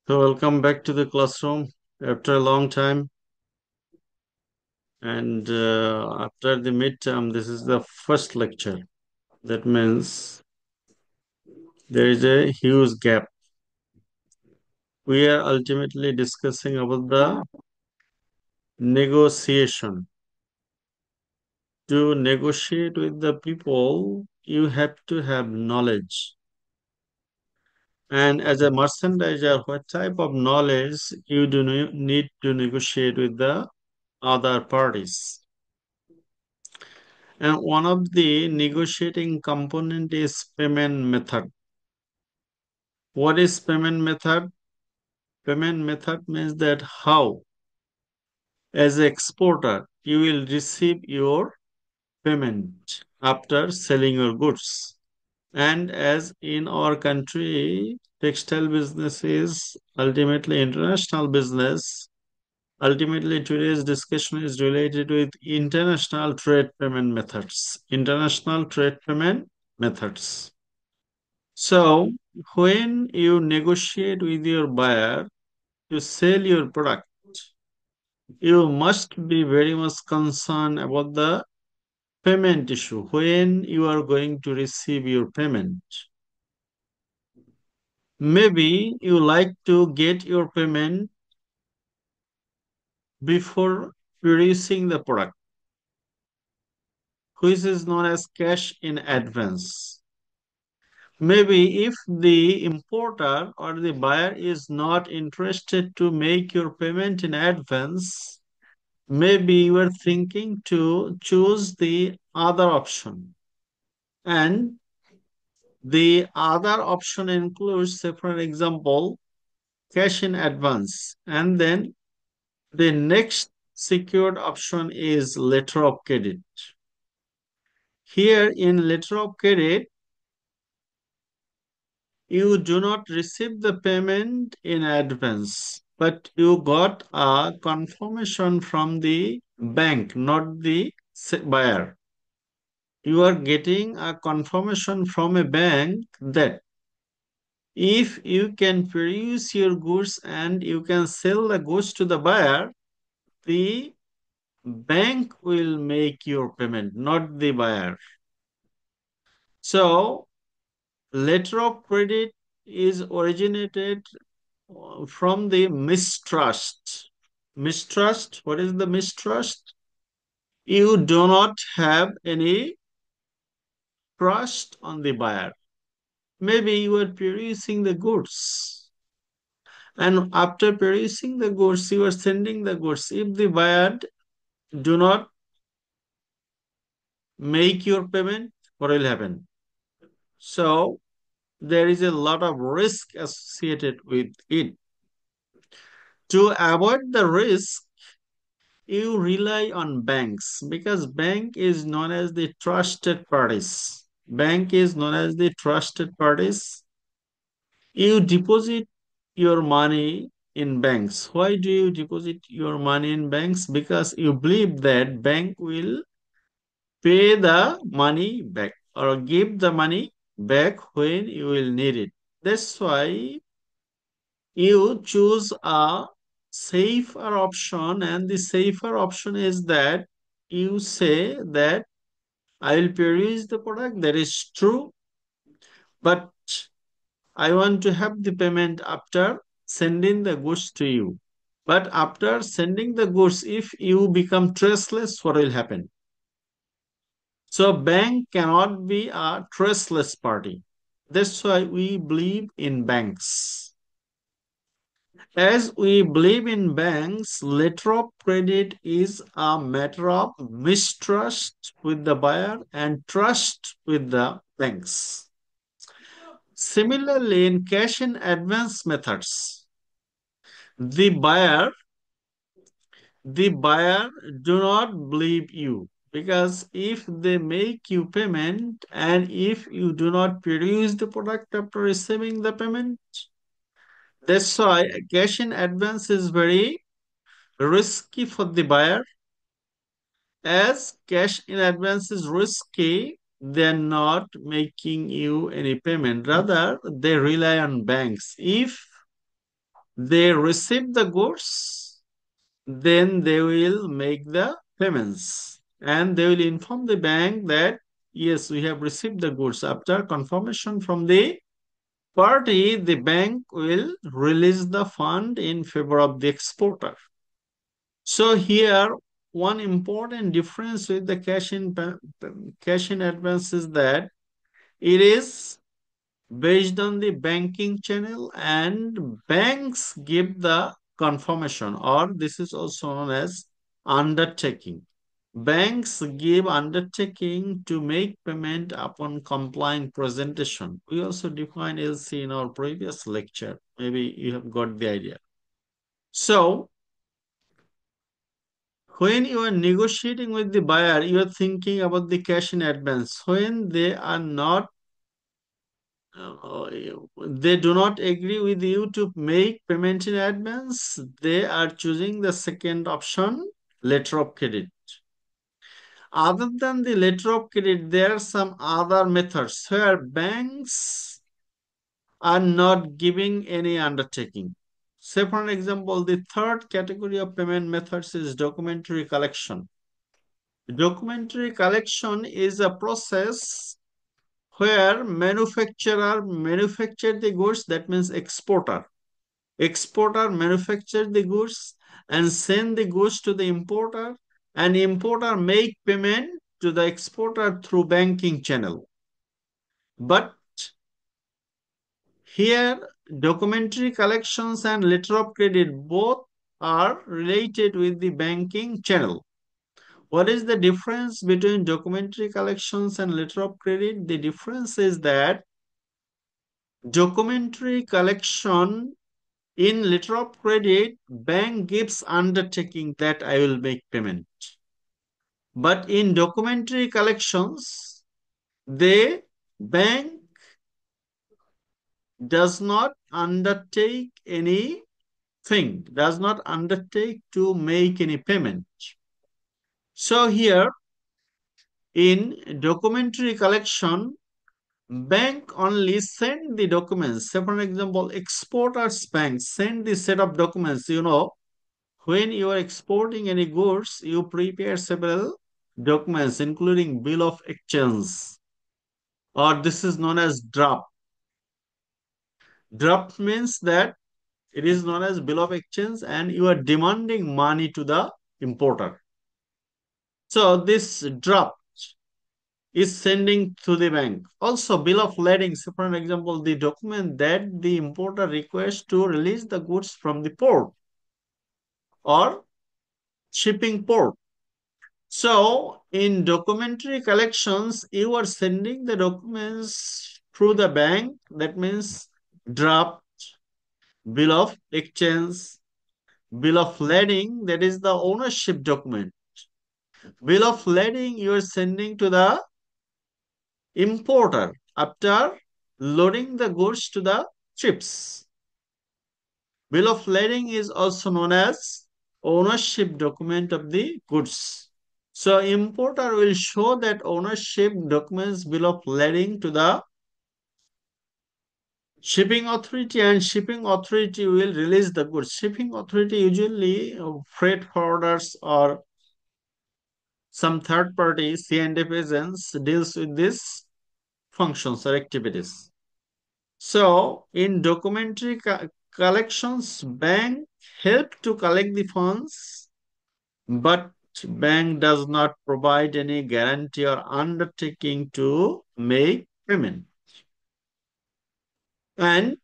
So welcome back to the classroom after a long time. And after the midterm, this is the first lecture. That means there is a huge gap. We are ultimately discussing about the negotiation. To negotiate with the people, you have to have knowledge. And as a merchandiser, what type of knowledge you do need to negotiate with the other parties? And one of the negotiating component is payment method. What is payment method? Payment method means that how, as an exporter, you will receive your payment after selling your goods. And as in our country, textile business is ultimately international business. Ultimately, today's discussion is related with international trade payment methods. International trade payment methods. So, when you negotiate with your buyer to sell your product, you must be very much concerned about the payment issue when you are going to receive your payment. Maybe you like to get your payment before producing the product, which is known as cash in advance. Maybe if the importer or the buyer is not interested to make your payment in advance, maybe you are thinking to choose the other option. And the other option includes, say, for example, cash in advance. And then the next secured option is letter of credit. Here in letter of credit, you do not receive the payment in advance, but you got a confirmation from the bank, not the buyer. You are getting a confirmation from a bank that if you can produce your goods and you can sell the goods to the buyer, the bank will make your payment, not the buyer. So, letter of credit is originated from the mistrust. Mistrust, what is the mistrust? You do not have any trust on the buyer. Maybe you are producing the goods. And after producing the goods, you are sending the goods. If the buyer do not make your payment, what will happen? So there is a lot of risk associated with it. To avoid the risk, you rely on banks because bank is known as the trusted parties. Bank is known as the trusted parties. You deposit your money in banks. Why do you deposit your money in banks? Because you believe that bank will pay the money back or give the money back when you will need it. That's why you choose a safer option, and the safer option is that you say that I will produce the product, that is true, but I want to have the payment after sending the goods to you. But after sending the goods, if you become traceless, what will happen? So bank cannot be a trustless party. That's why we believe in banks. As we believe in banks, letter of credit is a matter of mistrust with the buyer and trust with the banks. Similarly, in cash in advance methods, the buyer, the buyer do not believe you because if they make you payment and if you do not produce the product after receiving the payment, that's why cash in advance is very risky for the buyer. As cash in advance is risky, they're not making you any payment. Rather, they rely on banks. If They receive the goods, then they will make the payments and they will inform the bank that yes, we have received the goods. After confirmation from the party, the bank will release the fund in favor of the exporter. So here, one important difference with the cash in advance is that it is based on the banking channel and banks give the confirmation, or this is also known as undertaking. Banks give undertaking to make payment upon complying presentation. We also define LC in our previous lecture. Maybe you have got the idea. So when you are negotiating with the buyer, you are thinking about the cash in advance. When uh, they do not agree with you to make payment in advance, they are choosing the second option, letter of credit. Other than the letter of credit, there are some other methods where banks are not giving any undertaking. Say, for example, the third category of payment methods is documentary collection. Documentary collection is a process where manufacturer manufacture the goods, that means exporter. Exporter manufacture the goods and send the goods to the importer, and importer make payment to the exporter through banking channel. But here, documentary collections and letter of credit both are related with the banking channel. What is the difference between documentary collections and letter of credit? The difference is that documentary collection in letter of credit, bank gives undertaking that I will make payment. But in documentary collections, the bank does not undertake anything, does not undertake to make any payment. So here in documentary collection, bank only send the documents. Say for example, exporters bank send the set of documents. When you are exporting any goods, you prepare several documents, including bill of exchange, or this is known as draft. Draft means that it is known as bill of exchange, and you are demanding money to the importer. So this draft is sending to the bank. Also, bill of lading, so for example, the document that the importer requests to release the goods from the port or shipping port. So, in documentary collections, you are sending the documents through the bank. That means draft, bill of exchange, bill of lading, that is the ownership document. Bill of lading you are sending to the importer after loading the goods to the ships. Bill of lading is also known as ownership document of the goods. So importer will show that ownership documents bill of lading to the shipping authority, and shipping authority will release the goods. Shipping authority usually freight forwarders or some third party C&F agents deals with these functions or activities. So in documentary collections, bank help to collect the funds, but bank does not provide any guarantee or undertaking to make payment. And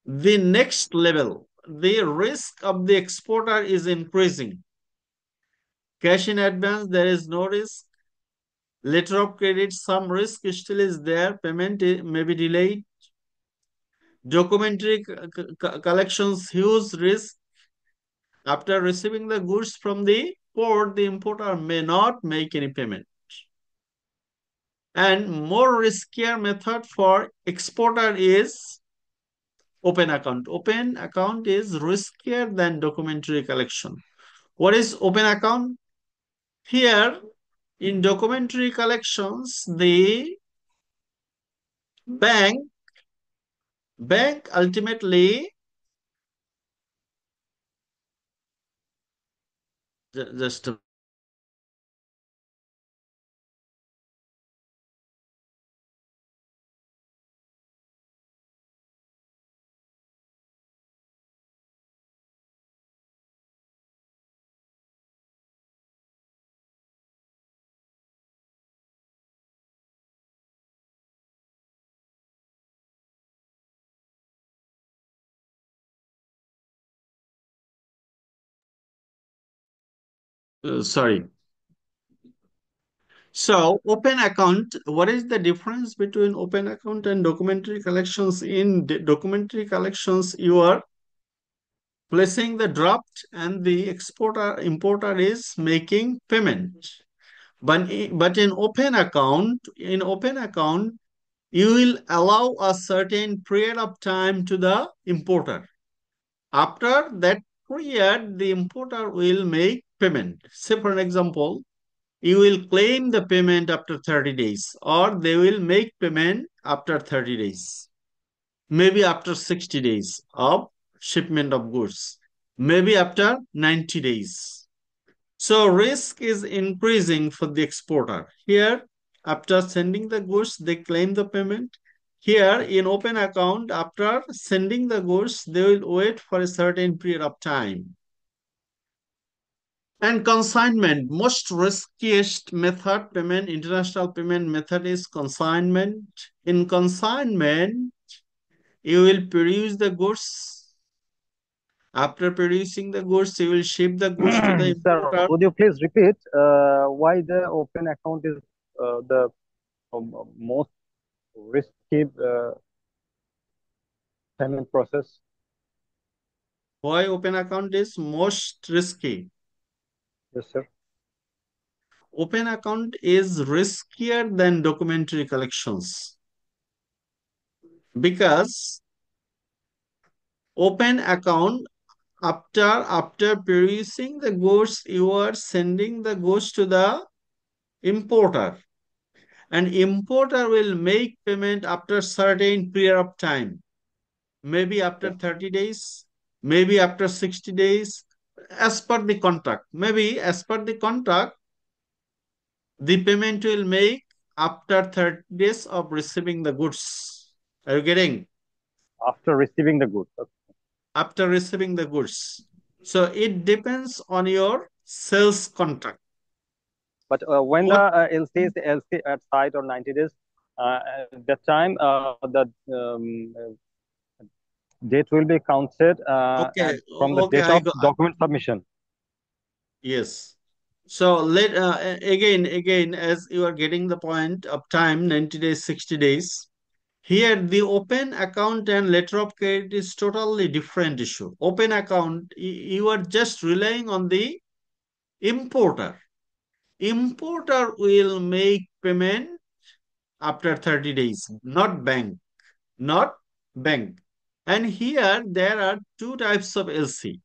the next level, the risk of the exporter is increasing. Cash in advance, there is no risk. Letter of credit, some risk still is there. Payment may be delayed. Documentary collections, huge risk. After receiving the goods from the port, the importer may not make any payment. And more riskier method for exporter is open account. Open account is riskier than documentary collection. What is open account? Here, in documentary collections, the bank ultimately Just sorry. So, open account, what is the difference between open account and documentary collections? In documentary collections, you are placing the draft and the exporter importer is making payment. But in open account, you will allow a certain period of time to the importer. After that period, the importer will make payment. Say, for an example, you will claim the payment after 30 days, or they will make payment after 30 days, maybe after 60 days of shipment of goods, maybe after 90 days. So risk is increasing for the exporter. Here, after sending the goods, they claim the payment. Here, in open account, after sending the goods, they will wait for a certain period of time. And consignment, most riskiest method, international payment method is consignment. In consignment, you will produce the goods. After producing the goods, you will ship the goods to the Sir, importer. would you please repeat why the open account is the most risky payment process? Why open account is most risky? Yes, sir. Open account is riskier than documentary collections because open account, after producing the goods, you are sending the goods to the importer, and importer will make payment after certain period of time, maybe after Okay. 30 days, maybe after 60 days, as per the contract. Maybe as per the contract, the payment will make after 30 days of receiving the goods. Are you getting? After receiving the goods. Okay. After receiving the goods. So it depends on your sales contract. But when the What LC is LC at site or 90 days, at that time the date will be counted okay, from the okay, date I of got document submission. yes. So again, as you are getting the point of time, 90 days, 60 days. Here, the open account and letter of credit is totally different issue. Open account, you are just relying on the importer. Importer will make payment after 30 days, not bank, not bank. And here there are two types of LC.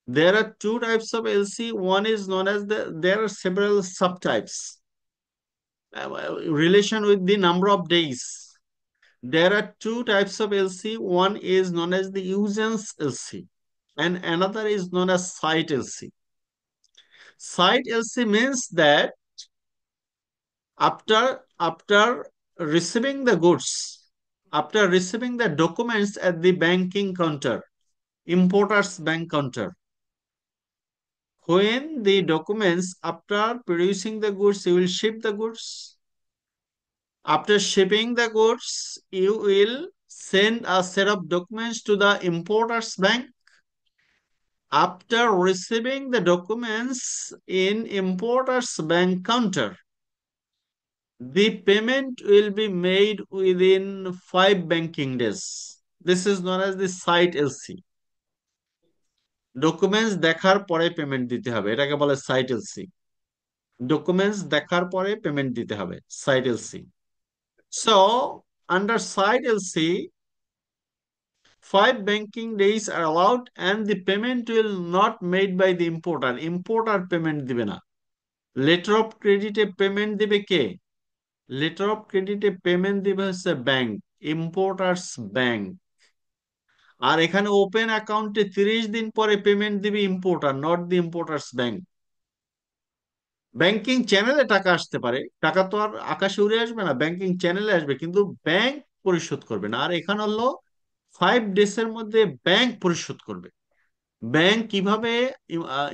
There are two types of LC. One is known as there are several subtypes. Relation with the number of days. There are two types of LC. One is known as the usance LC, and another is known as site LC. Site LC means that after receiving the goods, after receiving the documents at the banking counter, importer's bank counter, when the documents, after producing the goods, you will ship the goods. After shipping the goods, you will send a set of documents to the importer's bank. After receiving the documents in importer's bank counter, the payment will be made within 5 banking days. This is known as the site LC. Documents দেখার পরে payment দিতে হবে, এটাকে বলে site LC. Documents দেখার পরে payment দিতে হবে, sight LC. So under sight LC 5 banking days are allowed and the payment will not made by the importer. Importer payment দিবে না। লেটার অফ ক্রেডিটে পেমেন্ট দিবে কে? লেটার অফ ক্রেডিটে পেমেন্ট দিবে হচ্ছে ব্যাংক, ইম্পোর্টার্স ব্যাংক। আর এখানে ওপেন অ্যাকাউন্টে 30 দিন পরে পেমেন্ট দিবে importer, not the importers bank. Banking চ্যানেলে টাকা আসতে পারে, টাকা তো আর আকাশে উড়ে আসবে না, ব্যাংকিং চ্যানেলে আসবে, কিন্তু ব্যাংক পরিশোধ করবে না। আর এখানে হলো 5 ডেজ এর মধ্যে ব্যাংক পরিশোধ করবে। ব্যাংক কিভাবে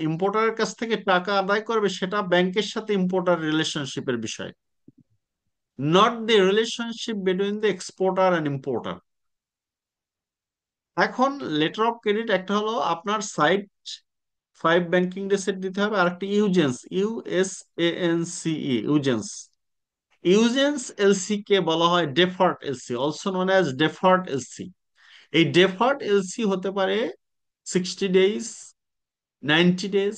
ইম্পোর্টারের কাছ থেকে টাকা আদায় করবে সেটা ব্যাংকের সাথে ইম্পোর্টার রিলেশনশিপের বিষয়, not the relationship between the exporter and importer. এখন লেটার অফ ক্রেডিট একটা হলো আপনার সাইট 5 ব্যাংকিং ডে সেট দিতে হবে, আর একটা ইউজেন্স, USANCE, ইউজেন্স। ইউজেন্স এলসি কে বলা হয় deferred LC, also known as deferred LC. এই ডেফার্ড এলসি হতে পারে 60 days, 90 days,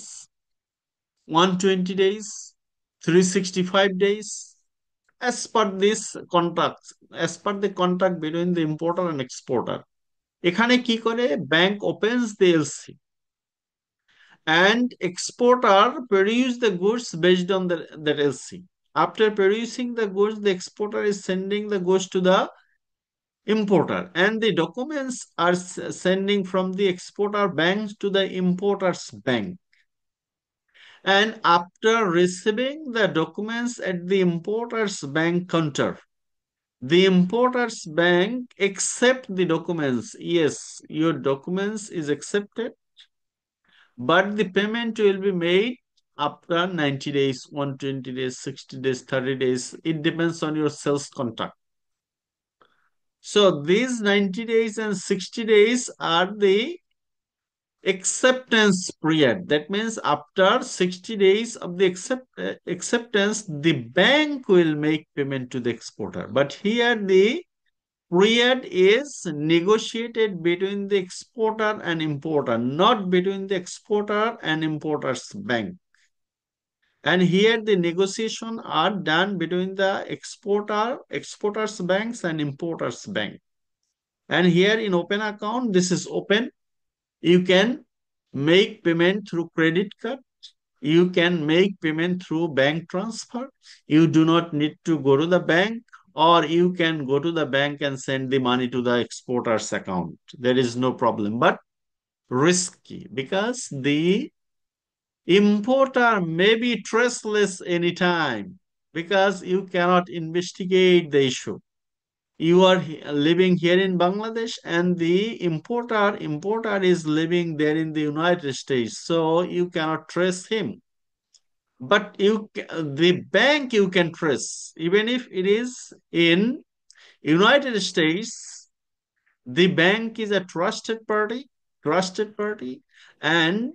120 days, 365 days, as per this contract, as per the contract between the importer and exporter. এখানে কি করে, bank opens the LC and exporter produce the goods based on that LC. After producing the goods, the exporter is sending the goods to the importer, and the documents are sending from the exporter bank to the importer's bank. And after receiving the documents at the importer's bank counter, the importer's bank accept the documents. Yes, your documents is accepted, but the payment will be made after 90 days, 120 days, 60 days, 30 days. It depends on your sales contract. So these 90 days and 60 days are the acceptance period. That means after 60 days of the acceptance, the bank will make payment to the exporter. But here the period is negotiated between the exporter and importer, not between the exporter and importer's bank. And here the negotiation are done between the exporter's banks and importer's bank. And here in open account, this is open. You can make payment through credit card. You can make payment through bank transfer. You do not need to go to the bank, or you can go to the bank and send the money to the exporter's account. There is no problem, but risky because the importer may be traceless anytime because you cannot investigate the issue. You are living here in Bangladesh and the importer is living there in the United States, so you cannot trace him. But the bank you can trace, even if it is in United States. The bank is a trusted party, and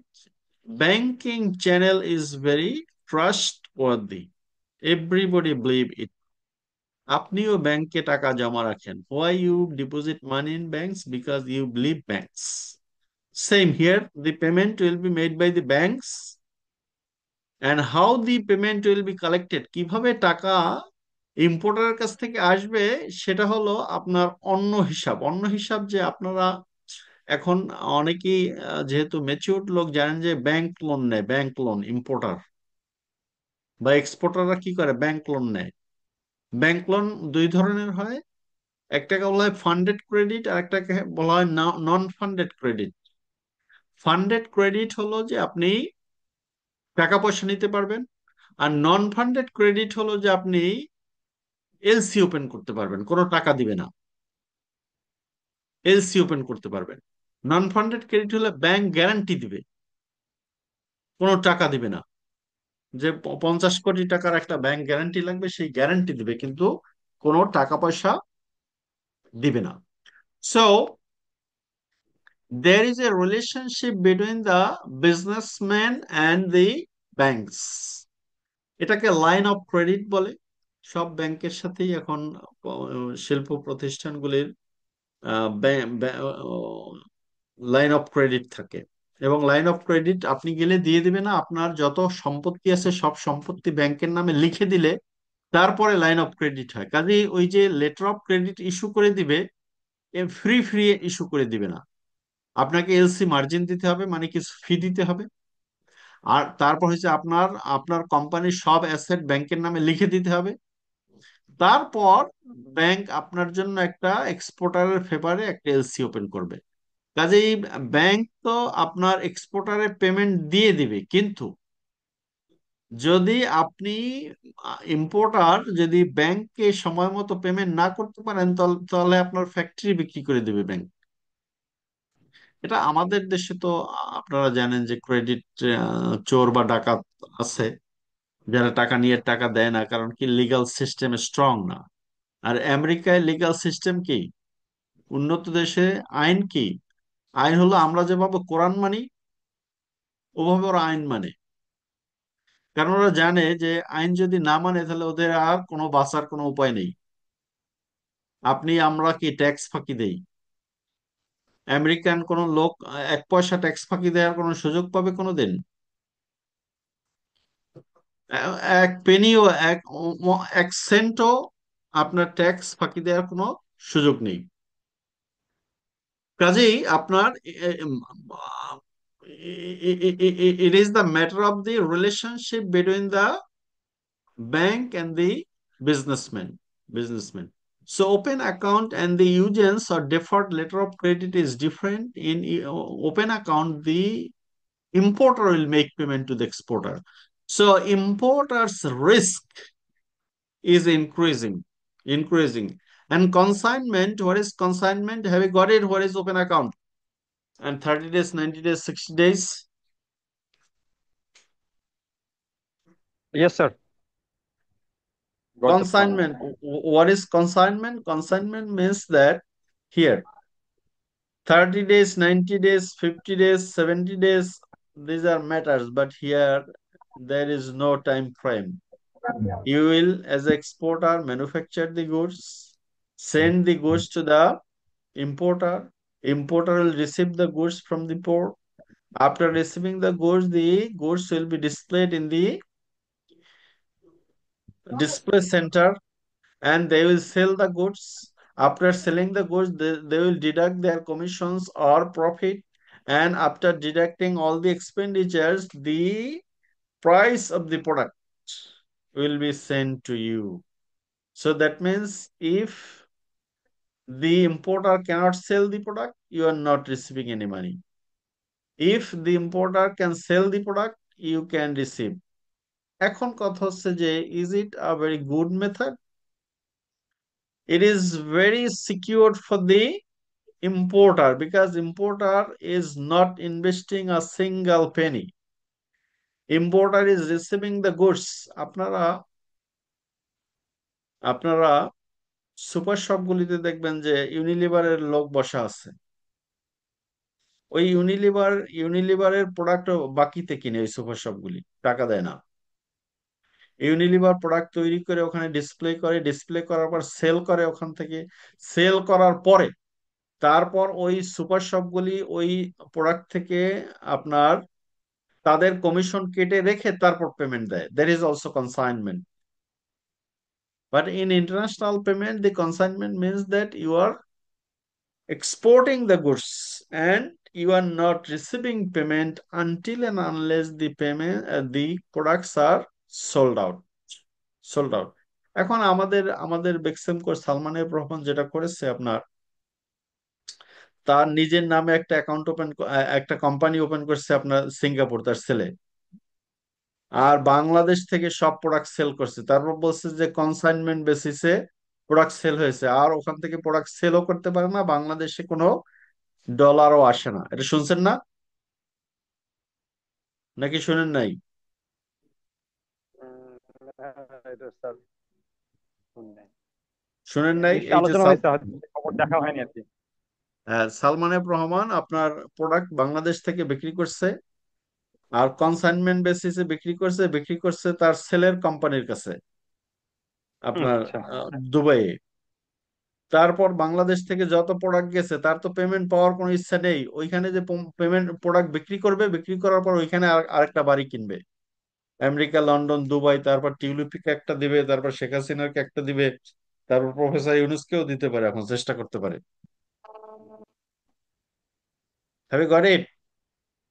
banking channel is very trustworthy. Everybody believe it. আপনিও ব্যাংকে টাকা জমা রাখেন. Why you deposit money in banks? Because you believe banks. Same here, the payment will be made by the banks, and how the payment will be collected, কিভাবে টাকা ইম্পোর্টারের কাছ থেকে আসবে, সেটা হলো আপনার অন্য হিসাব যে আপনারা এখন অনেকেই যেহেতু ম্যাচিউরড লোক জানেন যে ব্যাংক লোন নেয়, ব্যাংক লোন ইম্পোর্টার বা এক্সপোর্টাররা কি করে, ব্যাংক লোন নেয়। ব্যাংক লোন দুই ধরনের হয়, একটাকে বলা হয় ফান্ডেড ক্রেডিট আর একটাকে বলা হয় নন ফান্ডেড ক্রেডিট। ফান্ডেড ক্রেডিট হলো যে আপনি টাকা পয়সা নিতে পারবেন, আর নন ফান্ডেড ক্রেডিট হলো যে আপনি এলসি ওপেন করতে পারবেন, কোনো টাকা দিবে না, এলসি ওপেন করতে পারবেন। নন ফান্ডেড ক্রেডিট হলে ব্যাংক গ্যারান্টি দিবে, কোনো টাকা দিবে না। যে 50 কোটি টাকার একটা ব্যাংক গ্যারান্টি লাগবে, সেই গ্যারান্টি দিবে, কিন্তু কোনো টাকা পয়সা দিবে না। So there is a relationship between the businessman and the banks. এটাকে লাইন অফ ক্রেডিট বলে। সব ব্যাংকের সাথেই এখন শিল্প প্রতিষ্ঠানগুলির লাইন অফ ক্রেডিট থাকে, এবং লাইন অফ ক্রেডিট আপনি গেলে দিয়ে দিবে না, আপনার যত সম্পত্তি আছে সব সম্পত্তি ব্যাংকের নামে লিখে দিলে তারপরে লাইন অফ ক্রেডিট হয়। কাজে ওই যে লেটার অফ ক্রেডিট ইস্যু করে দিবে, ফ্রি ফ্রি ইস্যু করে দিবে না, আপনাকে এলসি মার্জিন দিতে হবে, মানে কিছু ফি দিতে হবে। আর তারপর হচ্ছে আপনার আপনার কোম্পানির সব অ্যাসেট ব্যাংকের নামে লিখে দিতে হবে। তারপর ব্যাংক আপনার জন্য একটা এক্সপোর্টারের ফেভারে একটা এলসি ওপেন করবে। কাজেই ব্যাংক তো আপনার এক্সপোর্টারে পেমেন্ট দিয়ে দিবে, কিন্তু যদি আপনি ইম্পোর্টার যদি ব্যাংককে সময় মতো পেমেন্ট না করতে পারেন, তাহলে আপনার ফ্যাক্টরি বিক্রি করে দেবে ব্যাংক। এটা আমাদের দেশে তো আপনারা জানেন যে ক্রেডিট চোর বা ডাকাত আছে, যারা টাকা নিয়ে টাকা দেয় না, কারণ কি লিগাল সিস্টেম স্ট্রং না। আর আমেরিকায় লিগাল সিস্টেম কি, উন্নত দেশে আইন কি, আইন হলো আমরা যেভাবে কোরআন মানি ওভাবে ওরা আইন মানে। কারণ ওরা জানে যে আইন যদি না মানে তাহলে ওদের আর কোনো বাঁচার কোনো উপায় নেই। আমরা কি ট্যাক্স ফাঁকি দেই? আমেরিকান কোন লোক এক পয়সা ট্যাক্স ফাঁকি দেওয়ার কোনো সুযোগ পাবে কোনোদিন? এক পেনিও, এক সেন্টও আপনার ট্যাক্স ফাঁকি দেওয়ার কোনো সুযোগ নেই। কাজেই আপনার it is the matter of the relationship between the bank and the businessman. So open account and the usance or deferred letter of credit is different. In open account, the importer will make payment to the exporter. So importer's risk is increasing. And consignment, what is consignment? Have you got it? What is open account? And 30 days, 90 days, 60 days. Yes, sir. Got the point. Consignment. What is consignment? Consignment means that here 30 days, 90 days, 50 days, 70 days, these are matters, but here there is no time frame. You will, as exporter, manufacture the goods, send the goods to the importer. Importer will receive the goods from the port. After receiving the goods will be displayed in the display center, and they will sell the goods. After selling the goods, they will deduct their commissions or profit. And after deducting all the expenditures, the price of the product will be sent to you. So that means if the importer cannot sell the product, you are not receiving any money. If the importer can sell the product, you can receive. এখন কথা হচ্ছে যে, is it a very good method? It is very secure for the importer because importer is not investing a single penny. Importer is receiving the goods. আপনারা আপনারা super শপগুলিতে দেখবেন যে ইউনিলিভারের লোক বসা আছে। ওই ইউনিলিভারের প্রোডাক্ট বাকিতে কিনে ওই সুপার শপগুলি, টাকা দেয় না। ইউনিলিভার প্রোডাক্ট তৈরি করে ওখানে ডিসপ্লে করার পর সেল করে ওখান থেকে। সেল করার পরে তারপর ওই সুপার শপগুলি ওই প্রোডাক্ট থেকে আপনার তাদের কমিশন কেটে রেখে তারপর পেমেন্ট দেয়। That is also consignment. But in international payment, the consignment means that you are exporting the goods and you are not receiving payment until and unless the products are sold out. Sold out. এখন আমাদের বেক্সেমকো Salman F Rahman যেটা করেছে, আপনার তার নিজের নামে একটা company open করছে আপনার সিঙ্গাপুর, তার ছেলে। আর বাংলাদেশ থেকে সব প্রোডাক্ট সেল করছে, তারপর বলছে যে কনসাইনমেন্ট বেসিসে প্রোডাক্ট সেল হয়েছে। আর ওখান থেকে প্রোডাক্ট সেলও করতে পারে না, বাংলাদেশে কোনো ডলারও আসে না। এটা শুনছেন না নাকি শুনেন নাই? এটা স্যার শুনলেন, শুনেন নাই নিশ্চয়ই এই যে আলোচনা হয়েছে, হয়তো খবর দেখা হয়নি আর কি। সালমান এফ রহমান আপনার প্রোডাক্ট বাংলাদেশ থেকে বিক্রি করছে, আর কনসাইনমেন্ট বেসিসে বিক্রি করছে তার সেলের কোম্পানির কাছে, আপনার আচ্ছা। দুবাইয়ে। তারপর বাংলাদেশ থেকে যত প্রোডাক্ট গেছে তার তো পেমেন্ট পাওয়ার কোনো ইচ্ছা নেই। ওইখানে যে পেমেন্ট প্রোডাক্ট বিক্রি করবে, বিক্রি করার পর ওইখানে আরেকটা বাড়ি কিনবে, আমেরিকা, লন্ডন, দুবাই। তারপর টিউলিপিকে একটা দিবে, তারপর শেখ হাসিনাকে একটা দিবে, তারপর প্রফেসর ইউনূসকেও দিতে পারে, এখন চেষ্টা করতে পারে। Have you got it?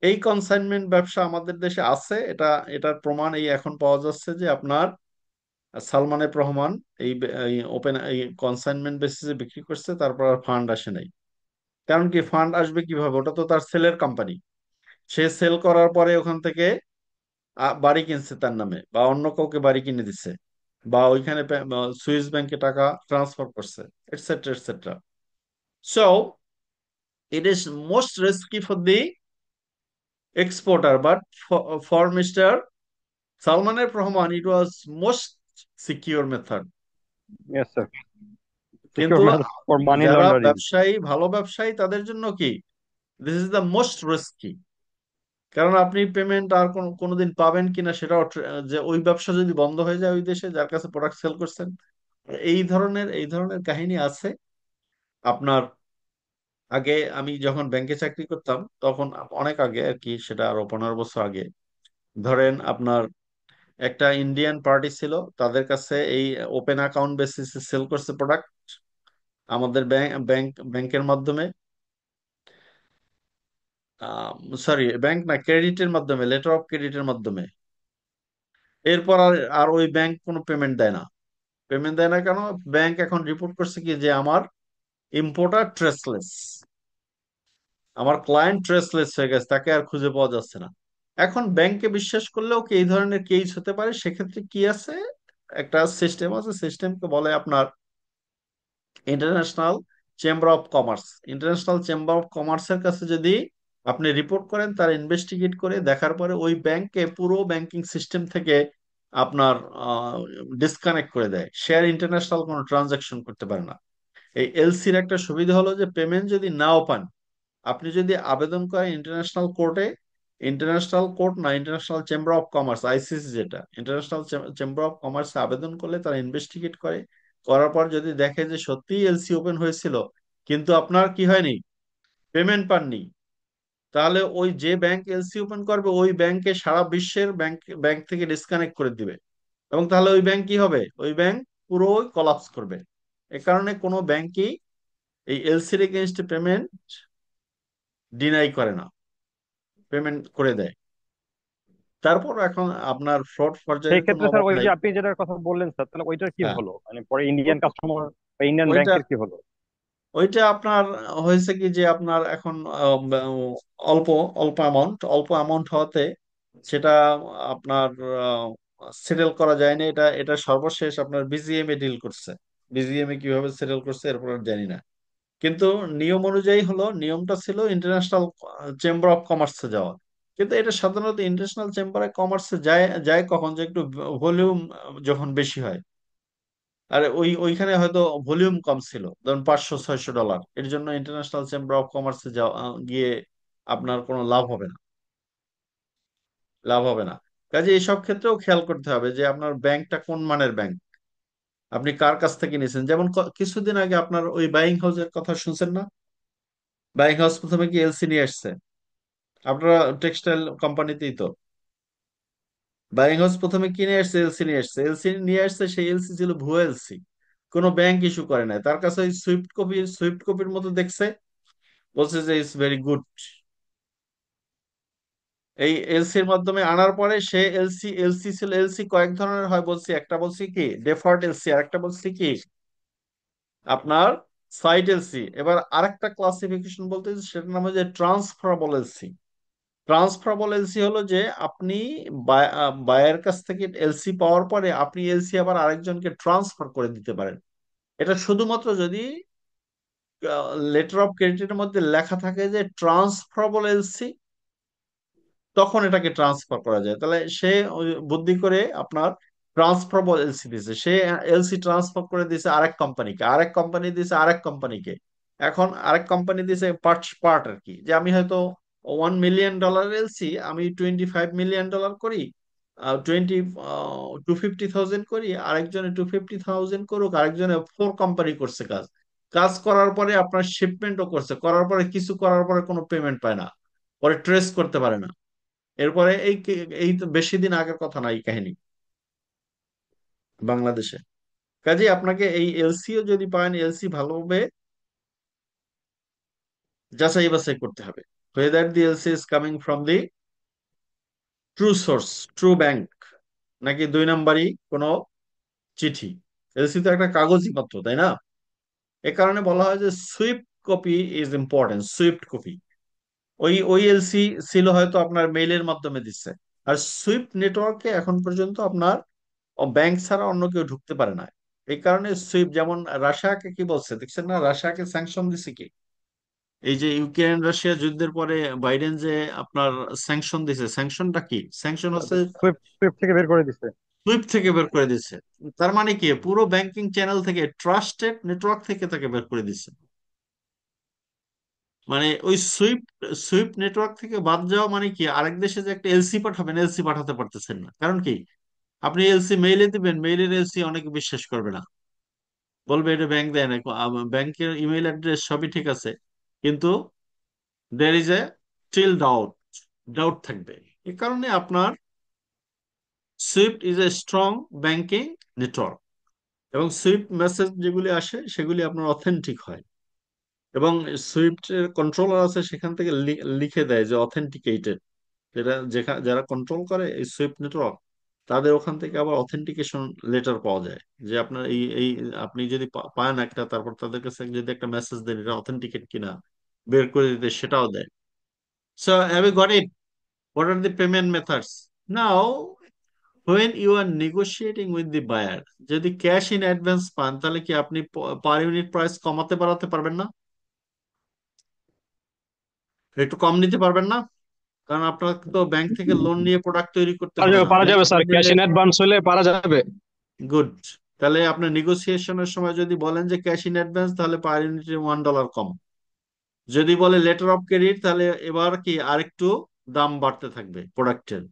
এই কনসাইনমেন্ট ব্যবসা আমাদের দেশে আছে। এটার প্রমাণ এই এখন পাওয়া যাচ্ছে যে আপনার সালমান এফ রহমান এই ওপেন এই কনসাইনমেন্ট বেসিসে বিক্রি করছে, তারপর আর ফান্ড আসে নাই। কারণ কি, ফান্ড আসবে কিভাবে? ওটা তো তার সেলের কোম্পানি। সে সেল করার পরে ওখান থেকে বাড়ি কিনছে তার নামে, বা অন্য কাউকে বাড়ি কিনে দিচ্ছে, বা ওইখানে সুইস ব্যাংকে টাকা ট্রান্সফার করছে, etcetera etcetera. So it is most risky for the exporter, but for Mr. Salman Rahman, it was most secure method. Yes, sir. Secure কিন্তু method for money যারা laundering. ব্যবসায়ী, ভালো ব্যবসায়ী, তাদের জন্য কি, this is the most risky. কারণ আপনি পেমেন্ট আর কোনোদিন পাবেন কিনা সেটাও যে ওই ব্যবসা যদি বন্ধ হয়ে যায় ওই দেশে যার কাছে প্রোডাক্ট সেল করছেন, এই ধরনের কাহিনী আছে আপনার। আগে আমি যখন ব্যাংকে চাকরি করতাম তখন, অনেক আগে আর কি, সেটা আরো 15 বছর আগে, ধরেন আপনার একটা ইন্ডিয়ান পার্টি ছিল, তাদের কাছে এই ওপেন অ্যাকাউন্ট বেসিসে সেল করছে প্রোডাক্ট আমাদের ব্যাংকের মাধ্যমে, সরি ব্যাংক না, ক্রেডিটের মাধ্যমে, লেটার অফ ক্রেডিটের মাধ্যমে। এরপর আর আর ওই ব্যাংক কোনো পেমেন্ট দেয় না। পেমেন্ট দেয় না কেন? ব্যাংক এখন রিপোর্ট করছে কি, যে আমার ইম্পোর্টার ট্রেসলেস, আমার ক্লায়েন্ট ট্রেসলেস হয়ে গেছে, তাকে আর খুঁজে পাওয়া যাচ্ছে না। এখন ব্যাংকে বিশ্বাস করলেও কি এই ধরনের কেস হতে পারে। সেক্ষেত্রে কি আছে, একটা সিস্টেম আছে, সিস্টেমকে বলে আপনার international chamber of commerce. International chamber of কমার্সের কাছে যদি আপনি রিপোর্ট করেন, তার ইনভেস্টিগেট করে দেখার পরে ওই ব্যাংককে পুরো ব্যাংকিং সিস্টেম থেকে আপনার ডিসকানেক্ট করে দেয়, শেয়ার ইন্টারন্যাশনাল কোনো ট্রানজাকশন করতে পারে না। এই এলসির একটা সুবিধা হলো যে পেমেন্ট যদি নাও পান, আপনি যদি আবেদন করেন ইন্টারন্যাশনাল কোর্টে, ইন্টারন্যাশনাল কোর্ট না, international chamber of commerce, ICC যেটা, ইন্টারন্যাশনাল চেম্বার অফ কমার্সে আবেদন করলে তারা ইনভেস্টিগেট করে, করার পর যদি দেখে যে সত্যিই এলসি ওপেন হয়েছিল কিন্তু আপনার কি হয়নি, পেমেন্ট পাননি, তাহলে ওই যে ব্যাংক এলসি ওপেন করবে ওই ব্যাংকে সারা বিশ্বের ব্যাংক ব্যাংক থেকে ডিসকানেক্ট করে দিবে। এবং তাহলে ওই ব্যাংক কি হবে, ওই ব্যাংক পুরো কলাপস করবে। এ কারণে কোনো ব্যাংকই এই এলসির এগেনস্টে পেমেন্ট ডিনাই করে না, পেমেন্ট করে দেয়। তারপর এখন আপনার ফ্রড সেই পর্যায়ের কোনো ক্ষেত্রে অভাব স্যার ওই নাই। যে আপনি যেটার কথা বললেন স্যার, তাহলে ওইটার কি হ্যাঁ, হলো, মানে পরে ইন্ডিয়ান ও- কাস্টমার বা ইন্ডিয়ান ওইটা ব্যাংকের কি হলো? ওইটা আপনার হয়েছে কি, যে আপনার এখন অল্প অল্প অ্যামাউন্ট হওয়াতে সেটা আপনার সেটেল করা যায়নি। এটা সর্বশেষ আপনার বিজিএমএ ডিল করছে। বিজিএমএ কিভাবে সেটেল করছে এরপর আর জানি না। কিন্তু নিয়ম অনুযায়ী হলো, নিয়মটা ছিল ইন্টারন্যাশনাল চেম্বার অফ কমার্সে যাওয়া। কিন্তু এটা সাধারণত ইন্টারন্যাশনাল চেম্বারে কমার্সে যায় যায় কখন, যে একটু ভলিউম যখন বেশি হয়। আর ওইখানে হয়তো ভলিউম কম ছিল, ধরুন $500-600, এর জন্য ইন্টারন্যাশনাল চেম্বার অফ কমার্সে যাওয়া গিয়ে আপনার কোনো লাভ হবে না, লাভ হবে না। কাজে এইসব ক্ষেত্রেও খেয়াল করতে হবে যে আপনার ব্যাংকটা কোন মানের ব্যাংক, আপনি কার কাছ থেকে নিয়েছেন। যেমন কিছুদিন আগে আপনার ওই বাইং হাউসের কথা শুনছেন না? বাইং হাউস প্রথমে কি এলসি নিয়ে আসছে? আপনারা টেক্সটাইল কোম্পানিতেই তো। বাইং হাউস প্রথমে কিনে আসছে, এলসি নিয়ে আসছে, এলসি নিয়ে আসছে, সেই এলসি ছিল ভুয়া এলসি, কোনো ব্যাংক ইস্যু করে নাই। তার কাছে ওই সুইফট কপির মতো দেখছে, বলছে যে ইটস ভেরি গুড। এই এলসির মাধ্যমে আনার পরে সে এলসি ছিল, এলসি কয়েক ধরনের হয় বলছি, একটা বলছি কি ডেফার্ড এলসি, আর একটা বলছি কি আপনার সাইড এলসি। এবার আরেকটা ক্লাসিফিকেশন বলতে সেটার নাম হচ্ছে ট্রান্সফারেবল এলসি। ট্রান্সফারেবল এলসি হলো যে আপনি বায়ের কাছ থেকে এলসি পাওয়ার পরে আপনি এলসি আবার আরেকজনকে ট্রান্সফার করে দিতে পারেন। এটা শুধুমাত্র যদি লেটার অফ ক্রেডিটের মধ্যে লেখা থাকে যে ট্রান্সফারেবল এলসি, তখন এটাকে ট্রান্সফার করা যায়। তাহলে সে ওই বুদ্ধি করে আপনার ট্রান্সফারেবল এলসি দিছে, সে এলসি ট্রান্সফার করে দিছে আরেক কোম্পানিকে, আরেক কোম্পানি দিছে আরেক কোম্পানিকে। এখন আরেক কোম্পানি দিছে পার্ট পার্ট আর কি, যে আমি হয়তো $1 মিলিয়ন এলসি আমি $25 মিলিয়ন করি, 250,000 করি, আরেকজনে 250,000 করুক, আরেকজনে 4 কোম্পানি করছে কাজ। কাজ করার পরে আপনার শিপমেন্টও করছে, করার পরে কিছু করার পরে কোনো পেমেন্ট পায় না, পরে ট্রেস করতে পারে না। এরপরে এই তো বেশি দিন আগের কথা না এই কাহিনী, বাংলাদেশে। কাজে আপনাকে এই এলসিও যদি পান, এলসি ভালোভাবে যাচাই বাছাই করতে হবে, whether the LC is coming from the true source, true bank, নাকি 2 নাম্বারই কোনো চিঠি। এলসি তো একটা কাগজই পত্র, তাই না? এ কারণে বলা হয় যে Swift copy is important, Swift copy. ওই এলসি ছিল হয়তো আপনার মেইলের মাধ্যমে দিচ্ছে। আর সুইফট নেটওয়ার্কে এখন পর্যন্ত আপনার ব্যাংক ছাড়া অন্য কেউ ঢুকতে পারে না। এই কারণে সুইফট, যেমন রাশিয়াকে কি বলছে দেখছেন না, রাশিয়াকে স্যাংশন দিছে কি? এই যে ইউক্রেন রাশিয়া যুদ্ধের পরে বাইডেন যে আপনার স্যাংশন দিছে, স্যাংশনটা কি? স্যাংশন হচ্ছে সুইফট সুইফট থেকে বের করে দিছে। সুইফট থেকে বের করে দিচ্ছে। তার মানে কি, পুরো ব্যাংকিং চ্যানেল থেকে, ট্রাস্টেড নেটওয়ার্ক থেকে তাকে বের করে দিচ্ছে। মানে ওই সুইফট সুইফট নেটওয়ার্ক থেকে বাদ যাওয়া মানে কি, আরেক দেশে যে একটা এলসি পাঠাবেন, এলসি পাঠাতে পারতেছেন না। কারণ কি, আপনি এলসি মেইলে দিবেন, মেইলের এলসি অনেকে বিশ্বাস করবে না, বলবে এটা ব্যাংক দেয় না। ব্যাংকের ইমেইল অ্যাড্রেস সবই ঠিক আছে, কিন্তু there is a still doubt, doubt থাকবে। এই কারণে আপনার SWIFT is a strong banking network, এবং সুইফট মেসেজ যেগুলি আসে সেগুলি আপনার অথেন্টিক হয়। এবং সুইফট এর কন্ট্রোলার আছে, সেখান থেকে লিখে দেয় যে অথেন্টিকেটেড। যারা কন্ট্রোল করে এই সুইফট নেটওয়ার্ক, তাদের ওখান থেকে আবার অথেন্টিকেশন লেটার পাওয়া যায়, যে আপনার এই আপনি যদি পান একটা, তারপর তাদের কাছে যদি একটা মেসেজ দেন এটা অথেন্টিকেট কিনা বের করে দিতে, সেটাও দেয়। So have you got it? What are the payment methods? Now, when you are negotiating with the buyer, যদি ক্যাশ ইন অ্যাডভান্স পান, তাহলে কি আপনি পার ইউনিট প্রাইস কমাতে বাড়াতে পারবেন না? একটু কম নিতে পারবেন না? কারণ আপনার তো ব্যাংক থেকে লোন নিয়ে প্রোডাক্ট তৈরি করতে পারা হবে যাবে, না, পারা ব্যাংক যাবে স্যার, লোন ক্যাশ নিলে। ইন অ্যাডভান্স হলে পারা যাবে। গুড। তাহলে আপনার নেগোসিয়েশনের সময় যদি বলেন যে ক্যাশ ইন অ্যাডভান্স, তাহলে পার ইউনিটে $1 কম। যদি বলে লেটার অফ ক্রেডিট, তাহলে এবার কি আরেকটু দাম বাড়তে থাকবে প্রোডাক্টের।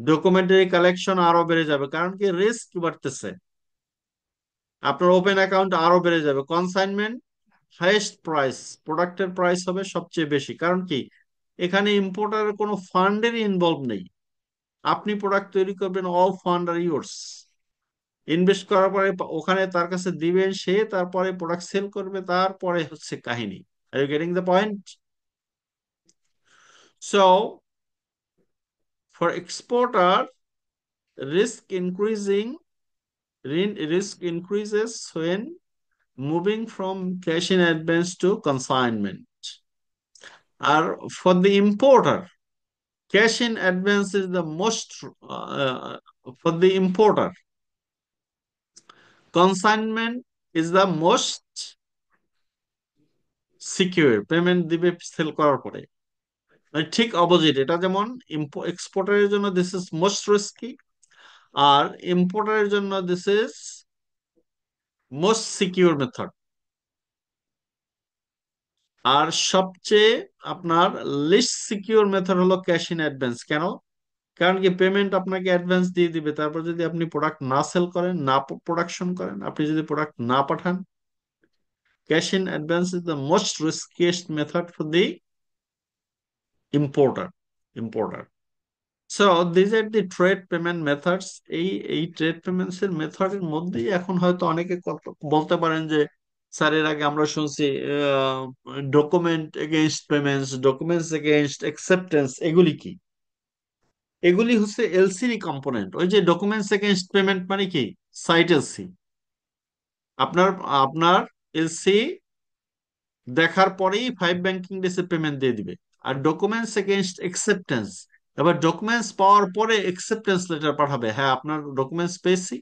ডকুমেন্টারি কালেকশন আরো বেড়ে যাবে, কারণ কি রিস্ক বাড়তেছে। আপনার ওপেন অ্যাকাউন্ট আরো বেড়ে যাবে। কনসাইনমেন্ট, হাইয়েস্ট প্রাইস, প্রোডাক্টের প্রাইস হবে সবচেয়ে বেশি। কারণ কি, এখানে ইম্পোর্টারের কোনো ফান্ডেরই ইনভলভ নেই। আপনি প্রোডাক্ট তৈরি করবেন, অল ফান্ড আর ইয়োর্স। ইনভেস্ট করার পরে ওখানে তার কাছে দিবেন, সে তারপরে প্রোডাক্ট সেল করবে, তারপরে হচ্ছে কাহিনী। Are you getting the point? So for exporter, risk increasing risk increases when moving from cash in advance to consignment. আর for the importer, cash in advance is the most for the importer, consignment is the most secure, payment দিবে sell করার পরে। মানে ঠিক opposite, এটা যেমন এক্সপোর্টারের জন্য দিস ইজ মোস্ট রিস্কি, আর ইম্পোর্টারের জন্য this is most secure method. আর সবচেয়ে আপনার লিস্ট সিকিউর মেথড হলো ক্যাশ ইন অ্যাডভান্স। কেন? কারণ কি, পেমেন্ট আপনাকে অ্যাডভান্স দিয়ে দিবে, তারপর যদি আপনি প্রোডাক্ট না সেল করেন, না প্রোডাকশন করেন, আপনি যদি প্রোডাক্ট না পাঠান, cash in advance is the most riskiest method for the importer. So this are the trade payment methods. এই ট্রেড পেমেন্টস এর মেথডের মধ্যেই এখন হয়তো অনেকে বলতে পারেন যে, স্যার এর আগে আমরা শুনছি document against payments, documents against acceptance, এগুলি কি? এগুলি হচ্ছে এলসির কম্পোনেন্ট। ওই যে ডকুমেন্টস এগেইনস্ট পেমেন্ট মানে কি, সাইট এলসি। আপনার আপনার এলসি দেখার পরেই 5 ব্যাংকিং ডেজে পেমেন্ট দিয়ে দিবে। আর ডকুমেন্টস এগেইনস্ট অ্যাকসেপ্টেন্স, এবার ডকুমেন্টস পাওয়ার পরে অ্যাকসেপ্টেন্স লেটার পাঠাবে, হ্যাঁ আপনার ডকুমেন্টস পেয়েছি,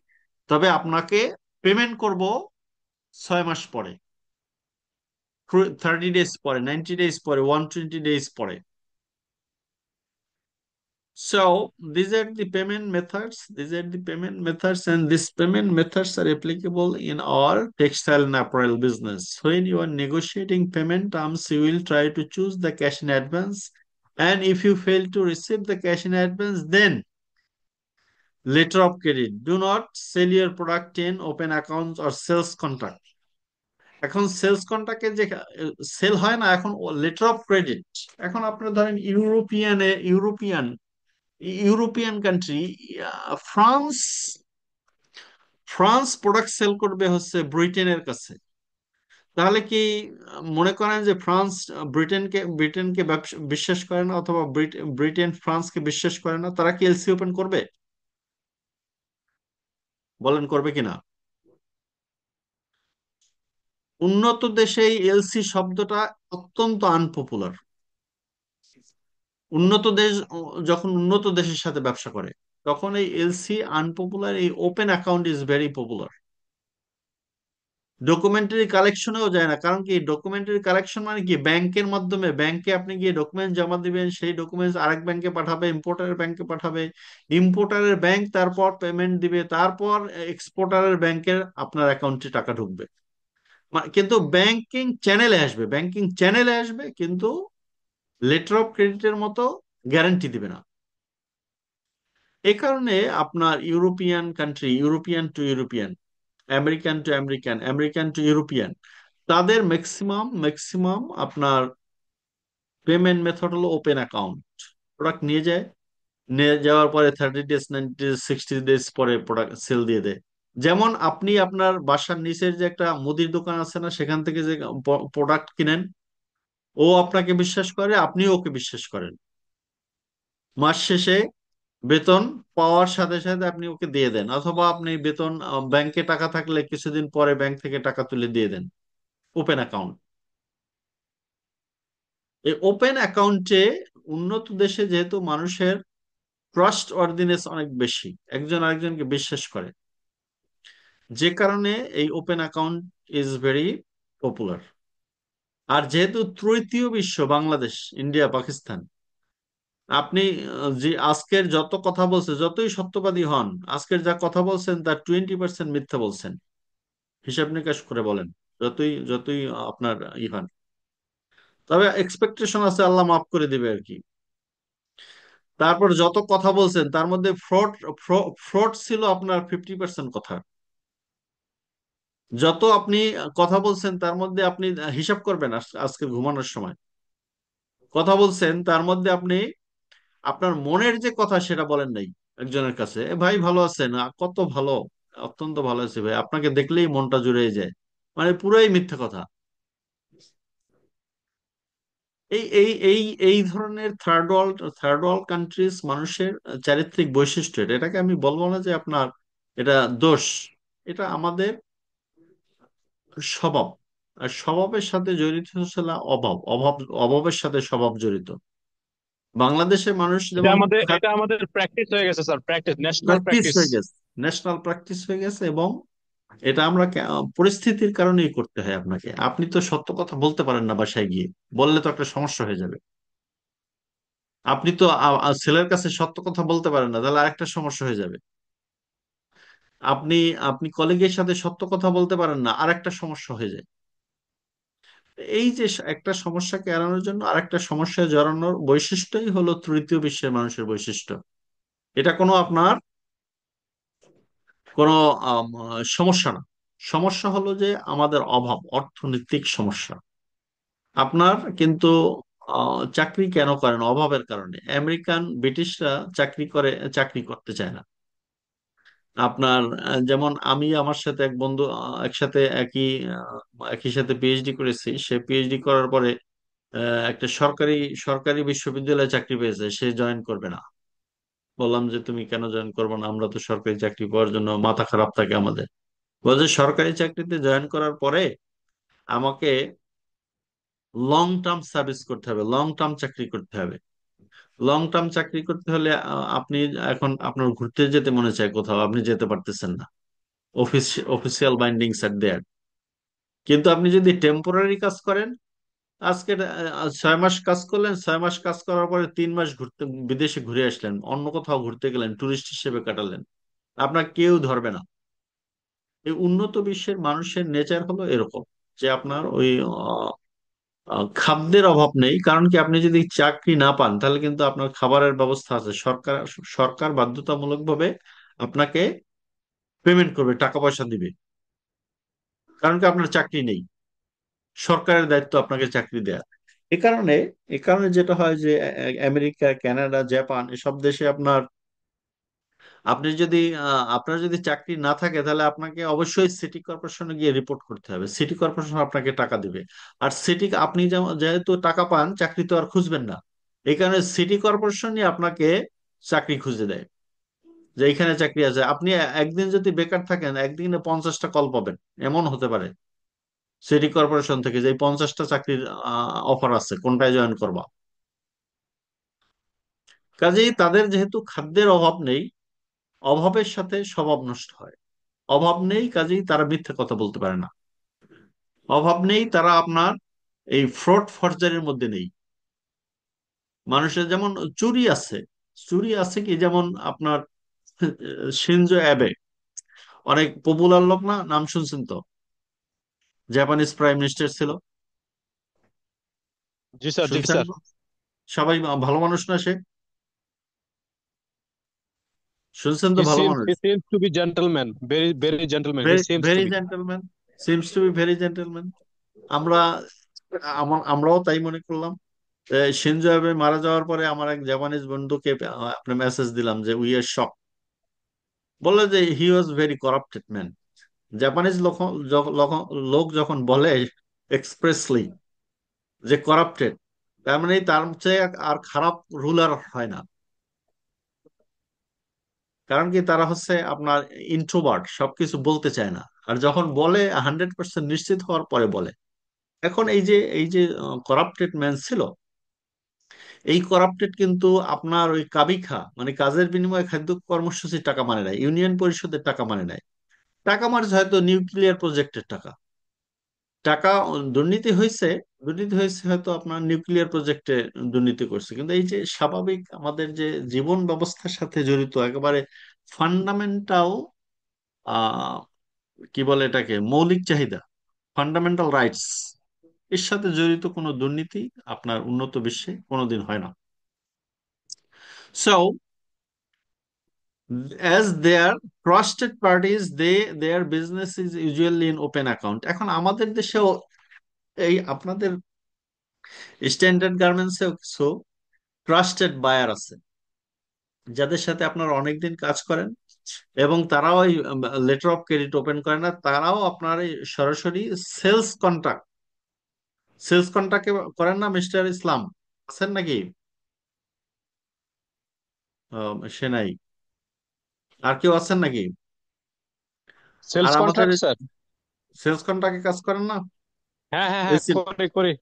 তবে আপনাকে পেমেন্ট করব 6 মাস পরে, 30 ডেজ পরে, 90 ডেজ পরে, 120 ডেজ পরে। So these are the payment methods. These are the payment methods, and these payment methods are applicable in all textile and apparel business. When you are negotiating payment terms, you will try to choose the cash in advance. And if you fail to receive the cash in advance, then letter of credit. Do not sell your product in open accounts or sales contract. এখন sales কন্ট্রাক্টে যে sell হয় না, এখন letter of credit. এখন আপনার ধরেন European country, France France product sale করবে হচ্ছে ব্রিটেনের কাছে। তাহলে কি মনে করেন যে ফ্রান্স ব্রিটেনকে বিশ্বাস করে না, অথবা ব্রিটেন ফ্রান্সকে বিশ্বাস করে না? তারা কি এলসি ওপেন করবে? বলেন করবে কিনা? উন্নত দেশে এই এলসি শব্দটা অত্যন্ত আনপপুলার। উন্নত দেশ যখন উন্নত দেশের সাথে ব্যবসা করে, তখন এই এলসি আনপপুলার, এই open account is very popular. Documentary কালেকশনেও যায় না, কারণ কি ডকুমেন্টারি কালেকশন মানে কি, ব্যাংকের মাধ্যমে, ব্যাংকে আপনি গিয়ে ডকুমেন্ট জমা দিবেন, সেই ডকুমেন্টস আরেক ব্যাংকে পাঠাবে, ইম্পোর্টারের ব্যাংকে পাঠাবে, ইম্পোর্টারের ব্যাংক তারপর পেমেন্ট দিবে, তারপর এক্সপোর্টারের ব্যাংকের আপনার অ্যাকাউন্টে টাকা ঢুকবে। কিন্তু ব্যাংকিং চ্যানেলে আসবে, কিন্তু লেটার অফ ক্রেডিটের মতো গ্যারান্টি দিবে না। এই কারণে আপনার European country, European to European, American to American, American to European, তাদের ম্যাক্সিমাম ম্যাক্সিমাম আপনার পেমেন্ট মেথড হলো ওপেন অ্যাকাউন্ট। প্রোডাক্ট নিয়ে যায়, নিয়ে যাওয়ার পরে 30 ডেজ, 90 ডেজ, 60 ডেজ পরে প্রোডাক্ট সেল দিয়ে দেয়। যেমন আপনি আপনার বাসার নিচের যে একটা মুদির দোকান আছে না, সেখান থেকে যে প্রোডাক্ট কিনেন, ও আপনাকে বিশ্বাস করে, আপনিও ওকে বিশ্বাস করেন। মাস শেষে বেতন পাওয়ার সাথে সাথে আপনি ওকে দিয়ে দেন, অথবা আপনি বেতন ব্যাংকে টাকা থাকলে কিছুদিন পরে ব্যাংক থেকে টাকা তুলে দিয়ে দেন। Open account. এই ওপেন অ্যাকাউন্টে উন্নত দেশে যেহেতু মানুষের ট্রাস্ট ওয়ার্দিনেস অনেক বেশি, একজন আরেকজনকে বিশ্বাস করে, যে কারণে এই open account is very popular. আর যেহেতু তৃতীয় বিশ্ব, বাংলাদেশ, ইন্ডিয়া, পাকিস্তান, আপনি যে আজকের যত কথা বলছে, যতই সত্যবাদী হন, আজকের যা কথা বলছেন তার 20% মিথ্যা বলছেন। হিসাব নিকাশ করে বলেন, যতই যতই আপনার হন। তবে এক্সপেকটেশন আছে আল্লাহ মাফ করে দিবে আর কি। তারপর যত কথা বলছেন তার মধ্যে ফ্রড, ফ্রড ছিল আপনার 50% কথা। যত আপনি কথা বলছেন তার মধ্যে আপনি হিসাব করবেন, আজকে ঘুমানোর সময় কথা বলছেন, তার মধ্যে আপনি আপনার মনের যে কথা সেটা বলেন নাই একজনের কাছে, "এ ভাই ভালো আছেন?" কত ভালো, অত্যন্ত ভালো আছে ভাই, আপনাকে দেখলেই মনটা জুড়ে যায়।" মানে পুরাই মিথ্যা কথা। এই এই এই এই ধরনের থার্ড ওয়ার্ল্ড কান্ট্রিজ মানুষের চারিত্রিক বৈশিষ্ট্য এটা। এটাকে আমি বলবো না যে আপনার এটা দোষ, এটা আমাদের স্বভাব। আর স্বভাবের সাথে জড়িত হচ্ছে অভাবের সাথে স্বভাব জড়িত। বাংলাদেশের মানুষ যেমন এটা আমাদের প্র্যাকটিস হয়ে গেছে sir, practice, national practice practice. হয়ে গেছে, ন্যাশনাল প্র্যাকটিস হয়ে গেছে, এবং এটা আমরা পরিস্থিতির কারণেই করতে হয় আপনাকে। আপনি তো সত্য কথা বলতে পারেন না বাসায় গিয়ে, বললে তো একটা সমস্যা হয়ে যাবে। আপনি তো ছেলের কাছে সত্য কথা বলতে পারেন না, তাহলে আরেকটা সমস্যা হয়ে যাবে। আপনি আপনি কলিগের সাথে সত্য কথা বলতে পারেন না, আরেকটা সমস্যা হয়ে যায়। এই যে একটা সমস্যাকে এড়ানোর জন্য আরেকটা সমস্যায় জড়ানোর বৈশিষ্ট্যই হলো তৃতীয় বিশ্বের মানুষের বৈশিষ্ট্য। এটা কোনো আপনার কোনো সমস্যা না। সমস্যা হলো যে আমাদের অভাব, অর্থনৈতিক সমস্যা। আপনার কিন্তু চাকরি কেন করেন? অভাবের কারণে। আমেরিকান, ব্রিটিশরা চাকরি করতে চায় না। আপনার যেমন আমি, আমার সাথে এক বন্ধু একসাথে একই সাথে পিএইচডি করেছি। সে পিএইচডি করার পরে একটা সরকারি সরকারি বিশ্ববিদ্যালয়ে চাকরি পেয়েছে, সে জয়েন করবে না। বললাম যে তুমি কেন জয়েন করবে না? আমরা তো সরকারি চাকরি পাওয়ার জন্য মাথা খারাপ থাকে আমাদের। বলছে সরকারি চাকরিতে জয়েন করার পরে আমাকে লং টার্ম সার্ভিস করতে হবে, লং টার্ম চাকরি করতে হবে। লং টার্ম চাকরি করতে হলে আপনি এখন আপনার ঘুরতে যেতে মনে চায় কোথাও, আপনি যেতে পারতেছেন না। অফিসিয়াল বাইন্ডিংস আর দেয়ার। কিন্তু আপনি যদি টেম্পোরারি কাজ করেন, আজকে 6 মাস কাজ করলেন, 6 মাস কাজ করার পরে 3 মাস ঘুরতে, বিদেশে ঘুরে আসলেন, অন্য কোথাও ঘুরতে গেলেন, টুরিস্ট হিসেবে কাটালেন, আপনার কেউ ধরবে না। এই উন্নত বিশ্বের মানুষের নেচার হলো এরকম, যে আপনার ওই খাদ্যের অভাব নেই। কারণ কি, আপনি যদি চাকরি না পান তাহলে কিন্তু আপনার খাবারের ব্যবস্থা আছে। সরকার সরকার বাধ্যতামূলক ভাবে আপনাকে পেমেন্ট করবে, টাকা পয়সা দিবে। কারণ কি, আপনার চাকরি নেই, সরকারের দায়িত্ব আপনাকে চাকরি দেয়া। এ কারণে এ কারণে যেটা হয় যে আমেরিকা, কানাডা, জাপান, এসব দেশে আপনার যদি চাকরি না থাকে, তাহলে আপনাকে অবশ্যই সিটি কর্পোরেশনে গিয়ে রিপোর্ট করতে হবে। সিটি কর্পোরেশন আপনাকে টাকা দিবে। আর আপনি যেহেতু টাকা পান, চাকরি তো আর খুঁজবেন না। এই কারণে সিটি কর্পোরেশনই আপনাকে চাকরি খুঁজে দেয়, যে এখানে চাকরি আছে। আপনি একদিন যদি বেকার থাকেন, একদিনে 50টা কল পাবেন, এমন হতে পারে। সিটি কর্পোরেশন থেকে, যে এই 50টা চাকরির অফার আছে, কোনটায় জয়েন করবা। কাজেই তাদের যেহেতু খাদ্যের অভাব নেই, অভাবের সাথে স্বভাব নষ্ট হয়। অভাব নেই, কাজেই তারা মিথ্যে কথা বলতে পারে না। অভাব নেই, তারা আপনার এই ফ্রড ফরজারির মধ্যে নেই। মানুষের যেমন চুরি আছে, চুরি আছে কি, যেমন আপনার শিনজো অ্যাবে, অনেক পপুলার লোক না, নাম শুনছেন তো? জাপানিজ প্রাইম মিনিস্টার ছিল, জি স্যার, জি শুনছেন? স্যার। সবাই ভালো মানুষ না সে? শুনছেন তো, He ভালো seems মানুষ। he seems to be gentleman, very very gentleman. He very seems to very be. Gentleman, seems to be very gentleman. আমরা আমরাও তাই মনে করলাম। শিনজো অ্যাবে মারা যাওয়ার পরে আমার এক জাপানিজ বন্ধুকে আপনি মেসেজ দিলাম যে উই আর শক। বললো যে he was very corrupted man. Japanese লোক যখন বলে এক্সপ্রেসলি যে করাপ্টেড, তার মানে তার চেয়ে আর খারাপ রুলার হয় না। কারণ কি, তারা হচ্ছে আপনার ইন্ট্রোভার্ট, সবকিছু বলতে চায় না। আর যখন বলে 100% নিশ্চিত হওয়ার পরে বলে। এখন এই যে করাপ্টেড ম্যান ছিল, এই করাপ্টেড কিন্তু আপনার ওই কাবিখা মানে কাজের বিনিময়ে খাদ্য কর্মসূচির টাকা মানে নাই, ইউনিয়ন পরিষদের টাকা মানে নাই। টাকা মানে হয়তো নিউক্লিয়ার প্রজেক্টের টাকা। টাকা দুর্নীতি হয়েছে, দুর্নীতি হয়েছে হয়তো আপনার নিউক্লিয়ার প্রজেক্টে দুর্নীতি করছে, কিন্তু এই যে স্বাভাবিক আমাদের যে জীবন ব্যবস্থার সাথে জড়িত একেবারে ফান্ডামেন্টাল, আহ কি বলে এটাকে, মৌলিক চাহিদা, ফান্ডামেন্টাল রাইটস, এর সাথে জড়িত কোনো দুর্নীতি আপনার উন্নত বিশ্বে কোনোদিন হয় না। So as they are trusted parties, their business is usually in open account। এখন আমাদের দেশেও এই আপনাদের স্ট্যান্ডার্ড গার্মেন্টসেও কিছু ট্রাস্টেড বায়ার আছে, যাদের সাথে আপনারা অনেকদিন কাজ করেন, এবং তারাও এই লেটার অফ ক্রেডিট ওপেন করে না, তারাও আপনার এই সরাসরি সেলস কন্ট্রাক্ট, সেলস কন্ট্রাক্ট করেন না মিস্টার ইসলাম? আছেন নাকি? সে নাই। আর কেউ আছেন নাকি? আর সেলস আমাদের কন্ট্রাক্ট স্যার। সেলস কন্ট্রাক্টে কাজ করেন না? হ্যাঁ হ্যাঁ হ্যাঁ, করি করি।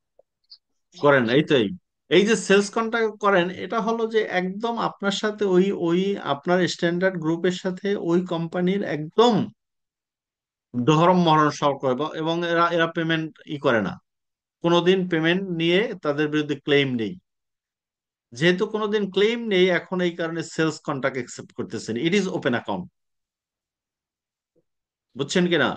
করেন, এই তো এই যে সেলস কন্ট্রাক্ট করেন, এটা হলো যে একদম আপনার সাথে ওই ওই আপনার স্ট্যান্ডার্ড গ্রুপের সাথে ওই কোম্পানির একদম ধরম মহরণ সম্পর্ক, এবং এরা এরা পেমেন্ট করে না, কোনোদিন পেমেন্ট নিয়ে তাদের বিরুদ্ধে ক্লেম নেই। যেহেতু কোনোদিন ক্লেম নেই, এখন এই কারণে সেলস কন্ট্রাক্ট একসেপ্ট করতেছেন, ইট ইজ ওপেন অ্যাকাউন্ট। বুঝছেন কিনা?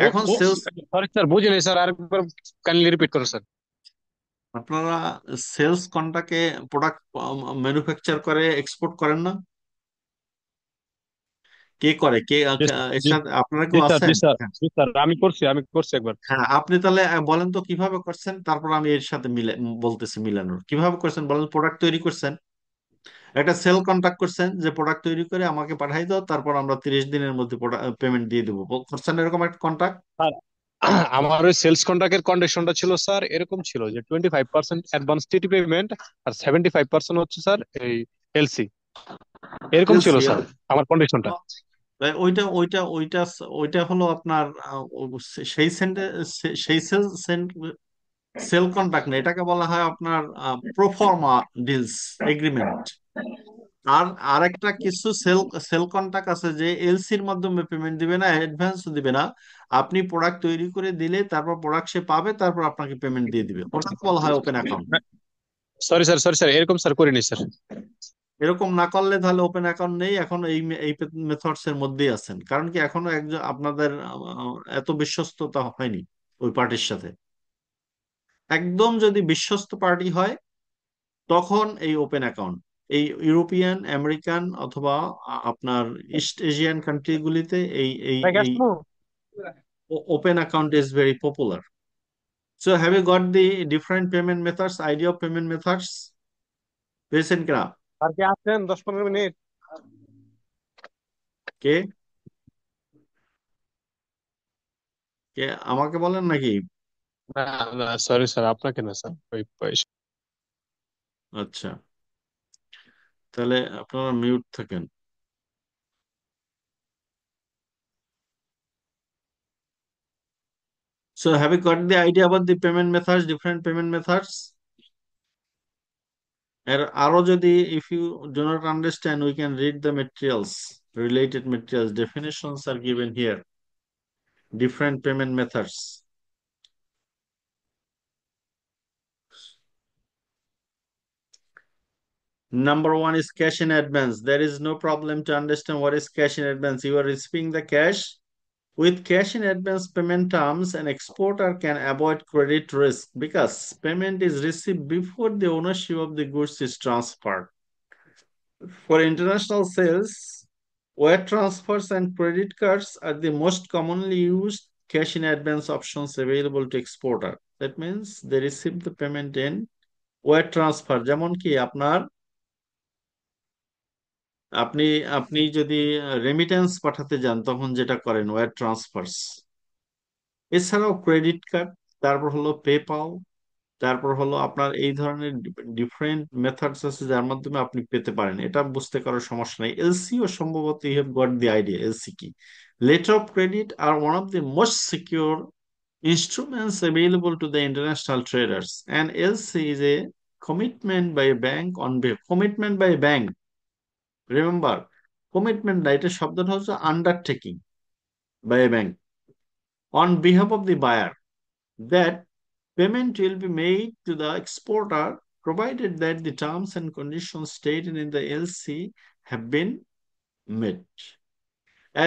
এখন সেলস, সরি স্যার, বুঝিনি স্যার, আরেকবার কাইন্ডলি রিপিট করুন স্যার। আপনারা সেলস কন্ট্রাক্টে প্রোডাক্ট ম্যানুফ্যাকচার করে এক্সপোর্ট করেন না? কে করে, কে জি স্যার, এর জি সাথে আপনারা জি কেউ স্যার, জি আছেন? স্যার, জি স্যার, আমি করছি একবার। হ্যাঁ, আপনি তাহলে বলেন তো কিভাবে করছেন, তারপর আমি এর সাথে মিলে বলতেছি মিলানোর কিভাবে করছেন। বলেন, প্রোডাক্ট তৈরি করছেন, একটা সেল কন্ট্যাক্ট করছেন যে প্রোডাক্ট তৈরি করে আমাকে পাঠাই দাও, তারপর আমরা 30 দিনের মধ্যে পেমেন্ট দিয়ে দেবো, করছেন এরকম একটা কন্ট্রাক্ট? স্যার, আমার ওই সেলস কন্ট্রাক্টের কন্ডিশনটা ছিল স্যার, এরকম ছিল যে 25% অ্যাডভান্স টিটি পেমেন্ট, আর 75% হচ্ছে স্যার এই এলসি। এরকম ছিল এলসি? স্যার আমার কন্ডিশনটা। ওইটা ওইটা ওইটা ওইটা হলো আপনার সেই সেন্টে, সেই সেল কন্ট্রাক্ট না, এটাকে বলা হয় আপনার প্রোফর্মা ডিলস এগ্রিমেন্ট। আর আরেকটা কিছু সেল সেল কন্ট্রাক্ট আছে যে এলসির মাধ্যমে পেমেন্ট দিবে না, অ্যাডভান্স দিবে না। আপনি প্রোডাক্ট তৈরি করে দিলে তারপর প্রোডাক্ট সে পাবে, তারপর আপনাকে পেমেন্ট দিয়ে দিবে, ওটাকে বলা হয় open account. Sorry sir, sorry sir, এরকম স্যার করিনি স্যার। এরকম না করলে তাহলে ওপেন অ্যাকাউন্ট নেই। এখন এই মেথডস এর মধ্যেই আছেন, কারণ কি এখনো একজন আপনাদের এত বিশ্বস্ততা হয়নি ওই পার্টির সাথে। একদম যদি বিশ্বস্ত পার্টি হয়, তখন এই ওপেন অ্যাকাউন্ট, এই ইউরোপিয়ান আমেরিকান অথবা আপনার ইস্ট এশিয়ান কান্ট্রিগুলিতে এই এই ভাই গ্যাস এই no. open account is very popular. So have you got the different payment methods, idea of payment methods? পেয়েছেন কিনা? স্যার কি আছেন 10-15 মিনিট? কে কে আমাকে বলেন নাকি? না না, সরি স্যার, আপনাকে না স্যার, ওই আচ্ছা, তাহলে আপনারা মিউট থাকেন। So have you got the idea about the payment methods, different payment methods? আরো যদি, if you do not understand, we can read the materials, related materials. Definitions are given here. Different payment methods. Number one is cash in advance. There is no problem to understand what is cash in advance. You are receiving the cash. With cash in advance payment terms, an exporter can avoid credit risk because payment is received before the ownership of the goods is transferred. For international sales, wire transfers and credit cards are the most commonly used cash in advance options available to exporter. That means they receive the payment in wire transfer. যেমন কি আপনার আপনি আপনি যদি remittance পাঠাতে যান তখন যেটা করেন ওয়্যার ট্রান্সফারস। এছাড়াও ক্রেডিট কার্ড, তারপর হলো পেপাল, তারপর হলো আপনার এই ধরনের ডিফারেন্ট মেথডস আছে যার মাধ্যমে আপনি পেতে পারেন। এটা বুঝতে কারো সমস্যা নেই। এলসিও সম্ভবত you have got the idea. LC কি? Letter of credit are one of the most secure instruments available to the international traders. And LC is a commitment by a bank on behalf. Commitment by a bank. Remember, commitment না, এটা শব্দটা হচ্ছে undertaking by a bank on behalf of the buyer that payment will be made to the exporter provided that the terms and conditions stated in the LC have been met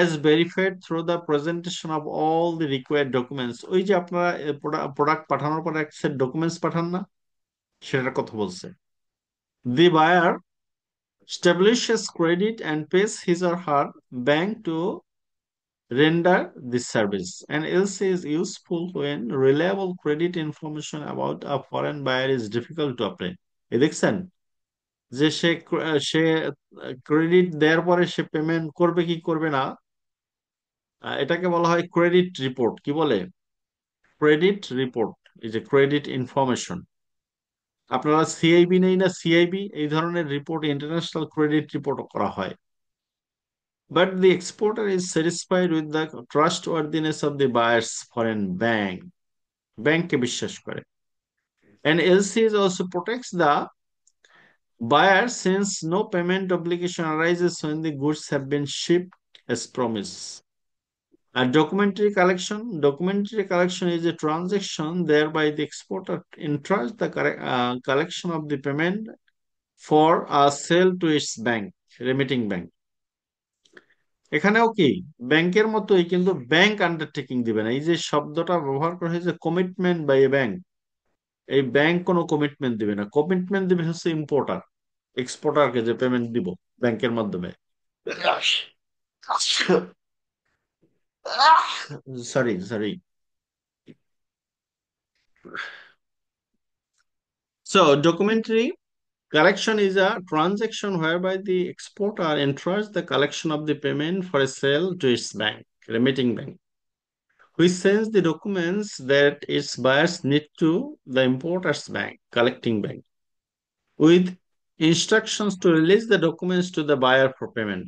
as verified through the presentation of all the required documents. ওই যে আপনারা product পাঠানোর পর এক set documents পাঠান না, সেটার কথা বলছে। The buyer establishes credit and pays his or her bank to render this service. And else is useful when reliable credit information about a foreign buyer is difficult to obtain. এ দেখছেন যে সে credit দেওয়ার পরে সে payment করবে কি করবে না, এটাকে বলা হয় ক্রেডিট রিপোর্ট। কি বলে? Credit report is a credit information. আপনারা সিআইবি নেই না, সিআইবি এই ধরনের রিপোর্ট ইন্টারন্যাশনাল ক্রেডিট রিপোর্ট করা হয়। But the exporter is satisfied with the trustworthiness of the buyer's foreign bank. ব্যাংককে বিশ্বাস করে। And LCs also protects the buyer since no payment obligation arises when the goods have been shipped as promised. A documentary collection is a transaction thereby the exporter entrusts the collection of the payment for a sale to its bank, remitting bank. এখানেও কি ব্যাংকের মতোই, কিন্তু bank undertaking দিবে না। এই যে শব্দটা ব্যবহার করা হয়েছে কমিটমেন্ট বাই এ ব্যাংক, এই ব্যাংক কোনো কমিটমেন্ট দিবে না। কমিটমেন্ট দিবে হচ্ছে ইম্পোর্টার, এক্সপোর্টারকে যে পেমেন্ট দিব ব্যাংকের মাধ্যমে। Sorry sorry. So documentary collection is a transaction whereby the exporter entrusts the collection of the payment for a sale to its bank, remitting bank, which sends the documents that its buyers need to the importer's bank, collecting bank, with instructions to release the documents to the buyer for payment.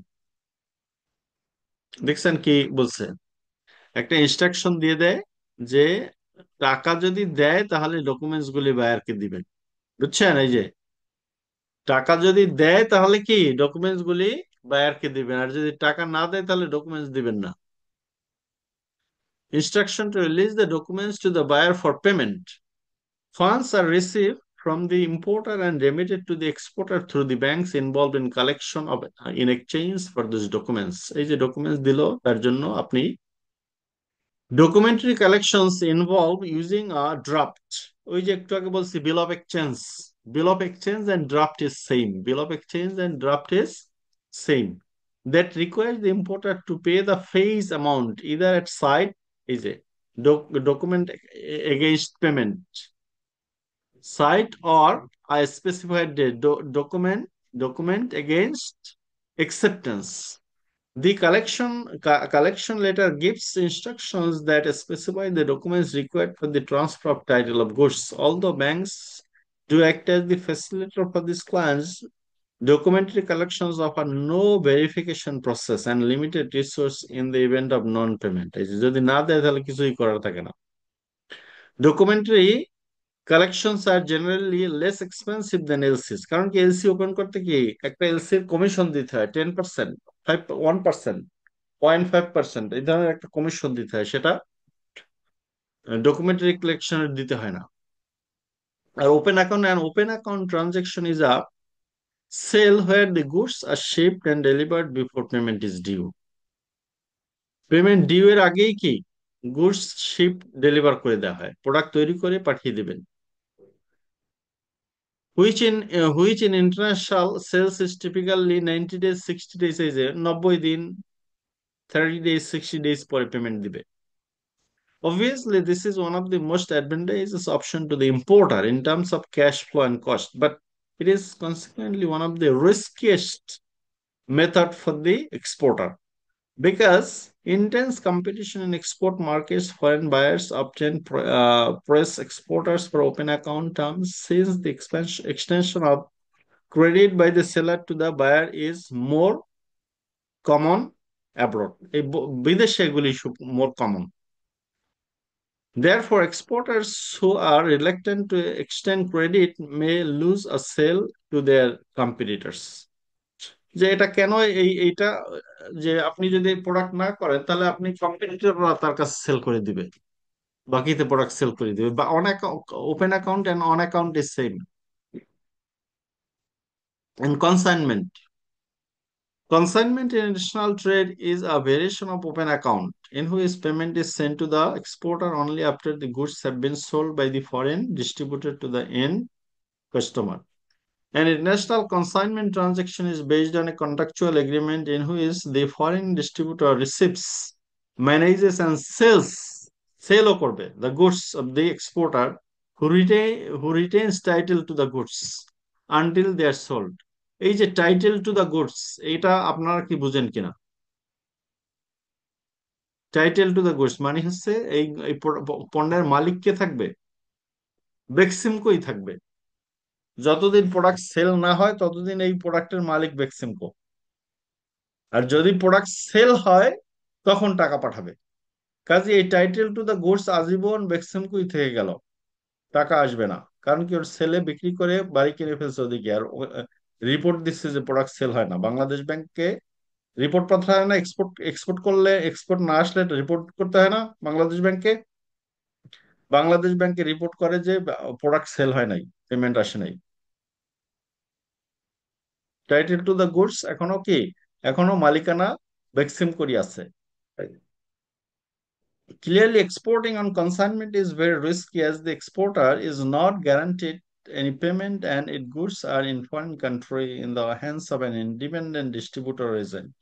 দেখছেন কি বলছে? একটা instruction দিয়ে দেয় যে টাকা যদি দেয় তাহলে ডকুমেন্টস গুলি বায়ারকে দিবেন। বুঝছেন? এই যে টাকা যদি দেয় তাহলে কি ডকুমেন্টস গুলি বায়ারকে দিবেন, আর যদি টাকা না দেয় তাহলে ডকুমেন্টস দিবেন না। Instruction to release the documents to the buyer for payment. Funds are received from the importer and remitted to the exporter through the banks involved in collection of in exchange for those documents. এই যে documents দিল তার জন্য আপনি documentary collections involve using a draft. ওই যে একটু আগে বলছি bill of exchange. Bill of exchange and draft is same. Bill of exchange and draft is same. That requires the importer to pay the face amount either at site, is a document against payment, site, or a specified date, document against acceptance. The collection letter gives instructions that specify the documents required for the transfer of title of goods. Although banks do act as the facilitator for these clients, documentary collections offer no verification process and limited resource in the event of non-payment. এই যে যদি না দেয় তাহলে কিছুই করার থাকে না। Documentary collections are generally less expensive দেন এলসিস, কারণ কি এলসি ওপেন করতে কি একটা এলসির কমিশন দিতে হয় 10%, 1%, 0.5%, এই ধরনের একটা কমিশন দিতে হয়, সেটা ডকুমেন্টারি কালেকশনের দিতে হয় না। আর open account transaction is a sale where the goods are shipped and delivered before payment is due. Payment due এর আগেই কি গুডস শিপ ডেলিভার করে দেওয়া হয়, প্রোডাক্ট তৈরি করে পাঠিয়ে দেবেন। Which in international sales is typically 90 days, 60 days, এই যে 90 দিন, 30 days, 60 days পরে পেমেন্ট দিবে। Obviously, this is one of the most advantageous option to the importer in terms of cash flow and cost, but it is consequently one of the riskiest method for the exporter. Because intense competition in export markets, foreign buyers often press exporters for open account terms since the extension of credit by the seller to the buyer is more common abroad. এই বিদেশে এগুলি more common. Therefore, exporters who are reluctant to extend credit may lose a sale to their competitors. যে এটা কেন, এইটা যে আপনি যদি প্রোডাক্ট না করেন তাহলে আপনি কম্পিটিটররা তার কাছে সেল করে দিবে, বাকিতে প্রোডাক্ট সেল করে দিবে, বা on open account and on account is same. And consignment in international trade is a variation of open account in which payment is sent to the exporter only after the goods have been sold by the foreign distributor to the end customer. An international consignment transaction is based on a contractual agreement in which the foreign distributor receives, manages, and sell the goods of the exporter who retains title to the goods until they are sold. এই যে title to the goods, এটা আপনারা কি বুঝেন কিনা? Title to the goods মানে হচ্ছে এই পণ্যের মালিক কে থাকবে? বেক্সিমকোই থাকবে। যতদিন প্রোডাক্ট সেল না হয় ততদিন এই প্রোডাক্টের মালিক বেক্সিমকো। আর যদি প্রোডাক্ট সেল হয় তখন টাকা পাঠাবে। কাজে এই টাইটেল টু দ্য গুডস আজীবন বেক্সিমকোই থেকে গেল, টাকা আসবে না। কারণ কি, ওর সেলে বিক্রি করে বাড়ি কিনে ফেলছে ওদিকে, আর রিপোর্ট দিচ্ছে যে প্রোডাক্ট সেল হয় না। বাংলাদেশ ব্যাংকে রিপোর্ট পাঠাতে হয় না, এক্সপোর্ট এক্সপোর্ট করলে, এক্সপোর্ট না আসলে রিপোর্ট করতে হয় না বাংলাদেশ ব্যাংকে। বাংলাদেশ ব্যাংকে রিপোর্ট করে যে প্রোডাক্ট সেল হয় নাই, পেমেন্ট আসে নাই। টাইটেল টু দ্য গুডস এখনো কি, এখনো মালিকানা বেক্সিম করি আছে। Clearly, exporting on consignment is very risky as the exporter is not guaranteed any payment and its goods are in foreign country in the hands of an independent distributor agent.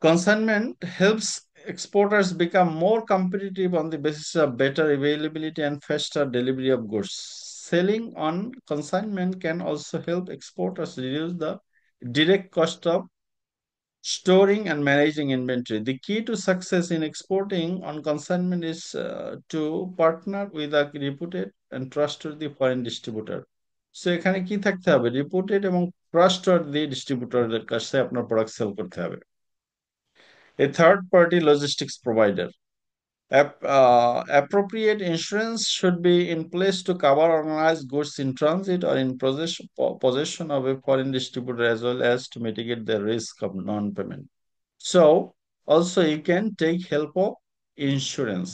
Consignment helps exporters become more competitive on the basis of better availability and faster delivery of goods. Selling on consignment can also help exporters reduce the direct cost of storing and managing inventory. The key to success in exporting on consignment is to partner with a reputed and trustworthy foreign distributor. So এখানে কি থাকতে হবে? Reputed এবং trustworthy ডিস্ট্রিবিউটরদের কাছে আপনার product sell করতে হবে। A third party logistics provider. Appropriate insurance should be in place to cover organized goods in transit or in possession of a foreign distributor, as well as to mitigate the risk of non-payment. So also you can take help of insurance.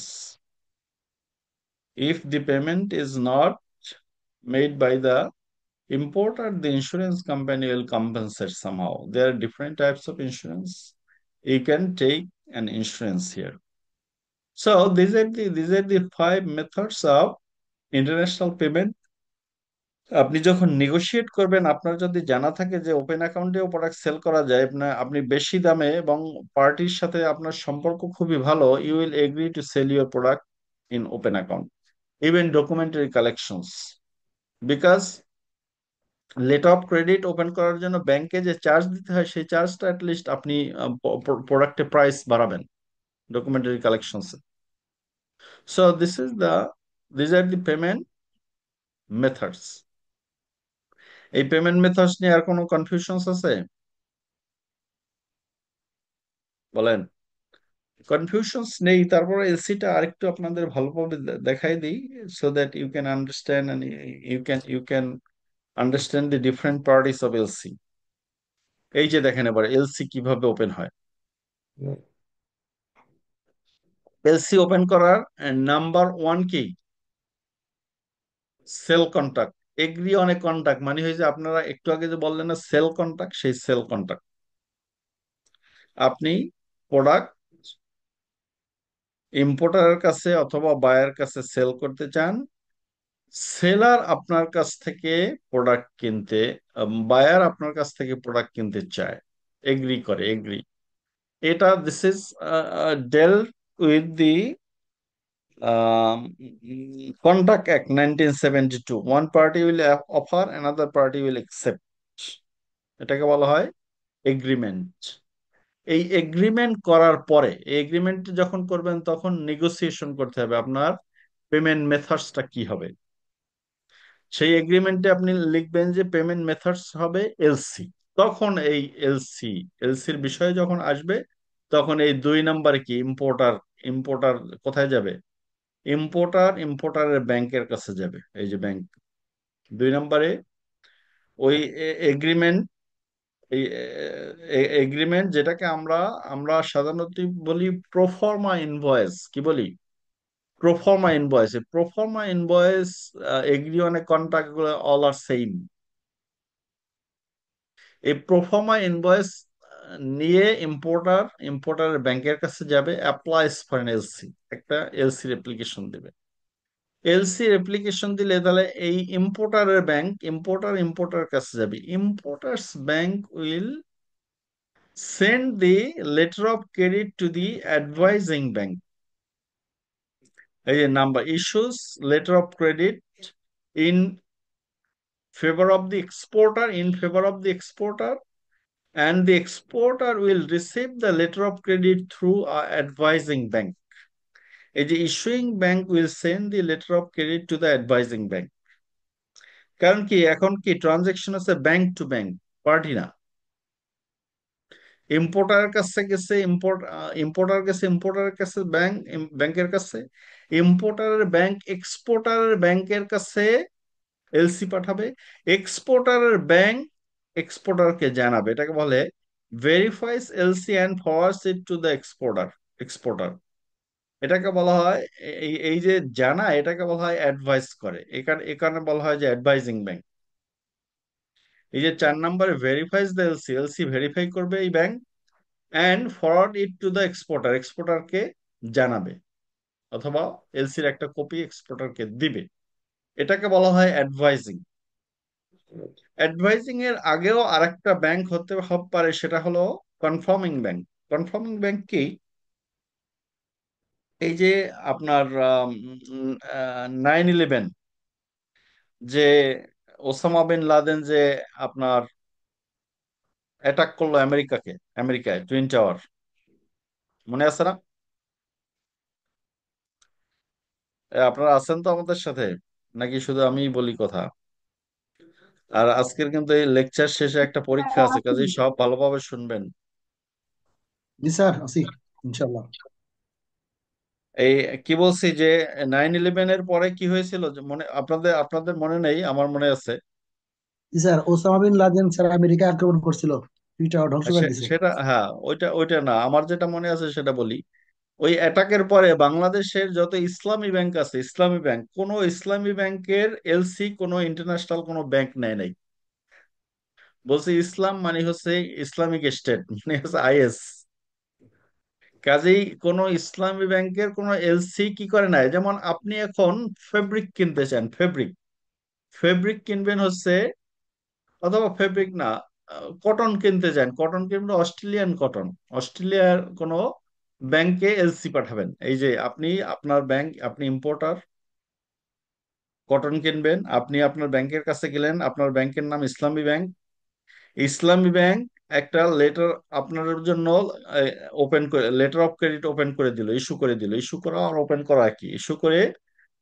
If the payment is not made by the importer, the insurance company will compensate somehow. There are different types of insurance. You can take an insurance here. So these are the 5 methods of international payment. আপনি যখন negotiate করবেন, আপনার যদি জানা থাকে যে open অ্যাকাউন্টেও product sell করা যায়, আপনি বেশি দামে এবং পার্টির সাথে আপনার সম্পর্ক খুবই ভালো, you will agree to sell your product in open account, even documentary collections. Because letter of credit open করার জন্য ব্যাংকে যে চার্জ দিতে হয়, সেই চার্জটা অ্যাটলিস্ট আপনি প্রোডাক্টের প্রাইস বাড়াবেন documentary collections. So this are the payment methods. এই পেমেন্ট মেথডস নিয়ে আর কোনো কনফিউশনস আছে? বলেন। কনফিউশনস নেই, তারপরে এলসিটা আরেকটু আপনাদের ভালোভাবে দেখাই দিই, so that you can understand and you can understand the different parties of LC. এই যে দেখেন এবার এলসি কিভাবে ওপেন হয়। এলসি ওপেন করার নাম্বার ওয়ান কি? Sale contract. Agree on a contract মানে হয়েছে, আপনারা একটু আগে যে বললেন না সেল কন্টাক্ট, সেই সেল কন্টাক্ট। আপনি প্রোডাক্ট ইম্পোর্টারের কাছে অথবা বায়ার কাছে সেল করতে চান, সেলার আপনার কাছ থেকে প্রোডাক্ট কিনতে, বায়ার আপনার কাছ থেকে প্রোডাক্ট কিনতে চায়, এগ্রি করে, এগ্রি। এটা this is ডেল্ট with the contract act 1972। One party will offer, another party will accept. এটাকে বলা হয় এগ্রিমেন্ট। এই এগ্রিমেন্ট করার পরে, এই এগ্রিমেন্ট যখন করবেন তখন নেগোসিয়েশন করতে হবে আপনার পেমেন্ট মেথডসটা কি হবে। সেই এগ্রিমেন্টে আপনি লিখবেন যে পেমেন্ট মেথডস হবে এলসি। তখন এই এলসি, এলসির বিষয়ে যখন আসবে, তখন এই 2 নম্বরে কি, ইম্পোর্টার, ইম্পোর্টার কোথায় যাবে? ইম্পোর্টারের ব্যাংকের কাছে যাবে, এই যে ব্যাংক। 2 নম্বরে ওই এগ্রিমেন্ট, এই এগ্রিমেন্ট যেটাকে আমরা আমরা সাধারণত বলি প্রোফর্মা ইনভয়েস। কি বলি? Proforma invoice. Proforma invoice, agree on a contract, all are same. এই প্রোফর্মা ইনভয়েস নিয়ে ইম্পোর্টারের ব্যাংকের কাছে যাবে, অ্যাপ্লাইস ফর এন এলসি, একটা এলসির অ্যাপ্লিকেশন দেবে। এলসির অ্যাপ্লিকেশন দিলে তাহলে এই ইম্পোর্টারের কাছে যাবে। Importer's bank will send the letter of credit to the advising bank. এই যে number issues letter of credit in favour of the exporter, and the exporter will receive the letter of credit through a advising bank. এই যে issuing bank will send the letter of credit to the advising bank। কারণ কি, এখন কি transaction আছে bank to bank, party না। ইম্পোর্টারের কাছে গেছে, ইম্পোর্টারের কাছে ব্যাংক, ব্যাংকের কাছে। ইম্পোর্টারের ব্যাংক এক্সপোর্টারের ব্যাংকের কাছে এলসি পাঠাবে। এক্সপোর্টারের ব্যাংক এক্সপোর্টারকে জানাবে, এটাকে বলে verifies LC and forwards it to the exporter. এটাকে বলা হয়, এই এই যে জানা, এটাকে বলা হয় অ্যাডভাইস করে। এখানে এখানে বলা হয় যে অ্যাডভাইজিং ব্যাংক। এই যে 4 নম্বরে verifies the LC, LC verify করবে এই bank, and forward it to the এক্সপোর্টারকে জানাবে, অথবা এলসির একটা কপি এক্সপোর্টারকে দিবে। এটাকে বলা হয় অ্যাডভাইজিং। অ্যাডভাইজিং এর আগেও আরেকটা ব্যাংক হতে পারে, সেটা হলো কনফার্মিং ব্যাংক। কনফার্মিং ব্যাংক কি? এই যে আপনার 9/11, যে ওসামা বিন লাদেন যে আপনার অ্যাটাক করলো আমেরিকায় টুইন টাওয়ার, মনে আছে না? আপনারা আছেন তো আমাদের সাথে, নাকি শুধু আমিই বলি কথা? আর আজকের কিন্তু এই লেকচার শেষে একটা পরীক্ষা আছে, কাজেই সব ভালোভাবে শুনবেন। জি স্যার, আছি ইনশাল্লাহ। এই কি বলছি যে 9/11-এর পরে কি হয়েছিল, যে মনে আপনাদের আপনাদের মনে নেই, আমার মনে আছে। জি sir, Osama bin Laden sir America আক্রমণ করছিল, দুইটা ধ্বংস করে দিছে। সেটা, হ্যাঁ, ওইটা ওইটা না, আমার যেটা মনে আছে সেটা বলি। ওই অ্যাটাকের পরে বাংলাদেশের যত ইসলামী ব্যাংক আছে, ইসলামী ব্যাংক, কোন ইসলামী ব্যাংকের এলসি কোনো ইন্টারন্যাশনাল কোনো ব্যাংক নেয় নাই। বলছে ইসলাম মানে হচ্ছে ইসলামিক স্টেট, মানে হচ্ছে আইএস। কাজেই কোন ইসলামী ব্যাংকের কোন এলসি কি করে নাই। যেমন আপনি এখন ফেব্রিক কিনতে চান, ফেব্রিক, ফেব্রিক কিনবেন হচ্ছে, অথবা ফেব্রিক না, কটন কিনতে চান, কটন কিনবেন অস্ট্রেলিয়ান কটন, অস্ট্রেলিয়ার কোনো ব্যাংকে এলসি পাঠাবেন। এই যে আপনি আপনার ব্যাংক, আপনি ইম্পোর্টার, কটন কিনবেন, আপনি আপনার ব্যাংকের কাছে গেলেন, আপনার ব্যাংকের নাম ইসলামী ব্যাংক। ইসলামী ব্যাংক একটা লেটার আপনার জন্য ওপেন করে, লেটার অফ ক্রেডিট ওপেন করে দিল, ইস্যু করে দিল। ইস্যু করা আর ওপেন করা কি, ইস্যু করে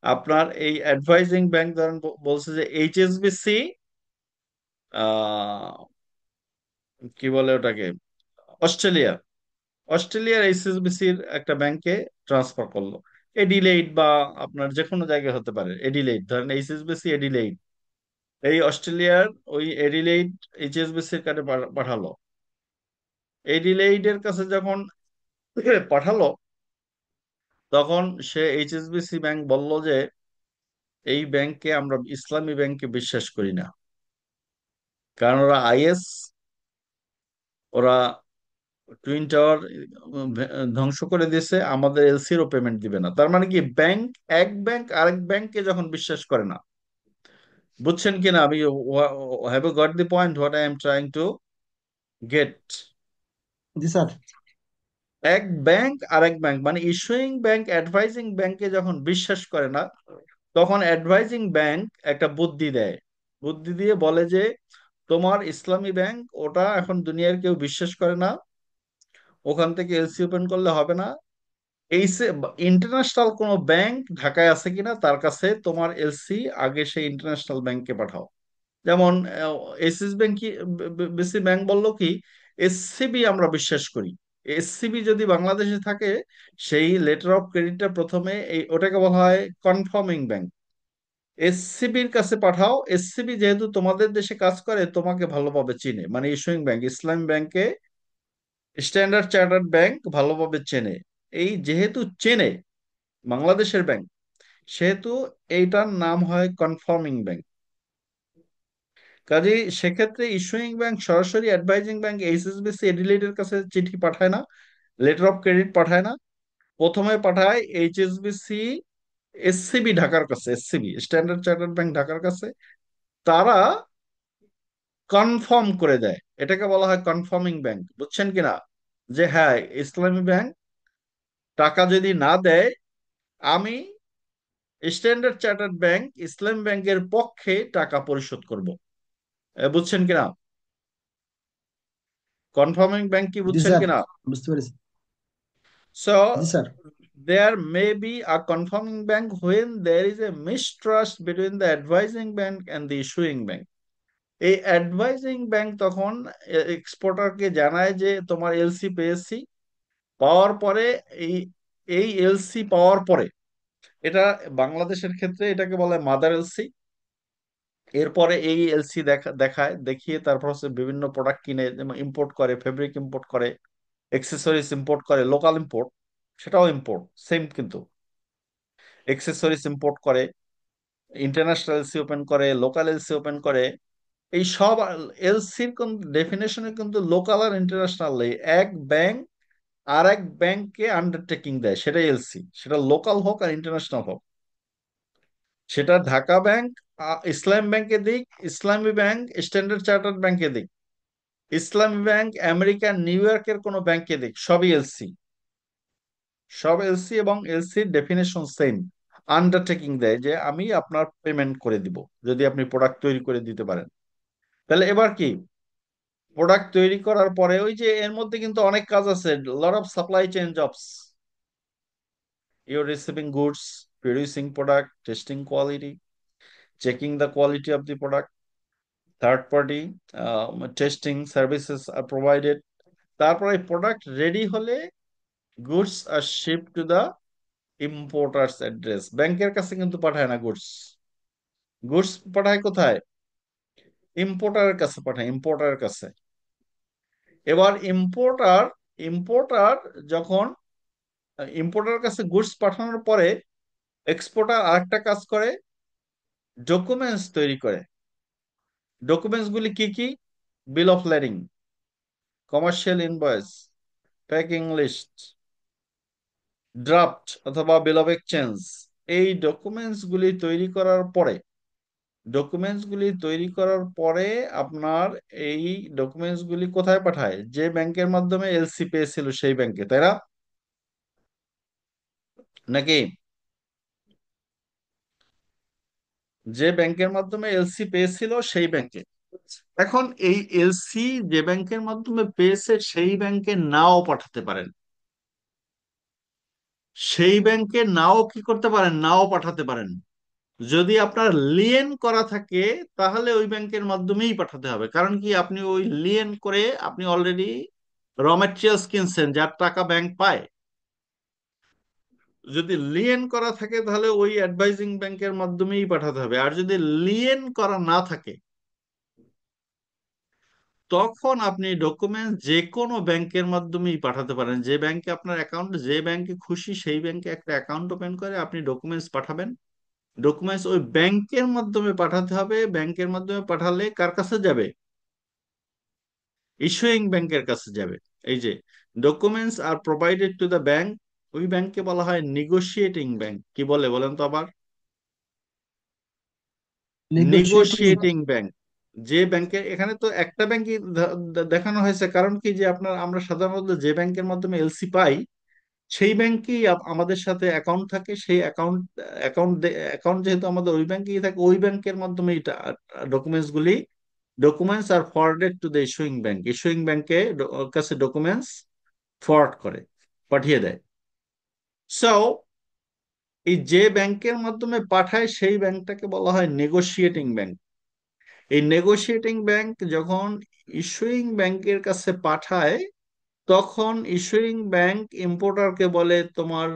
আপনার এই অ্যাডভাইজিং ব্যাংক ধরেন বলছে যে এইচএসবিসি, কি বলে ওটাকে, অস্ট্রেলিয়া, অস্ট্রেলিয়ার এইচএসবিসির একটা ব্যাংকে ট্রান্সফার করলো, এডিলেইড বা আপনার যে কোনো জায়গায় হতে পারে, এডিলেইড ধরেন এইচএসবিসি এডিলেইড, এই অস্ট্রেলিয়ার ওই এডিলেইড এইচএসবিসির কাছে পাঠালো। এডিলেইডের কাছে যখন পাঠালো, তখন সে এইচএসবিসি ব্যাংক বলল যে এই ব্যাংকে আমরা ইসলামী ব্যাংকে বিশ্বাস করি না, কারণ ওরা আইএস, ওরা টুইন টাওয়ার ধ্বংস করে দিয়েছে, আমাদের এলসিরও পেমেন্ট দিবে না। তার মানে কি, এক ব্যাংক আরেক ব্যাংককে যখন বিশ্বাস করে না, বুঝছেন কিনা আমি, have you got the point what I am trying to get? জি স্যার। এক ব্যাংক আরেক ব্যাংক মানে ইস্যুইং ব্যাংক অ্যাডভাইজিং ব্যাংকে যখন বিশ্বাস করে না, তখন অ্যাডভাইজিং ব্যাংক একটা বুদ্ধি দেয়, বুদ্ধি দিয়ে বলে যে তোমার ইসলামী ব্যাংক ওটা এখন দুনিয়ার কেউ বিশ্বাস করে না, ওখান থেকে এলসি ওপেন করলে হবে না, এই ইন্টারন্যাশনাল কোনো ব্যাংক ঢাকায় আছে কিনা তার কাছে তোমার এলসি আগে সেই ইন্টারন্যাশনাল ব্যাংকে পাঠাও। যেমন এসএস ব্যাংক কি, বিসি ব্যাংক বললো কি, এসসিবি আমরা বিশ্বাস করি, এসসিবি যদি বাংলাদেশে থাকে সেই লেটার অফ ক্রেডিটটা প্রথমে এই ওটাকে বলা হয় কনফার্মিং ব্যাংক, এসসিবির কাছে পাঠাও। এসসিবি যেহেতু তোমাদের দেশে কাজ করে তোমাকে ভালোভাবে চিনে, মানে ইস্যুইং ব্যাংক ইসলাম ব্যাংকে স্ট্যান্ডার্ড চার্টার্ড ব্যাংক ভালোভাবে চেনে, এই যেহেতু চেনে বাংলাদেশের ব্যাংক, সেহেতু এইটার নাম হয় কনফার্মিং ব্যাংক। কাজেই সেক্ষেত্রে ইস্যুইং ব্যাংক সরাসরি অ্যাডভাইজিং ব্যাংক এইচএসবিসি এডিলেটের কাছে চিঠি পাঠায় না, লেটার অফ ক্রেডিট পাঠায় না, প্রথমে পাঠায় এইচএসবিসি এসসিবি ঢাকার কাছে, এসসিবি স্ট্যান্ডার্ড চার্টার্ড ব্যাংক ঢাকার কাছে, তারা কনফার্ম করে দেয়, এটাকে বলা হয় কনফার্মিং ব্যাংক। বুঝছেন কিনা, যে হ্যাঁ ইসলামী ব্যাংক টাকা যদি না দেয়, আমি স্ট্যান্ডার্ড চার্টার্ড ব্যাংক ইসলামী ব্যাংকের পক্ষে টাকা পরিশোধ করব। বুঝছেন কিনা, কনফার্মিং ব্যাংক কি জি বুঝছেন স্যার, কিনা? বুঝতে পেরেছি। জি So sir. there may be a confirming bank when there is a mistrust between the advising bank and the issuing bank. এই অ্যাডভাইজিং ব্যাংক তখন এক্সপোর্টারকে জানায় যে তোমার এলসি পেয়েছি, পাওয়ার পরে এই এই এলসি পাওয়ার পরে, এটা বাংলাদেশের ক্ষেত্রে এটাকে বলে মাদার এলসি, এরপরে এই এলসি দেখায়, দেখিয়ে তারপর হচ্ছে বিভিন্ন প্রোডাক্ট কিনে, যেমন ইম্পোর্ট করে, ফেব্রিক ইম্পোর্ট করে, এক্সেসরিজ ইম্পোর্ট করে, লোকাল ইম্পোর্ট, সেটাও ইম্পোর্ট সেম কিন্তু, এক্সেসরিজ ইম্পোর্ট করে, ইন্টারন্যাশনাল এলসি ওপেন করে, লোকাল এলসি ওপেন করে, এই সব এলসির ডেফিনেশনে কিন্তু লোকাল আর ইন্টারন্যাশনাল নেই, এক ব্যাংক আর এক ব্যাংককে আন্ডারটেকিং দেয়, সেটাই এলসি, সেটা লোকাল হোক আর ইন্টারন্যাশনাল হোক, সেটা ঢাকা ব্যাংক ইসলাম ব্যাংকে দিক, ইসলামী ব্যাংক স্ট্যান্ডার্ড চার্টার্ড ব্যাংকে দিক, ইসলামী ব্যাংক আমেরিকার নিউ ইয়র্কের কোনো ব্যাংকে দিক, সবই এলসি, সব এলসি, এবং এলসির ডেফিনেশন সেম, আন্ডারটেকিং দেয় যে আমি আপনার পেমেন্ট করে দিব যদি আপনি প্রোডাক্ট তৈরি করে দিতে পারেন। তাহলে এবার কি, প্রোডাক্ট তৈরি করার পরে ওই যে এর মধ্যে কিন্তু অনেক কাজ আছে, lot of supply chain jobs, your receiving goods, producing product, testing quality, checking the quality of the product, third party testing services are provided, তারপরে প্রোডাক্ট রেডি হলে goods are ship to the importer's address. ব্যাংকের কাছে কিন্তু পাঠায় না goods, goods পাঠায় কোথায়, ইম্পোর্টারের কাছে পাঠায়, ইম্পোর্টারের কাছে। এবার ইম্পোর্টার ইম্পোর্টার যখন ইম্পোর্টারের কাছে গুডস পাঠানোর পরে এক্সপোর্টার আরেকটা কাজ করে, ডকুমেন্টস তৈরি করে। ডকুমেন্টস গুলি কি কি, bill of lading, commercial invoice, packing list, draft অথবা বিল অফ এক্সচেঞ্জ। এই ডকুমেন্টস গুলি তৈরি করার পরে আপনার এই ডকুমেন্টস গুলি কোথায় পাঠায়, যে ব্যাংকের মাধ্যমে এলসি পেয়েছিল সেই ব্যাংকে, তাই না, নাকি? যে ব্যাংকের মাধ্যমে এলসি পেয়েছিল সেই ব্যাংকে। এখন এই এলসি যে ব্যাংকের মাধ্যমে পেয়েছে সেই ব্যাংকে নাও পাঠাতে পারেন, সেই ব্যাংকে নাও কি করতে পারেন, নাও পাঠাতে পারেন। যদি আপনার লিয়েন করা থাকে তাহলে ওই ব্যাংকের মাধ্যমেই পাঠাতে হবে, কারণ কি, আপনি ওই লিয়েন করে আপনি অলরেডি র ম্যাটেরিয়ালস কিনছেন, যার টাকা ব্যাংক পায়, যদি লিয়েন করা থাকে তাহলে ওই অ্যাডভাইজিং ব্যাংকের মাধ্যমেই পাঠাতে হবে। আর যদি লিয়েন করা না থাকে তখন আপনি ডকুমেন্টস যে কোনো ব্যাংকের মাধ্যমেই পাঠাতে পারেন। যে ব্যাংকে আপনার অ্যাকাউন্ট, যে ব্যাংকে খুশি সেই ব্যাংকে একটা অ্যাকাউন্ট ওপেন করে আপনি ডকুমেন্টস পাঠাবেন। ডকুমেন্টস ওই ব্যাংকের মাধ্যমে পাঠাতে হবে। ব্যাংকের মাধ্যমে পাঠালে কার কাছে যাবে? ইস্যুইং ব্যাংকের কাছে যাবে। এই যে documents are provided to the bank, ওই ব্যাংককে বলা হয় নেগোশিয়েটিং ব্যাংক। কি বলে বলেন তো আবার? নেগোশিয়েটিং। Negotiating bank. যে ব্যাংকে, এখানে তো একটা ব্যাংকই দেখানো হয়েছে, কারণ কি যে আপনার, আমরা সাধারণত যে ব্যাংকের মাধ্যমে এলসি পাই সেই ব্যাংকেই আমাদের সাথে অ্যাকাউন্ট থাকে। সেই অ্যাকাউন্ট অ্যাকাউন্ট অ্যাকাউন্ট যেহেতু আমাদের ওই ব্যাংকেই থাকে, ওই ব্যাংকের মাধ্যমে ডকুমেন্টস গুলি, documents are forwarded to the issuing bank. Issuing ব্যাংকে কাছে ডকুমেন্টস ফরওয়ার্ড করে, পাঠিয়ে দেয়। সো এই যে ব্যাংকের মাধ্যমে পাঠায় সেই ব্যাংকটাকে বলা হয় নেগোশিয়েটিং ব্যাংক। এই নেগোশিয়েটিং ব্যাংক যখন ইস্যুইং ব্যাংকের কাছে পাঠায় তখন ইস্যুইং ব্যাংক ইম্পোর্টারকে বলে, তোমার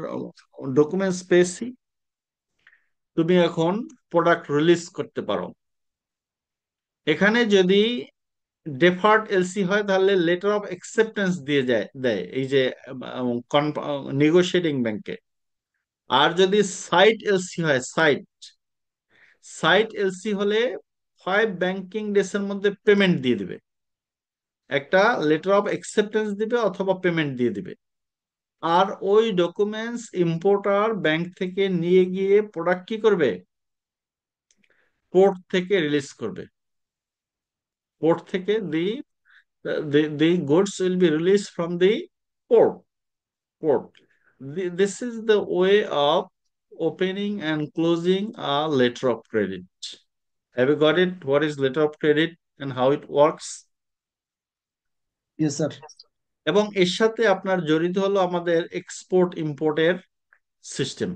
ডকুমেন্টস পেয়েছি, তুমি এখন প্রোডাক্ট রিলিজ করতে পারো। এখানে যদি ডেফার্ড এলসি হয় তাহলে লেটার অফ অ্যাকসেপ্টেন্স দিয়ে দেয় এই যে নেগোশিয়েটিং ব্যাংকে। আর যদি সাইট এলসি হয়, সাইট সাইট এলসি হলে 5 ব্যাংকিং ডেস এর মধ্যে পেমেন্ট দিয়ে দিবে, একটা লেটার অফ অ্যাকসেপ্টেন্স দিবে অথবা পেমেন্ট দিয়ে দিবে। আর ওই ডকুমেন্টস ইম্পোর্টার ব্যাংক থেকে নিয়ে গিয়ে প্রোডাক্ট কি করবে? পোর্ট থেকে রিলিজ করবে। পোর্ট থেকে the goods will be released from the port. This is the way of opening and closing a letter of credit. Have you got it? What is letter of credit and how it works? Yes sir. এবং এর সাথে আপনার জড়িত হলো আমাদের export ইম্পোর্টের system.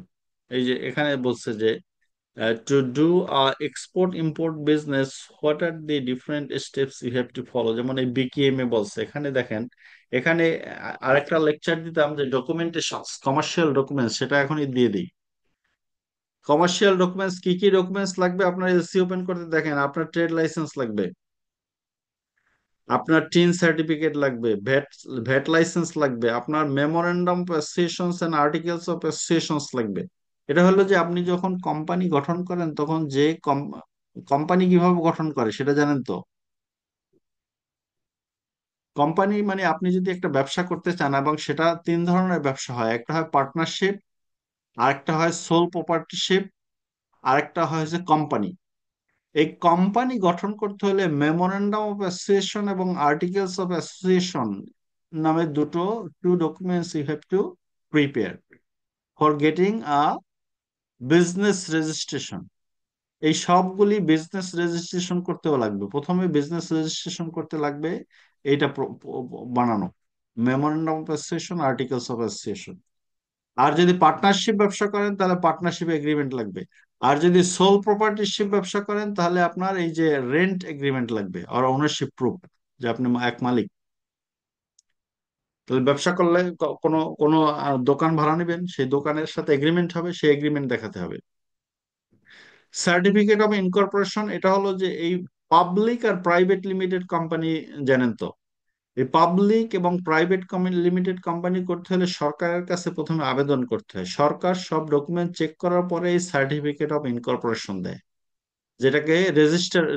এই যে এখানে বলছে যে to do export import business, what are the different steps you have to follow? যেমন এই বিকিএমএ বলছে, এখানে দেখেন, এখানে আরেকটা লেকচার দিতাম যে ডকুমেন্টেশন, কমার্শিয়াল ডকুমেন্টস, সেটা এখনই দিয়ে দিই। কমার্শিয়াল ডকুমেন্টস কি কি ডকুমেন্টস লাগবে আপনার এলসি ওপেন করতে? দেখেন, আপনার ট্রেড লাইসেন্স লাগবে, আপনার টিন সার্টিফিকেট লাগবে, ভ্যাট ভ্যাট লাইসেন্স লাগবে, আপনার memorandum of associations and articles of associations লাগবে। এটা হলো যে আপনি যখন কোম্পানি গঠন করেন তখন যে কোম্পানি কিভাবে গঠন করে সেটা জানেন তো? কোম্পানি মানে আপনি যদি একটা ব্যবসা করতে চান, এবং সেটা 3 ধরনের ব্যবসা হয়, একটা হয় পার্টনারশিপ, আরেকটা হয় সোল প্রপার্টিশিপ, আরেকটা হয় যে কোম্পানি। এই কোম্পানি গঠন করতে হলে মেমোরেন্ডাম অফ অ্যাসোসিয়েশন এবং আর্টিকেলস অফ অ্যাসোসিয়েশন নামে two documents you have to prepare for getting a business registration. এই সবগুলি বিজনেস রেজিস্ট্রেশন করতেও লাগবে। প্রথমে বিজনেস রেজিস্ট্রেশন করতে লাগবে এইটা বানানো, memorandum of association, articles of association. আর যদি পার্টনারশিপ ব্যবসা করেন তাহলে পার্টনারশিপ এগ্রিমেন্ট লাগবে। আর যদি সোল প্রপার্টিশিপ ব্যবসা করেন তাহলে আপনার এই যে রেন্ট এগ্রিমেন্ট লাগবে, আর ওনারশিপ প্রুফ যে আপনি এক মালিক। তাহলে ব্যবসা করলে কোনো কোনো দোকান ভাড়া নেবেন, সেই দোকানের সাথে এগ্রিমেন্ট হবে, সেই এগ্রিমেন্ট দেখাতে হবে। সার্টিফিকেট অফ ইনকর্পোরেশন, এটা হলো যে এই পাবলিক আর প্রাইভেট লিমিটেড কোম্পানি, জানেন তো? এই পাবলিক এবং প্রাইভেট লিমিটেড কোম্পানি করতে হলে সরকারের কাছে প্রথমে আবেদন করতে হয়। সরকার সব ডকুমেন্ট চেক করার পরে এই সার্টিফিকেট অফ ইনকর্পোরেশন দেয়, যেটাকে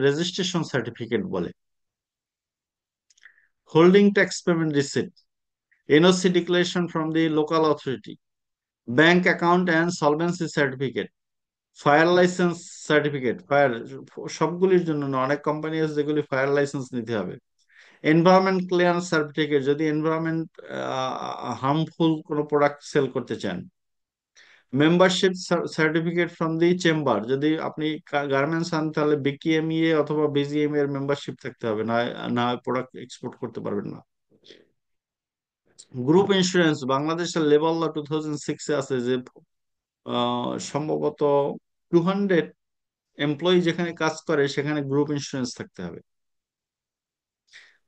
রেজিস্ট্রেশন সার্টিফিকেট বলে। Holding tax payment receipt, NOC declaration from the local authority, bank account and solvency certificate, fire licence certificate. Fire সবগুলির জন্য না, অনেক কোম্পানি আছে যেগুলি ফায়ার লাইসেন্স নিতে হবে। এনভায়রনমেন্ট ক্লিয়ারেন্স সার্টিফিকেট, যদি এনভায়রনমেন্ট হার্মফুল কোনো প্রোডাক্ট সেল করতে চান। Membership certificate from the chamber, যদি আপনি গার্মেন্টস আন তাহলে বিকিএমইএ অথবা বিজিএম এর মেম্বারশিপ থাকতে হবে, না না প্রোডাক্ট এক্সপোর্ট করতে পারবেন না। গ্রুপ ইন্স্যুরেন্স, বাংলাদেশের লেবার ল 2006 আছে যে সম্ভবত 200 এমপ্লয়ি যেখানে কাজ করে সেখানে গ্রুপ ইন্স্যুরেন্স থাকতে হবে।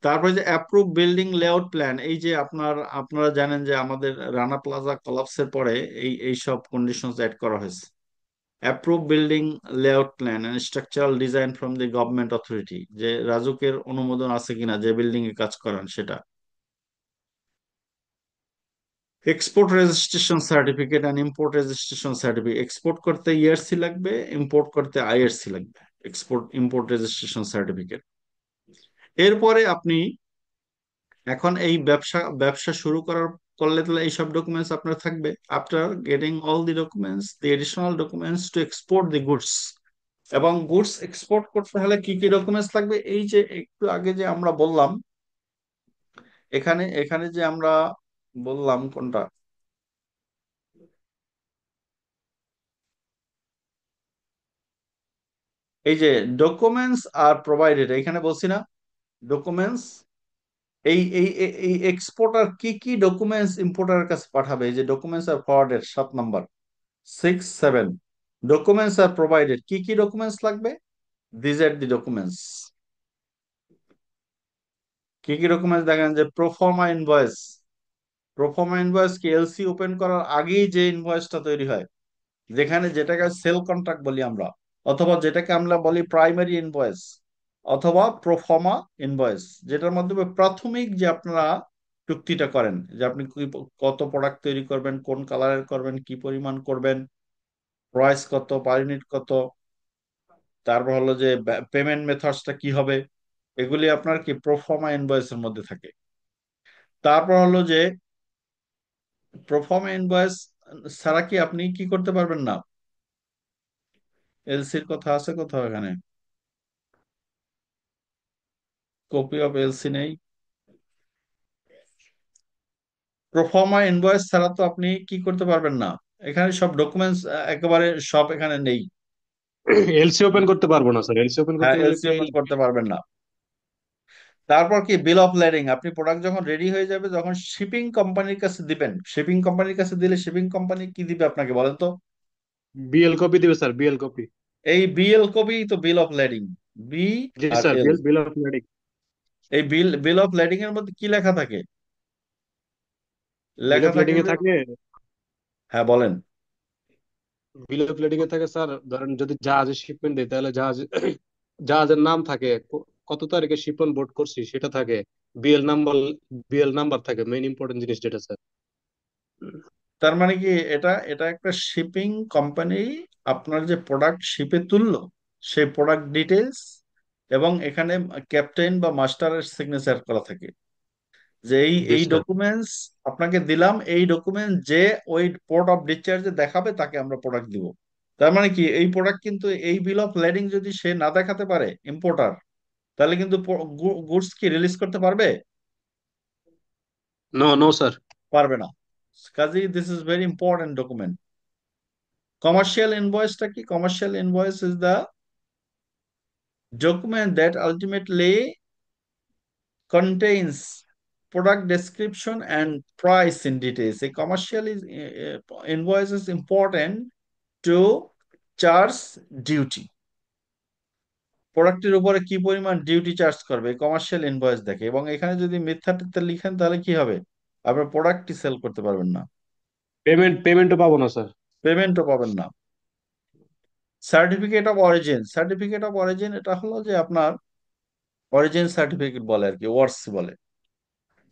তারপরে যে অ্যাপ্রুভ বিল্ডিং লেআউট প্ল্যান, এই যে আপনারা জানেন যে আমাদের রানা প্লাজা কলাপসের পরে এই সব কন্ডিশনস অ্যাড করা হয়েছে। Approve building layout plan and structural design from the government authority, যে রাজুকের অনুমোদন আছে কিনা যে বিল্ডিং এ কাজ করান সেটা। Export registration certificate and import registration certificate, export করতে ইআরসি লাগবে, ইম্পোর্ট করতে আইআরসি লাগবে, এক্সপোর্ট ইম্পোর্ট রেজিস্ট্রেশন সার্টিফিকেট। এরপরে আপনি এখন এই ব্যবসা ব্যবসা শুরু করলে তাহলে এইসব ডকুমেন্টস আপনার থাকবে। After getting all the documents, the additional documents two export the goods. এবং গুডস এক্সপোর্ট করতে হলে কি কি ডকুমেন্টস লাগবে, এই যে একটু আগে যে আমরা বললাম, এখানে এখানে যে আমরা বললাম কোনটা, এই যে ডকুমেন্টস আর প্রোভাইডেড, এখানে বলছি না ডকুমেন্টস, এই এই এই এক্সপোর্টার কি কি ডকুমেন্টস ইম্পোর্টারের কাছে পাঠাবে, এই যে ডকুমেন্টস আর ফরওয়ার্ডেড 7 নম্বর, 6, 7, ডকুমেন্টস আর প্রোভাইডেড, কি কি ডকুমেন্টস লাগবে, দিজ আর দি ডকুমেন্টস। কি কি ডকুমেন্টস দেখেন, যে প্রোফর্মা ইনভয়েস। প্রোফর্মা ইনভয়েস কি, এলসি ওপেন করার আগেই যে ইনভয়েসটা তৈরি হয়, যেখানে যেটাকে সেল কন্ট্রাক্ট বলি আমরা, অথবা যেটাকে আমরা বলি প্রাইমারি ইনভয়েস, অথবা প্রোফর্মা ইনভয়েস, যেটার মাধ্যমে প্রাথমিক যে আপনারা চুক্তিটা করেন, যে আপনি কত প্রোডাক্ট তৈরি করবেন, কোন কালারের করবেন, কি পরিমাণ করবেন, প্রাইস কত, পার ইউনিট কত, তারপর হলো যে পেমেন্ট মেথডসটা কি হবে, এগুলি আপনার কি প্রোফর্মা ইনভয়েসের মধ্যে থাকে। তারপর হলো যে প্রোফর্মা ইনভয়েস ছাড়া কি আপনি কি করতে পারবেন না, এলসির কথা আছে কোথাও এখানে, কপি অফ এলসি নেই। প্রোফর্মা ইনভয়েস ছাড়া তো আপনি কি করতে পারবেন না, এখানে সব ডকুমেন্টস একেবারে সব এখানে নেই। এলসি ওপেন করতে পারবো না স্যার, এলসি ওপেন হ্যাঁ, করতে গেলে এলসি পেইন। ওপেন করতে পারবেন না। তারপর কি বিল অফ লেডিং, আপনি প্রোডাক্ট যখন রেডি হয়ে যাবে, যখন শিপিং কোম্পানির কাছে দিবেন, শিপিং কোম্পানির কাছে দিলে শিপিং কোম্পানি কি দিবে আপনাকে বলেন তো, বিএল কপি দিবে স্যার, বিএল কপি। এই বিএল কপি তো বিল অফ লেডিং, বি জি আর sir, L. Bill bill of lading. এই বিল অফ লেডিং এর মধ্যে কি লেখা থাকে, বিল লেখা অফ থাকে লেডিং এ যে, থাকে, হ্যাঁ বলেন। বিল অফ লেডিং এ থাকে স্যার, ধরেন যদি জাহাজে শিপমেন্ট দেয় তাহলে জাহাজের নাম থাকে, কত তারিখে শিপমেন্ট বোর্ড করছি সেটা থাকে, বিএল নাম্বার, বিএল নাম্বার থাকে, মেইন ইম্পর্টেন্ট জিনিস যেটা স্যার। তার মানে কি, এটা এটা একটা শিপিং কোম্পানি আপনার যে প্রোডাক্ট শিপে তুললো সেই প্রোডাক্ট ডিটেলস, এবং এখানে ক্যাপ্টেন বা মাস্টারের সিগনেচার করা থাকে, যে এই জি এই স্যার। ডকুমেন্টস আপনাকে দিলাম, এই ডকুমেন্ট যে ওই পোর্ট অফ ডিসচার্জে দেখাবে তাকে আমরা প্রোডাক্ট দিব। তার মানে কি, এই প্রোডাক্ট কিন্তু এই বিল অফ লেডিং যদি সে না দেখাতে পারে ইম্পোর্টার, তাহলে কিন্তু গুডস কি রিলিজ করতে পারবে, নো নো স্যার। পারবে না। কাজেই this is very important document. Commercial ইনভয়েসটা কি, commercial invoice is the document that ultimately contains product description and price in details. A commercial invoice is important to charge duty. প্রোডাক্টের উপরে কি পরিমাণ duty charge করবে কমার্শিয়াল ইনভয়েস দেখে, এবং এখানে যদি মিথ্যা টিথ্যা লিখেন তাহলে কি হবে, আপনার প্রোডাক্টটি সেল করতে পারবেন না, পেমেন্টও পাবো না স্যার। পেমেন্টও পাবেন না। Certificate of origin, certificate of origin এটা হলো যে আপনার অরিজিন সার্টিফিকেট বলে আর কি, ওয়ার্সি বলে,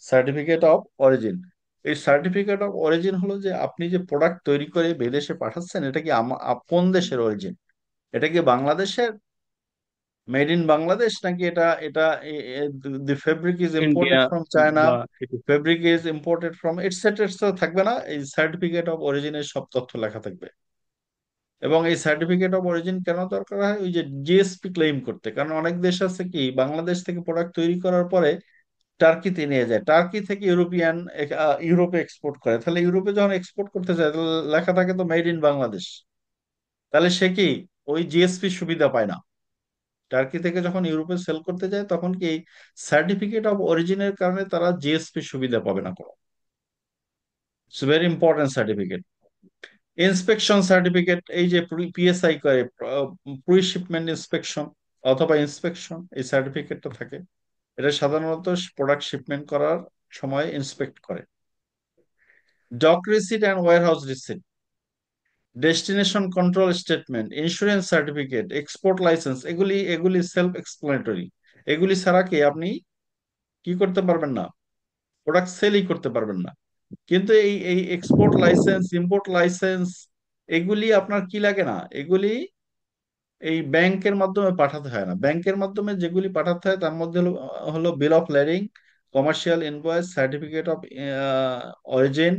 সার্টিফিকেট অফ অরিজিন। এই সার্টিফিকেট অফ অরিজিন হলো যে আপনি যে প্রোডাক্ট তৈরি করে বিদেশে পাঠাচ্ছেন, এটা কি কোন দেশের অরিজিন, এটা কি বাংলাদেশের, মেড ইন বাংলাদেশ, নাকি এটা এটা the fabric is imported India from China, বা fabric is imported from etcetera থাকবে না, এই সার্টিফিকেট অফ অরিজিনের সব তথ্য লেখা থাকবে। এবং এই সার্টিফিকেট অফ অরিজিন কেন দরকার হয়, ওই যে জিএসপি ক্লেম করতে, কারণ অনেক দেশ আছে কি বাংলাদেশ থেকে প্রোডাক্ট তৈরি করার পরে টার্কিতে নিয়ে যায়, টার্কি থেকে ইউরোপে এক্সপোর্ট করে, তাহলে ইউরোপে যখন এক্সপোর্ট করতে যায় তাহলে লেখা থাকে তো মেড ইন বাংলাদেশ, তাহলে সে কি ওই জিএসপি সুবিধা পায় না। টার্কি থেকে যখন ইউরোপে সেল করতে যায় তখন কি এই সার্টিফিকেট অফ অরিজিনের কারণে তারা জিএসপি সুবিধা পাবে না কোনো। It's very important certificate. Inspection certificate, এই যে পিএসআই করে, প্রি শিপমেন্ট ইন্সপেকশন অথবা ইন্সপেকশন, এই সার্টিফিকেটটা থাকে। এটা সাধারণত প্রোডাক্ট শিপমেন্ট করার সময় ইন্সপেক্ট করে। Dock receipt and warehouse receipt, destination control statement, insurance certificate, export licence, এগুলি এগুলি সেলফ এক্সপ্লেনেটরি। এগুলি ছাড়া কি আপনি কি করতে পারবেন না, প্রোডাক্ট সেলই করতে পারবেন না। কিন্তু এই এই এক্সপোর্ট লাইসেন্স, ইম্পোর্ট লাইসেন্স, এগুলি আপনার কি লাগে না, এগুলি এই ব্যাংকের মাধ্যমে পাঠাতে হয় না। ব্যাংকের মাধ্যমে যেগুলি পাঠাতে হয় তার মধ্যে হলো হলো bill of lading, commercial invoice, certificate of origin,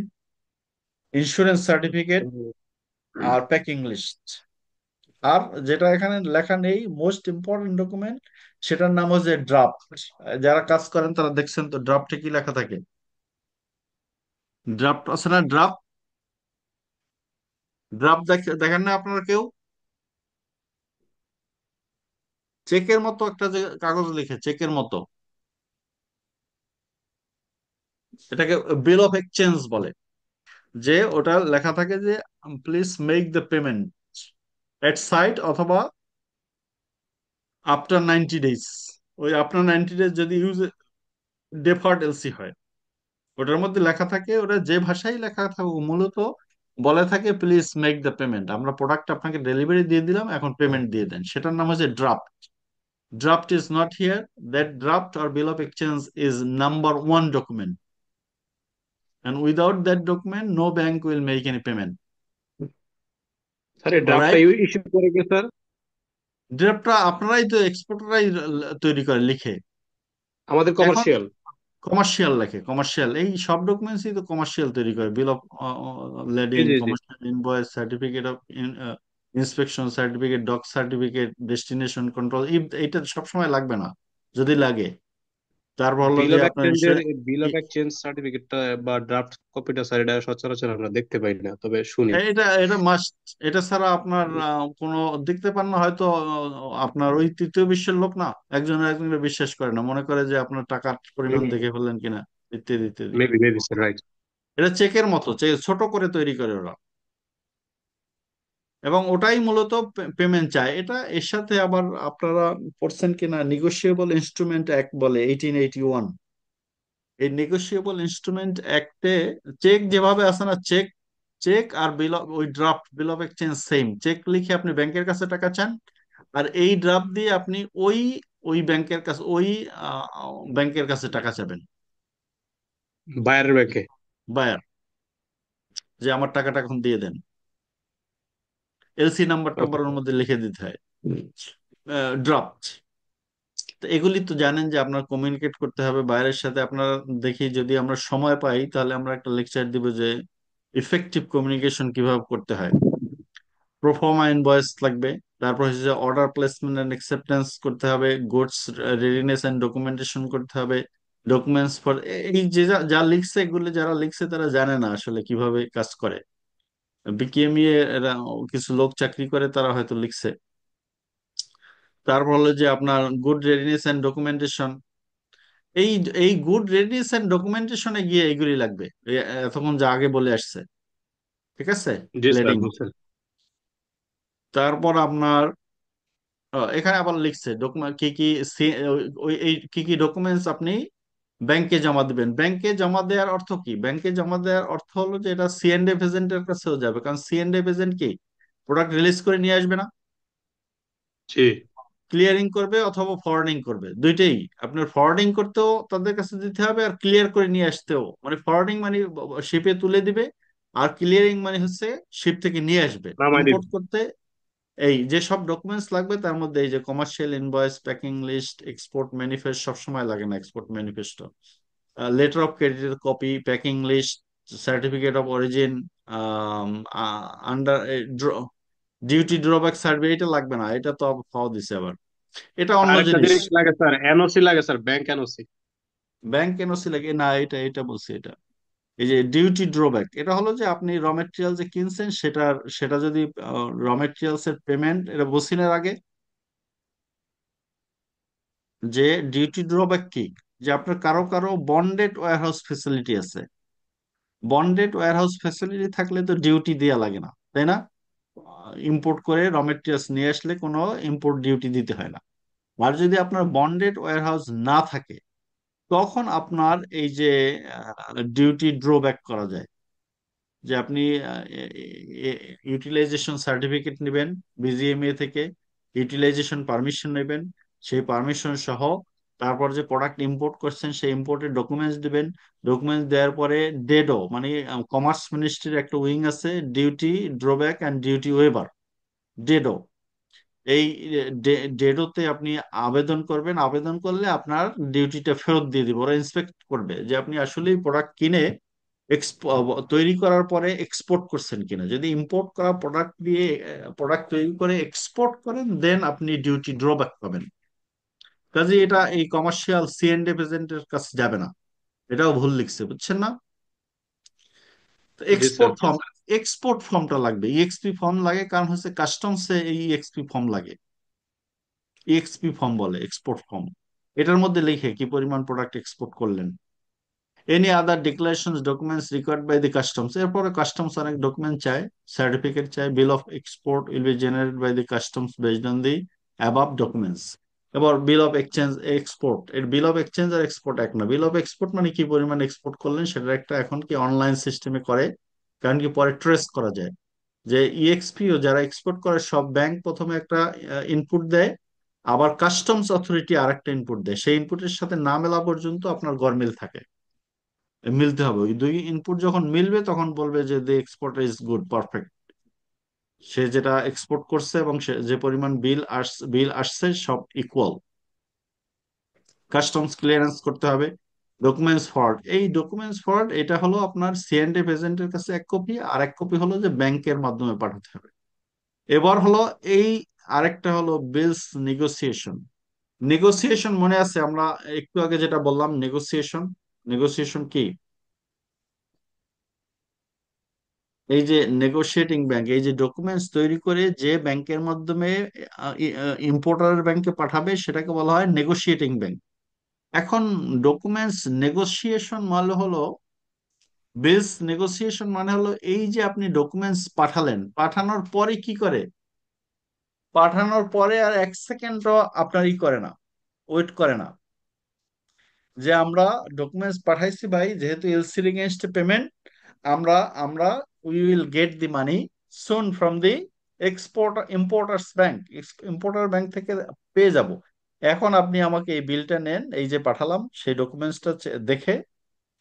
insurance certificate, আর প্যাকিং লিস্ট। আর যেটা এখানে লেখা নেই, মোস্ট ইম্পর্টেন্ট ডকুমেন্ট, সেটার নাম হচ্ছে ড্রাফট। যারা কাজ করেন তারা দেখছেন তো ড্রাফটে কি লেখা থাকে। ড্রাফট আছে না, ড্রাফট, ড্রাফট দেখেন না আপনারা কেউ? চেকের মতো একটা যে কাগজ লিখে, চেকের মতো, এটাকে বিল অফ এক্সচেঞ্জ বলে। যে ওটা লেখা থাকে যে please make the payment at sight অথবা আফটার 90 ডেজ। ওই আফটার 90 ডেজ যদি ইউজ ডেফার্ড এলসি হয়, ওটার মধ্যে লেখা থাকে, ওটা যে ভাষায় লেখা থাকুক মূলত বলে থাকে প্লিজ মেক দ্য পেমেন্ট, আমরা প্রোডাক্ট আপনাকে ডেলিভারি দিয়ে দিলাম, এখন পেমেন্ট দিয়ে দেন। সেটার নাম হচ্ছে draft. Draft is not here. That draft or bill of exchange is number one document. And without that document, no bank will make any payment. Sir এই All ড্রাফটটা right? ইস্যু করে কে sir? ড্রাফটটা আপনারাই তো এক্সপোর্টাররাই তৈরি করে লিখে। আমাদের এখন কমার্শিয়াল। কমার্শিয়াল লেখে, কমার্শিয়াল এই সব ডকুমেন্টসই তো কমার্শিয়াল তৈরি করে, বিল অফ জি লেডিং, জি জি। Commercial invoice, certificate of inspection certificate, doc certificate, destination control. এইটা সবসময় লাগবে না, যদি লাগে। তারপর হলো বিল যে অফ আপনার এক্সচেঞ্জের বিল অফ এক্সচেঞ্জ সার্টিফিকেটটা বা ড্রাফট কপিটা স্যার এটা সচরাচর আমরা দেখতে পাই না, তবে শুনি। এটা এটা মাস্ট। এটা ছাড়া আপনার কোনো দেখতে পান না হয়তো, আপনার ওই তৃতীয় বিশ্বের লোক না, একজন একজনকে বিশ্বাস করে না, মনে করে যে আপনার টাকার পরিমাণ দেখে ফেললেন কিনা, ইত্যাদি ইত্যাদি। Maybe maybe sir, right. এটা চেকের মতো, ছোট করে তৈরি করে ওরা, এবং ওটাই মূলত পেমেন্ট চায়। এটা এর সাথে আবার আপনারা পড়ছেন কিনা, নিগোশিয়েবল ইনস্ট্রুমেন্ট অ্যাক্ট বলে 1881। এই নেগোশিয়েবল ইনস্ট্রুমেন্ট অ্যাক্টে চেক যেভাবে আছে না, চেক, চেক আর বিল অফ, ওই draft bill of exchange same. Cheque লিখে আপনি ব্যাংকের কাছে টাকা চান, আর এই ড্রাফট দিয়ে আপনি ওই ওই ব্যাংকের কাছে, ওই ব্যাংকের কাছে টাকা চাবেন, বায়ারের ব্যাংকে। বায়ার, যে আমার টাকাটা এখন দিয়ে দেন। LC number okay. টাম্বার ওর মধ্যে লিখে দিতে হয়, ড্রাফট। তো এগুলি তো জানেন যে আপনার কমিউনিকেট করতে হবে বাইরের সাথে। আপনারা দেখি যদি আমরা সময় পাই তাহলে আমরা একটা লেকচার দিব যে ইফেক্টিভ কমিউনিকেশন কিভাবে করতে হয়। প্রোফর্মা ইনভয়েস লাগবে, তারপর হচ্ছে অর্ডার প্লেসমেন্ট এন্ড অ্যাকসেপ্টেন্স করতে হবে, গুডস রেডিনেস এন্ড ডকুমেন্টেশন করতে হবে, ডকুমেন্টস ফর, এই যে যা যা লিখছে, এগুলো যারা লিখছে তারা জানে না আসলে কিভাবে কাজ করে। বিকেএমইএ এরা কিছু লোক চাকরি করে, তারা হয়তো লিখছে। তারপর হলো যে আপনার গুড রেডিনেস এন্ড ডকুমেন্টেশন। এই এই গুড রেডিনেস এন্ড ডকুমেন্টেশনে গিয়ে এইগুলি লাগবে, এতক্ষণ যা আগে বলে আসছে, ঠিক আছে, জি স্যার, লেডিং। জি স্যার। তারপর আপনার এখানে আবার লিখছে ডকুমেন্ট কি কি, ওই এই কি কি ডকুমেন্টস আপনি ব্যাংকে জমা দিবেন। ব্যাংকে জমা দেওয়ার অর্থ কি? ব্যাংকে জমা দেওয়ার অর্থ হলো যে এটা সিএনএফ এজেন্টের কাছেও যাবে, কারণ সিএনএফ এজেন্ট কি প্রোডাক্ট রিলিজ করে নিয়ে আসবে না, জি। ক্লিয়ারিং করবে অথবা ফরওয়ার্ডিং করবে, দুইটাই। আপনার ফরওয়ার্ডিং করতেও তাদের কাছে দিতে হবে, আর ক্লিয়ার করে নিয়ে আসতেও। মানে ফরওয়ার্ডিং মানে শিপে তুলে দিবে, আর ক্লিয়ারিং মানে হচ্ছে শিপ থেকে নিয়ে আসবে নামাই দিন। ইম্পোর্ট করতে। এই যে সব ডকুমেন্টস লাগবে তার মধ্যে এই যে commercial invoice, packing list, export manifest, সবসময় লাগে না এক্সপোর্ট ম্যানিফেস্টো, লেটার অফ ক্রেডিটের copy, packing list, certificate of origin, under duty drawback survey, এটা লাগবে না, এটা তো পাওয়া দিছে আবার, এটা অন্য আরেকটা জিনিস। জিনিস লাগে স্যার, এনওসি লাগে sir, bank NOC. Bank NOC লাগে না, এটা এটা বলছি এটা। এই যে ডিউটি ড্রব্যাক, এটা হলো যে আপনি র মেটেরিয়াল যে কিনছেন সেটার, সেটা যদি র মেটেরিয়ালস এর পেমেন্ট এটা বসিনের আগে, যে ডিউটি ড্রব্যাক কি, যে আপনার কারো কারো বন্ডেড ওয়্যারহাউস ফেসিলিটি আছে। বন্ডেড ওয়্যারহাউস ফ্যাসিলিটি থাকলে তো ডিউটি দেওয়া লাগে না, তাই না? ইম্পোর্ট করে র মেটেরিয়ালস নিয়ে আসলে কোনো ইম্পোর্ট ডিউটি দিতে হয় না। আর যদি আপনার বন্ডেড ওয়্যারহাউস না থাকে, তখন আপনার এই যে ডিউটি ড্রব্যাক করা যায়, যে আপনি ইউটিলাইজেশন সার্টিফিকেট নেবেন বিজিএমএ থেকে, ইউটিলাইজেশন পারমিশন নেবেন, সেই পারমিশন সহ তারপর যে প্রোডাক্ট ইম্পোর্ট করছেন সেই ইম্পোর্টের ডকুমেন্টস দিবেন। ডকুমেন্টস দেওয়ার পরে ডেডো, মানে কমার্স মিনিস্ট্রির একটা উইং আছে, duty drawback and duty waiver, DEDO. এই ডেডোতে আপনি আবেদন করবেন, আবেদন করলে আপনার ডিউটিটা ফেরত দিয়ে দিবে, ওরা ইন্সপেক্ট করবে যে আপনি আসলেই প্রোডাক্ট কিনে তৈরি করার পরে এক্সপোর্ট করছেন কিনা। যদি ইম্পোর্ট করা প্রোডাক্ট দিয়ে প্রোডাক্ট তৈরি করে এক্সপোর্ট করেন, দেন আপনি ডিউটি ড্রব্যাক পাবেন। কাজে এটা এই কমার্শিয়াল সিএনডি এজেন্টের কাছে যাবে না, এটাও ভুল লিখছে, বুঝছেন না? তো জি স্যার। এক্সপোর্ট ফর্মটা লাগবে, ইএক্সপি ফর্ম লাগে, কারণ হচ্ছে কাস্টমসে এই ইএক্সপি ফর্ম লাগে, ইএক্সপি ফর্ম বলে এক্সপোর্ট ফর্ম। এটার মধ্যে লিখে কি পরিমাণ প্রোডাক্ট এক্সপোর্ট করলেন। Any other declarations documents required by the customs, এরপরে কাস্টমস অনেক ডকুমেন্ট চায়, সার্টিফিকেট চায়। Bill of export will be generated by the customs based on the above documents. এবার বিল অফ এক্সচেঞ্জ এক্সপোর্ট, এর bill of exchange আর export এক না। Bill of export মানে কি পরিমাণ এক্সপোর্ট করলেন সেটা একটা এখন কি অনলাইন সিস্টেমে করে, কারণ কি পরে ট্রেস করা যায়। যে ইএক্সপিও যারা এক্সপোর্ট করে সব ব্যাংক প্রথমে একটা ইনপুট দেয়, আবার কাস্টমস অথরিটি আরেকটা ইনপুট দেয়, সেই ইনপুটের সাথে না মেলা পর্যন্ত আপনার গরমিল থাকে, মিলতে হবে। ওই দুই ইনপুট যখন মিলবে তখন বলবে যে দি এক্সপোর্ট ইজ গুড, পারফেক্ট। সে যেটা এক্সপোর্ট করছে এবং সে যে পরিমাণ বিল আসছে সব ইকুয়াল। কাস্টমস ক্লিয়ারেন্স করতে হবে। ডকুমেন্টস ফরওয়ার্ড, এই ডকুমেন্টস ফরওয়ার্ড এটা হলো আপনার সিএনডি এজেন্টের কাছে এক কপি, আর এক কপি হলো যে ব্যাংকের মাধ্যমে পাঠাতে হবে। এবার হলো এই আরেকটা হলো বিলস নেগোসিয়েশন। নেগোসিয়েশন মনে আছে আমরা একটু আগে যেটা বললাম, নেগোসিয়েশন। নেগোসিয়েশন কি? এই যে নেগোশিয়েটিং ব্যাংক, এই যে ডকুমেন্টস তৈরি করে যে ব্যাংকের মাধ্যমে ইম্পোর্টারের ব্যাংকে পাঠাবে সেটাকে বলা হয় নেগোশিয়েটিং ব্যাংক। এখন ডকুমেন্টস নেগোসিয়েশন মানে হলো, বিলস নেগোসিয়েশন মানে হলো এই যে আপনি ডকুমেন্টস পাঠালেন, পাঠানোর পরে কি করে, পাঠানোর পরে আর এক সেকেন্ডও আপনার ই করে না, ওয়েট করে না, যে আমরা ডকুমেন্টস পাঠাইছি ভাই, যেহেতু এলসির এগেনস্ট পেমেন্ট, আমরা আমরা we will get the money soon from the importers bank, importer bank থেকে পেয়ে যাব। এখন আপনি আমাকে এই বিলটা নেন, এই যে পাঠালাম সেই ডকুমেন্টসটা দেখে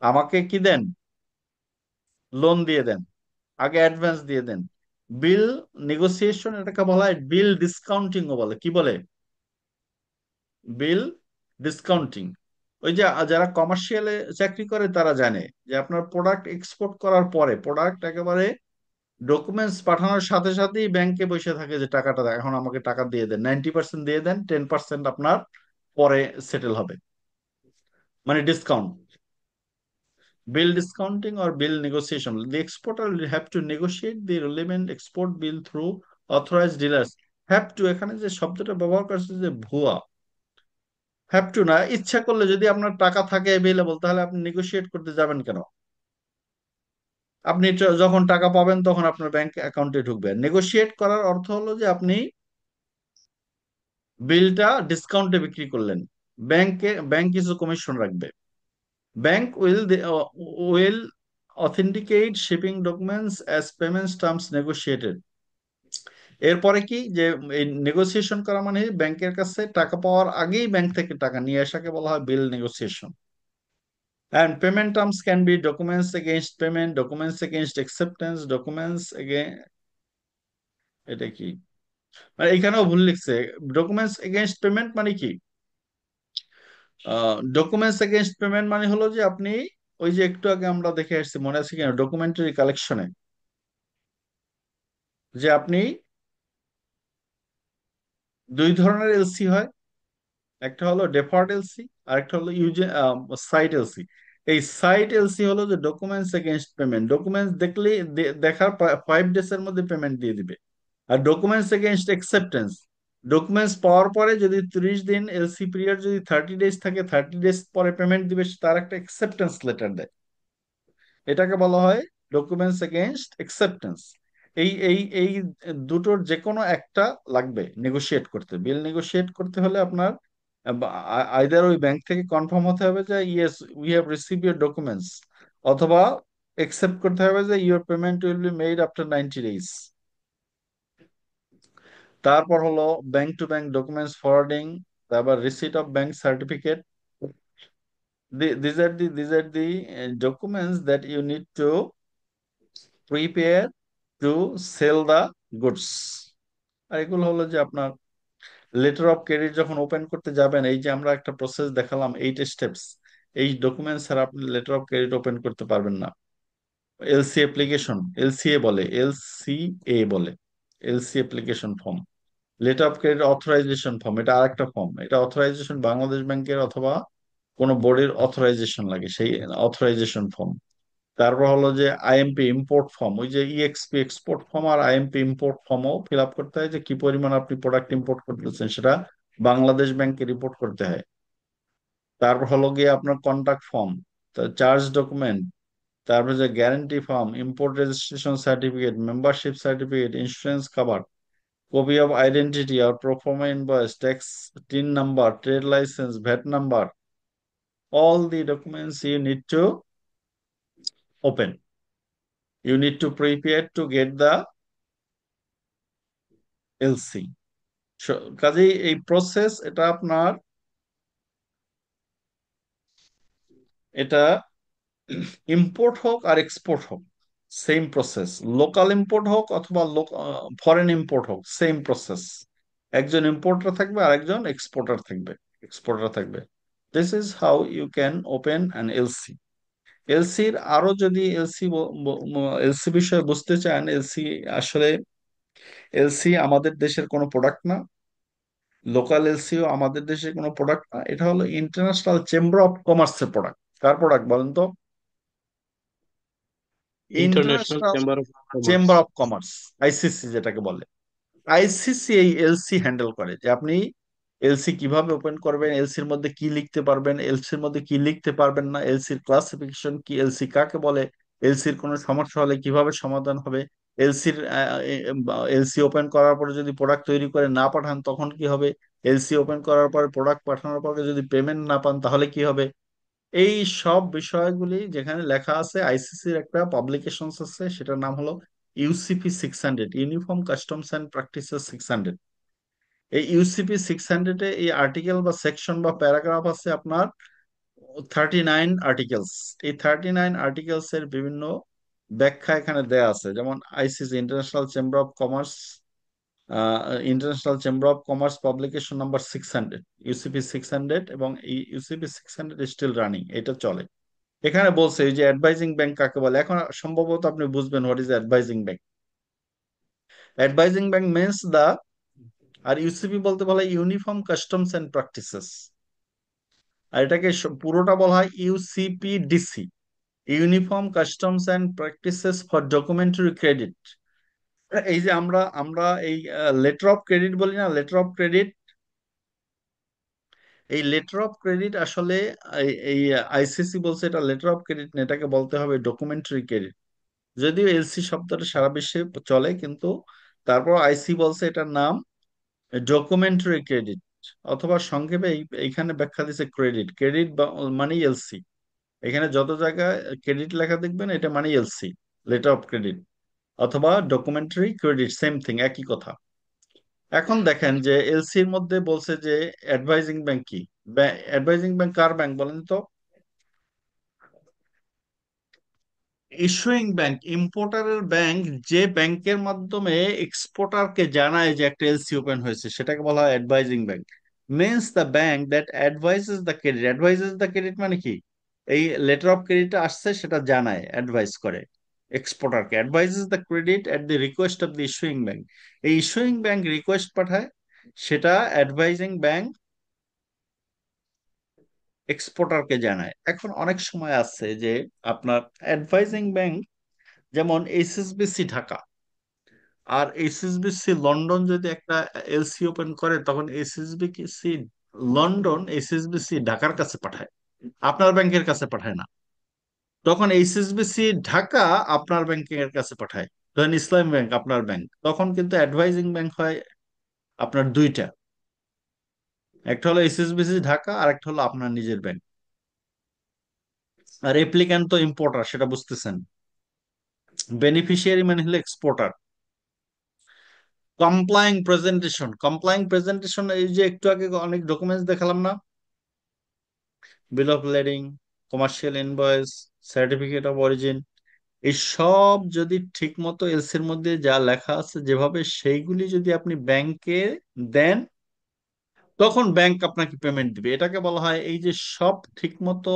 আমাকে কি দেন, লোন দিয়ে দেন, আগে অ্যাডভান্স দিয়ে দেন। বিল নেগোসিয়েশন এটাকে বলা হয় বিল ডিসকাউন্টিংও বলে, কি বলে, বিল ডিসকাউন্টিং। ওই যে যারা কমার্শিয়ালে চাকরি করে তারা জানে যে আপনার প্রোডাক্ট এক্সপোর্ট করার পরে প্রোডাক্ট একেবারে ডকুমেন্টস পাঠানোর সাথে সাথেই ব্যাংকে বসে থাকে যে টাকাটা এখন আমাকে টাকা দিয়ে দেন, 90% দিয়ে দেন, 10% আপনার পরে সেটেল হবে, মানে discount. Bill discounting or bill negotiation, the exporter will have to negotiate the relevant export bill through authorized dealers। Have to, এখানে যে শব্দটা ব্যবহার করছে যে ভুয়া, হ্যাভ টু না, ইচ্ছা করলে যদি আপনার টাকা থাকে অ্যাভেলেবল তাহলে আপনি নেগোশিয়েট করতে যাবেন কেন? আপনি যখন টাকা পাবেন তখন আপনার ব্যাংক অ্যাকাউন্টে ঢুকবে। নেগোশিয়েট করার অর্থ হলো যে আপনি বিলটা ডিসকাউন্টে বিক্রি করলেন, ব্যাংক কিছু কমিশন রাখবে। Bank will authenticate shipping documents as payment terms negotiated. এরপরে কি, যে এই নেগোসিয়েশন করা মানে ব্যাংকের কাছে টাকা পাওয়ার আগেই ব্যাংক থেকে টাকা নিয়ে আসাকে বলা হয় বিল negotiation. And payment terms can be documents against payment, documents against acceptance, documents against, এটা কি, মানে এখানেও ভুল লিখছে। ডকুমেন্টস এগেনস্ট পেমেন্ট মানে কি, ডকুমেন্টস এগেনস্ট পেমেন্ট মানে হলো যে আপনি ওই যে একটু আগে আমরা দেখে আসছি, মনে আছে কিনা, ডকুমেন্টারি কালেকশনে, যে আপনি দুই ধরনের এলসি হয়, একটা হলো ডেফার্ড এলসি আর একটা হলো সাইট এলসি। এই সাইট এলসি হলো যে ডকুমেন্টস এগেনস্ট পেমেন্ট, ডকুমেন্টস দেখলে দেখার 5 ডেজ এর মধ্যে পেমেন্ট দিয়ে দিবে। আর ডকুমেন্টস এগেনস্ট অ্যাকসেপ্টেন্স, ডকুমেন্টস পাওয়ার পরে যদি 30 দিন, এলসি পিরিয়ড যদি 30 ডেজ থাকে, 30 ডেজ পরে পেমেন্ট দিবে, তার একটা অ্যাকসেপ্টেন্স লেটার দেয়, এটাকে বলা হয় ডকুমেন্টস এগেনস্ট অ্যাকসেপ্টেন্স। এই দুটোর যে কোনো একটা লাগবে নেগোশিয়েট করতে। বিল নেগোশিয়েট করতে হলে আপনার আইদার ওই ব্যাংক থেকে কনফার্ম হতে হবে যে yes we have receive your documents, অথবা একসেপ্ট করতে হবে যে your payment will be made after 90 days। তারপর হলো bank to bank documents forwarding, তারপর receipt of bank certificate. These are the documents that you need to prepare to sell the goods। আর এগুলো হলো যে আপনার লেটার অফ ক্রেডিট যখন open করতে যাবেন, এই যে আমরা একটা প্রসেস দেখালাম 8 steps, এই ডকুমেন্টস ছাড়া আপনি লেটার অফ ক্রেডিট ওপেন করতে পারবেন না। এলসি অ্যাপ্লিকেশন, এলসিএ বলে, এলসিএ বলে, LC application form. Letter of credit authorisation form, এটা আরেকটা ফর্ম, এটা অথরাইজেশন বাংলাদেশ ব্যাংকের অথবা কোনো বোর্ডের অথরাইজেশন লাগে, সেই অথরাইজেশন ফর্ম। তারপর হলো যে আইএমপি ইম্পোর্ট ফর্ম, ওই যে ইএক্সপি এক্সপোর্ট ফর্ম আর আইএমপি ইম্পোর্ট ফর্মও ফিল আপ করতে হয়, যে কি পরিমাণ আপনি প্রোডাক্ট ইম্পোর্ট করতেছেন সেটা বাংলাদেশ ব্যাংকে রিপোর্ট করতে হয়। তারপর হলো গিয়ে আপনার কন্টাক্ট ফর্ম, চার্জ ডকুমেন্ট, তারপর যে guarantee form, import registration certificate, membership certificate, insurance cover, copy of identity or pro forma invoice, tax TIN number, trade license, VAT number, all the documents you need to open. You need to prepare to get the LC। কাজেই এই process এটা আপনার, এটা import হোক আর export হোক same process, local import হোক অথবা ফরেন ইম্পোর্ট হোক সেম প্রসেস। একজন ইম্পোর্টার থাকবে আর একজন এক্সপোর্টার থাকবে। This is how you can open an LC. এলসির আরো যদি এলসি বিষয়ে বুঝতে চান, এলসি আসলে, এলসি আমাদের দেশের কোনো প্রোডাক্ট না, লোকাল এলসিও আমাদের দেশের কোনো প্রোডাক্ট না, এটা হলো ইন্টারন্যাশনাল চেম্বার অফ কমার্সের প্রোডাক্ট। কার প্রোডাক্ট বলেন তো? International international chamber of commerce. Chamber of commerce, ICC যেটাকে বলে। আইসিসি এই এলসি হ্যান্ডেল করে, যে আপনি এলসি কিভাবে ওপেন করবেন, এলসির মধ্যে কি লিখতে পারবেন, এলসির মধ্যে কি লিখতে পারবেন না, এলসির ক্লাসিফিকেশন কি, এলসি কাকে বলে, এলসির কোনো সমস্যা হলে কিভাবে সমাধান হবে, এলসির এলসি ওপেন করার পরে যদি প্রোডাক্ট তৈরি করে না পাঠান তখন কি হবে, এলসি ওপেন করার পরে প্রোডাক্ট পাঠানোর পরে যদি পেমেন্ট না পান তাহলে কি হবে। এই সব বিষয়গুলি যেখানে লেখা আছে, আইসিসির একটা পাবলিকেশন আছে, সেটার নাম হলো UCP 600, uniform customs and practices 600। এই ইউসিপি 600-এ এই আর্টিকেল বা সেকশন বা প্যারাগ্রাফ আছে আপনার 39 আর্টিকেলস। এই 39 আর্টিকেলস এর বিভিন্ন ব্যাখ্যা এখানে দেয়া আছে, যেমন ICC international chamber of commerce publication number 600, UCP 600, এবং এই ইউসিপি 600 স্টিল রানিং, এটা চলে। এখানে বলছে এই যে অ্যাডভাইজিং ব্যাংক কাকে বলে, এখন সম্ভবত আপনি বুঝবেন what is advising bank. Advising bank means the, আর ইউসিপি বলতে বলা হয় ইউনিফর্ম কাস্টমস এন্ড প্র্যাকটিসেস, আর এটাকে পুরোটা বলা হয় UCPDC, uniform customs and practices for documentary credit. এই যে আমরা আমরা এই লেটার অফ ক্রেডিট বলি না, লেটার অফ ক্রেডিট, এই লেটার অফ ক্রেডিট আসলে এই আইসিসি বলছে এটা লেটার অফ ক্রেডিট না, এটাকে বলতে হবে ডকুমেন্টারি ক্রেডিট। যদিও এলসি শব্দটা সারা বিশ্বে চলে, কিন্তু তারপর আইসি বলছে এটার নাম ডকুমেন্টারি ক্রেডিট, অথবা সংক্ষেপে এইখানে ব্যাখ্যা দিছে ক্রেডিট। ক্রেডিট মানে এলসি, এখানে যত জায়গায় ক্রেডিট লেখা দেখবেন এটা মানে এলসি, লেটার অফ ক্রেডিট, অথবা ডকুমেন্টারি ক্রেডিট, সেম থিং, একই কথা। এখন দেখেন যে এলসি এর মধ্যে বলছে যে অ্যাডভাইজিং ব্যাংক কি। অ্যাডভাইজিং ব্যাংক কার ব্যাংক বলেন তো? ইস্যুইং ব্যাংক, ইম্পোর্টারের ব্যাংক, যে ব্যাংকের মাধ্যমে এক্সপোর্টারকে জানায় যে একটা এলসি ওপেন হয়েছে, সেটাকে বলা হয় advising bank. Means the bank that advises the credit. Advises the credit মানে কি? এই লেটার অফ ক্রেডিট আসছে সেটা জানায়, অ্যাডভাইস করে এক্সপোর্টারকে। Advises the credit at the request of the issuing bank. এই ইস্যুইং ব্যাংক রিকোয়েস্ট পাঠায়, সেটা অ্যাডভাইজিং ব্যাংক এক্সপোর্টারকে জানায়। এখন অনেক সময় আছে যে আপনার অ্যাডভাইজিং ব্যাংক, যেমন এইচএসবিসি ঢাকা আর এইচএসবিসি লন্ডন যদি একটা এলসি ওপেন করে, তখন এইচএসবিসি লন্ডন এইচএসবিসি ঢাকার কাছে পাঠায়, আপনার ব্যাংকের কাছে পাঠায় না। তখন এইচএসবিসি ঢাকা আপনার ব্যাংকের কাছে পাঠায়, ধরেন ইসলামী ব্যাংক আপনার ব্যাংক, তখন কিন্তু অ্যাডভাইজিং ব্যাংক হয় আপনার দুইটা। একটা হলো এসএসবিসি ঢাকা, আর একটা হলো আপনার নিজের ব্যাংক। আর অ্যাপ্লিক্যান্ট তো ইম্পোর্টার, সেটা বুঝতেছেন। বেনিফিশিয়ারি মানে হলো এক্সপোর্টার। কমপ্লাইং প্রেজেন্টেশন, এই যে একটু আগে অনেক ডকুমেন্টস দেখালাম না, bill of lading, commercial invoice, certificate of origin, এই সব যদি ঠিক মতো এলসির মধ্যে যা লেখা আছে যেভাবে, সেইগুলি যদি আপনি ব্যাংকে দেন, তখন ব্যাংক আপনাকে পেমেন্ট দিবে। এটাকে বলা হয়, এই যে সব ঠিক মতো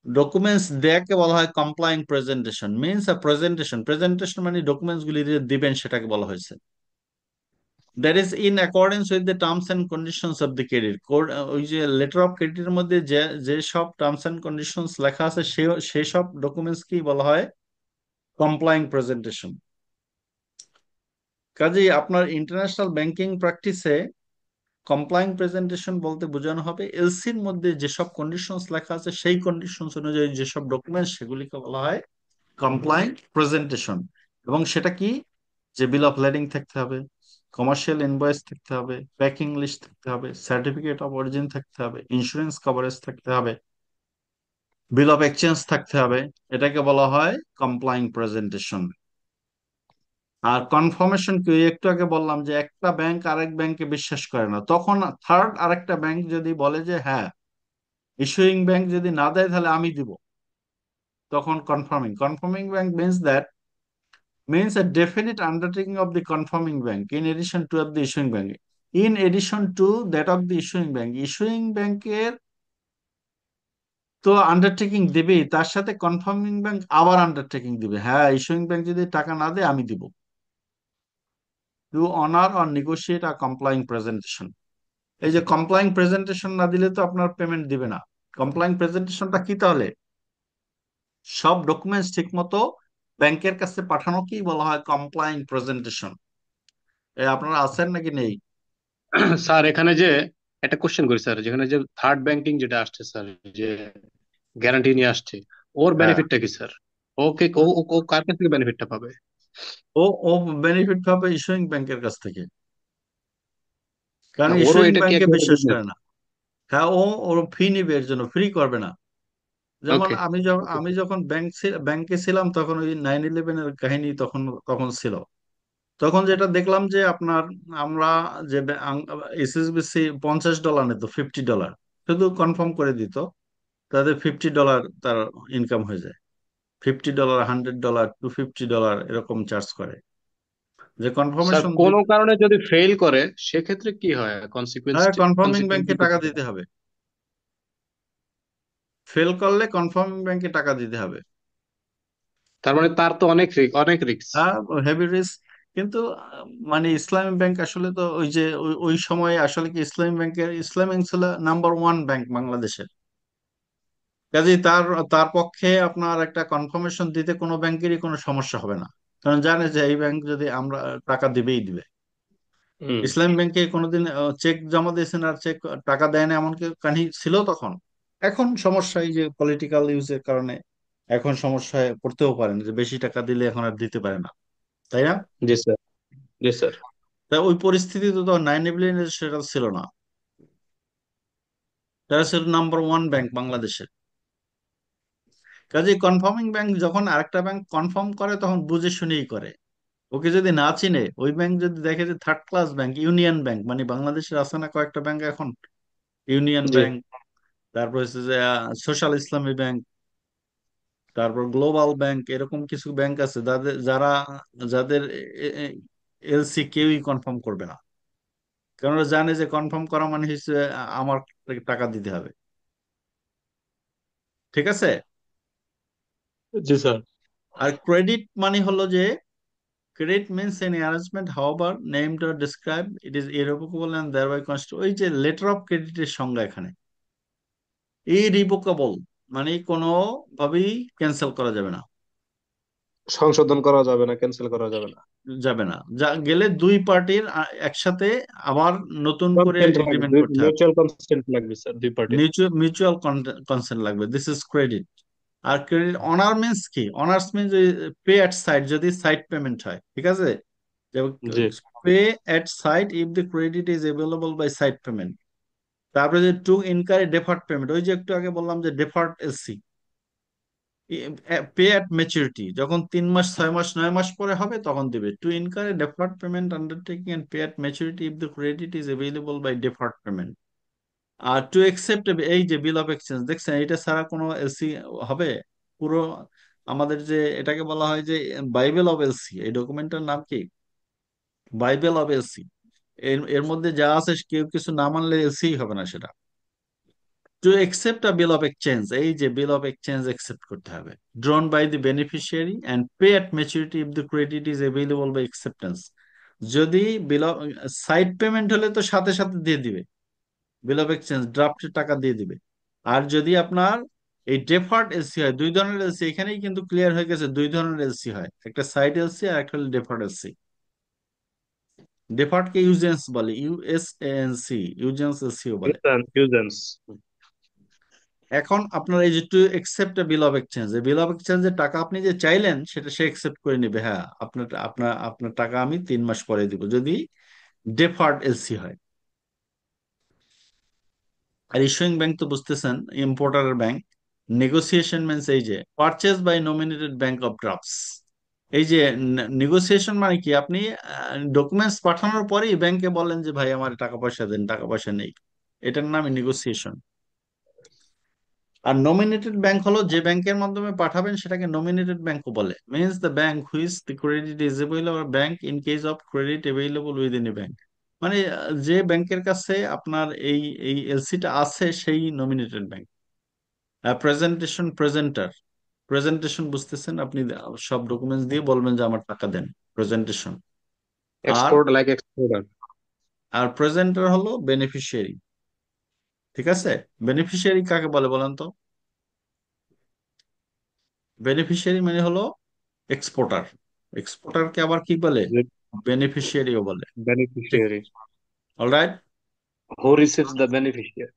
ডকুমেন্টস দেয়াকে বলা হয় complying presentation. Means a presentation মানে ডকুমেন্টস গুলি যে দিবেন সেটাকে বলা হয়েছে। That is in accordance with the terms and conditions of the credit code. ওই যে লেটার অফ ক্রেডিটের মধ্যে যে যে সব টার্মস এন্ড কন্ডিশনস লেখা আছে, সেই সব ডকুমেন্টস কি বলা হয় কমপ্লাইং প্রেজেন্টেশন। কাজেই আপনার ইন্টারন্যাশনাল ব্যাংকিং প্র্যাকটিসে কমপ্লাইং প্রেজেন্টেশন বলতে বোঝানো হবে এলসির মধ্যে যেসব কন্ডিশনস লেখা আছে, সেই কন্ডিশনস অনুযায়ী যেসব ডকুমেন্টস, সেগুলিকে বলা হয় কমপ্লাইং প্রেজেন্টেশন। এবং সেটা কি, যে বিল অফ লেডিং থাকতে হবে, কমার্শিয়াল ইনভয়েস থাকতে হবে, প্যাকিং লিস্ট থাকতে হবে, সার্টিফিকেট অফ অরিজিন থাকতে হবে, ইন্স্যুরেন্স কভারেজ থাকতে হবে, বিল অফ এক্সচেঞ্জ থাকতে হবে। এটাকে বলা হয় কমপ্লাইং প্রেজেন্টেশন। আর কনফার্মেশন কি, ওই একটু আগে বললাম যে একটা ব্যাংক আরেক ব্যাংকে বিশ্বাস করে না, তখন থার্ড আরেকটা ব্যাংক যদি বলে যে হ্যাঁ, ইস্যুইং ব্যাংক যদি না দেয় তাহলে আমি দিব, তখন confirming bank means a definite undertaking of the confirming bank in addition to of the issuing bank, in addition to that of the issuing bank এর তো আন্ডারটেকিং দিবেই, তার সাথে কনফার্মিং ব্যাংক আবার আন্ডারটেকিং দিবে, হ্যাঁ ইস্যুইং ব্যাংক যদি টাকা না দেয় আমি দিব, two honour or negotiate a কমপ্লাইং presentation. এই যে কমপ্লাইং প্রেজেন্টেশন না দিলে তো আপনার পেমেন্ট দিবে না। কমপ্লাইং প্রেজেন্টেশনটা কি তাহলে, সব ডকুমেন্টস ঠিক মতো ব্যাংকের কাছে পাঠানোকেই বলা হয় কমপ্লাইং প্রেজেন্টেশন। আপনারা আছেন নাকি নেই? স্যার এখানে যে একটা কোশ্চেন করি স্যার, যেখানে যে থার্ড ব্যাংকিং যেটা আসছে স্যার, যে গ্যারান্টি নিয়ে আসছে, ওর হ্যাঁ, বেনিফিটটা কি স্যার? ওকে ও ও ও কার কাছ থেকে বেনিফিটটা পাবে? ও ও বেনিফিট পাবে ইস্যুইং ব্যাংকের কাছ থেকে, কারণ না, ওরও ইস্যুইং এটা কি ব্যাংকে একেবারে বিশ্বাস বিজনেস? করে না। হ্যাঁ, ওর ফি নিবে, এর জন্য ফ্রি করবে না। যেমন ওকে। আমি যখন ব্যাংকে ছিলাম, তখন ওই 9/11-এর কাহিনী তখন তখন ছিল। তখন যেটা দেখলাম যে আপনার, আমরা যে এসএসবিসি $50 নিত, $50 শুধু কনফার্ম করে দিত, তাদের $50 তার ইনকাম হয়ে যায়। $50, $100, $250 এরকম চার্জ করে, যে স্যার কনফার্মেশন। কোনো কারণে যদি ফেল করে সেক্ষেত্রে কি হয়? কনসিকুয়েন্স হ্যাঁ, কনফার্মিং কনসিকুয়েন্স ব্যাংকে টাকা দিতে হবে। ফেল করলে কনফার্মিং ব্যাংকে টাকা দিতে হবে। তার মানে তার তো অনেক রিস্ক। হ্যাঁ, হেভি রিস্ক। কিন্তু মানে ইসলামী ব্যাংক আসলে তো ওই যে ওই সময় আসলে কি, ইসলামী ব্যাংক ছিল নাম্বার 1 ব্যাংক বাংলাদেশের। কাজেই তার তার পক্ষে আপনার একটা কনফার্মেশন দিতে কোনো ব্যাংকেরই কোনো সমস্যা হবে না, কারণ জানে যে এই ব্যাংক যদি আমরা টাকা দিবেই দিবে। হুম। ইসলামী ব্যাংকে কোনোদিন চেক জমা দিয়েছেন আর চেক টাকা দেয় না এমন কি কাহিনী ছিল তখন? এখন সমস্যা, এই যে পলিটিক্যাল ইউজের কারণে এখন সমস্যায় পড়তেও পারেন, যে বেশি টাকা দিলে এখন আর দিতে পারে না, তাই না? জি স্যার। জি স্যার। তাই ওই পরিস্থিতি তো 9/11 সেটা ছিল না। তারা ছিল নাম্বার 1 ব্যাংক বাংলাদেশের। কাজে কনফার্মিং ব্যাংক যখন আরেকটা ব্যাংক কনফার্ম করে, তখন বুঝে শুনেই করে। ওকে যদি না চিনে, ওই ব্যাংক যদি দেখে যে third class bank, union bank, মানে বাংলাদেশের আছে না কয়েকটা ব্যাংক এখন, ইউনিয়ন জি। ব্যাংক, তারপর হচ্ছে যে সোশ্যাল ইসলামী ব্যাংক, তারপর গ্লোবাল ব্যাংক, এরকম কিছু ব্যাংক আছে যাদের এলসি কেউই কনফার্ম করবে না, কারণ ওরা জানে যে কনফার্ম করা মানে হচ্ছে আমার টাকা দিতে হবে। ঠিক আছে? জি স্যার। আর ক্রেডিট মানে হলো যে, credit means any arrangement however named or described it is irrevocable and thereby constitute, ওই যে লেটার অফ ক্রেডিটের সংজ্ঞা এখানে, ইরিভোকেবল মানে কোনো ভাবেই ক্যান্সেল করা যাবে না। সংশোধন করা যাবে না, ক্যান্সেল করা যাবে না। যাবে না, যা গেলে দুই পার্টির একসাথে আবার নতুন করে কনসেন্ট এগ্রিমেন্ট লাগবে, করতে হবে। মিউচুয়াল কনসেন্ট লাগবে স্যার দুই পার্টির। মিউচুয়াল কনসেন্ট লাগবে, দিস ইজ ক্রেডিট। আর ক্রেডিট অনার মিনস কি, honours means pay at sight, যদি সাইট পেমেন্ট হয়, ঠিক আছে? জি। Pay at sight if the credit is available by sight payment. তারপরে যে টু ইনকার ডেফার্ড পেমেন্ট, ওই যে একটু আগে বললাম যে deferred LC. Pay at maturity, যখন 3 মাস 6 মাস 9 মাস পরে হবে তখন দিবে। To incur a deferred payment undertaking and pay at maturity if the credit is available by deferred payment. আর টু একসেপ্ট, এই যে বিল অফ এক্সচেঞ্জ, দেখছেন এটা ছাড়া কোনো এলসি হবে? পুরো আমাদের যে এটাকে বলা হয় যে বাইবেল অফ এলসি, এই ডকুমেন্টের নাম কি? Bible of LC. এর এর মধ্যে যা আছে কেউ কিছু না মানলে এলসি হবে না সেটা। To accept a bill of exchange, এই যে বিল অফ এক্সচেঞ্জ একসেপ্ট করতে হবে। Drawn by the beneficiary and pay at maturity if the credit is available by acceptance. যদি বিল অফ সাইড পেমেন্ট হলে তো সাথে সাথে দিয়ে দিবে, বিল অফ এক্সচেঞ্জ ড্রাফটের টাকা দিয়ে দিবে। আর যদি আপনার এই ডেফার্ড এলসি হয়, দুই ধরনের এলসি, এখানেই কিন্তু ক্লিয়ার হয়ে গেছে দুই ধরনের এলসি হয়, একটা সাইড এলসি আর একটা হলো ডেফার্ড এলসি। ডেফার্ড কে ইউজেন্স বলে, ইউএসএনসি, ইউজেন্স এলসিও বলে। ইউজেন্স। এখন আপনার এই যে two accept bill of exchange, এই বিল অফ এক্সচেঞ্জের টাকা আপনি যে চাইলেন সেটা সে একসেপ্ট করে নিবে, হ্যাঁ আপনার আপনার আপনার টাকা আমি 3 মাস পরে দিব, যদি ডেফার্ড এলসি হয়। আর ইস্যুইং ব্যাংক তো বুঝতেছেন, ইম্পোর্টারের ব্যাংক। নেগোসিয়েশন মিনস এই যে purchase by nominated bank of drafts. এই যে নেগোসিয়েশন মানে কি, আপনি ডকুমেন্টস পাঠানোর পরেই ব্যাংকে বলেন যে ভাই আমার টাকা পয়সা দেন, টাকা পয়সা নেই, এটার নামই নেগোসিয়েশন। আর নমিনেটেড ব্যাংক হলো যে ব্যাংকের মাধ্যমে পাঠাবেন সেটাকে নমিনেটেড ব্যাংকও বলে। Means the bank which the credit is available, bank in case of credit available within a bank. মানে যে ব্যাংকের কাছে আপনার এই এই এলসিটা আছে সেই nominated bank. Presentation presenter, presentation বুঝতেছেন আপনি, সব ডকুমেন্টস দিয়ে বলবেন যে আমার টাকা দেন, প্রেজেন্টেশন। আর এক্সপোর্ট লাইক এক্সপোর্টার। আর প্রেজেন্টার হলো বেনিফিশিয়ারি। ঠিক আছে, বেনিফিশিয়ারি কাকে বলে বলেন তো? বেনিফিশিয়ারি মানে হলো এক্সপোর্টার। এক্সপোর্টারকে আবার কি বলে? বেনিফিশিয়ারিও বলে। ঠিক, beneficiary. Alright. Who receives the beneficiary.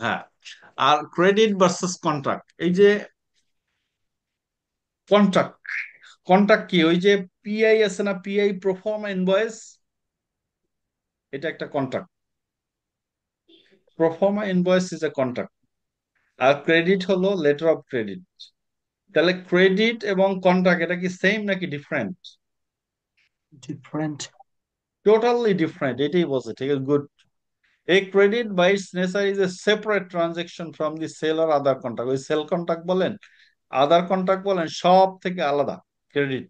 হ্যাঁ। আর ক্রেডিট ভার্সেস কন্ট্রাক্ট, এই যে কন্ট্রাক্ট, কন্ট্রাক্ট কি? ওই যে পিআই আছে না, পিআই প্রফর্মা ইনভয়েস, এটা একটা contract. Proforma invoice is a contract. আর ক্রেডিট হলো লেটার অফ ক্রেডিট। তাহলে ক্রেডিট এবং কন্ট্রাক্ট এটা কি সেম নাকি ডিফারেন্ট? ডিফারেন্ট। টোটালি ডিফারেন্ট, এটাই বলছে। ঠিক আছে, good. A credit by its nature is a separate transaction from the sale or other contract. ওই সেল কন্ট্রাক্ট বলেন, আদার কন্ট্রাক্ট বলেন, সব থেকে আলাদা ক্রেডিট।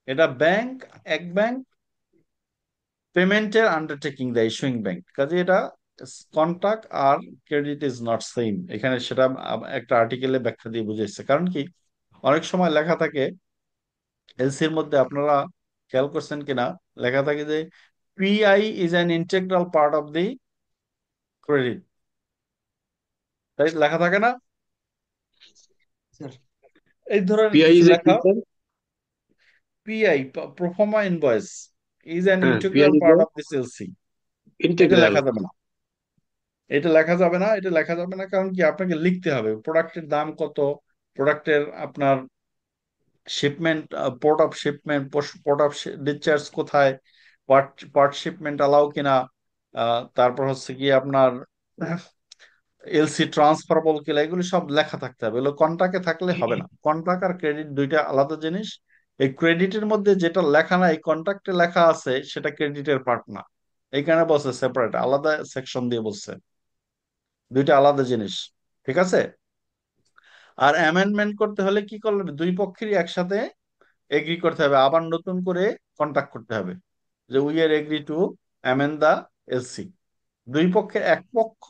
এটা ব্যাংক, এক ব্যাংক পেমেন্টের আন্ডারটেকিং দেয়, ইস্যুইং ব্যাংক। কাজে এটা কন্ট্রাক্ট আর ক্রেডিট ইজ নট সেম। এখানে সেটা একটা আর্টিকেলে ব্যাখ্যা দিয়ে বুঝেছে। কারণ কি, অনেক সময় লেখা থাকে এলসির মধ্যে, আপনারা খেয়াল করছেন কিনা, লেখা থাকে যে PI is an integral part of the credit, তাই লেখা থাকে না? স্যার, এই ধরনের পিআই কিছু ইজ এ কি লেখা। Sir? PI, proforma invoice, is an হ্যাঁ, PI integral is a part of this LC. এটা ইন্টিগ্রাল। লেখা যাবে না, এটা লেখা যাবে না, এটা লেখা যাবে না। কারণ কি, আপনাকে লিখতে হবে প্রোডাক্টের দাম কত, প্রোডাক্টের আপনার shipment, port of shipment, port of discharge কোথায়, পার্ট পার্ট শিপমেন্ট অ্যালাউ কিনা, তারপর হচ্ছে কি আপনার এলসি ট্রান্সফারেবল কিনা, এগুলো সব লেখা থাকতে হবে। এগুলো কন্ট্রাক্টে থাকলে হবে না। কন্ট্রাক্ট আর ক্রেডিট দুইটা আলাদা জিনিস। এই ক্রেডিটের মধ্যে যেটা লেখা নাই, কন্ট্রাক্টে লেখা আছে, সেটা ক্রেডিটের পার্ট না। এইখানে বলছে সেপারেট, আলাদা সেকশন দিয়ে বলছে, দুইটা আলাদা জিনিস। ঠিক আছে। আর অ্যামেন্ডমেন্ট করতে হলে কি করলে, দুই পক্ষেরই একসাথে এগ্রি করতে হবে, আবার নতুন করে কন্ট্রাক্ট করতে হবে যে we are agree to amend the LC. দুই পক্ষের এক পক্ষ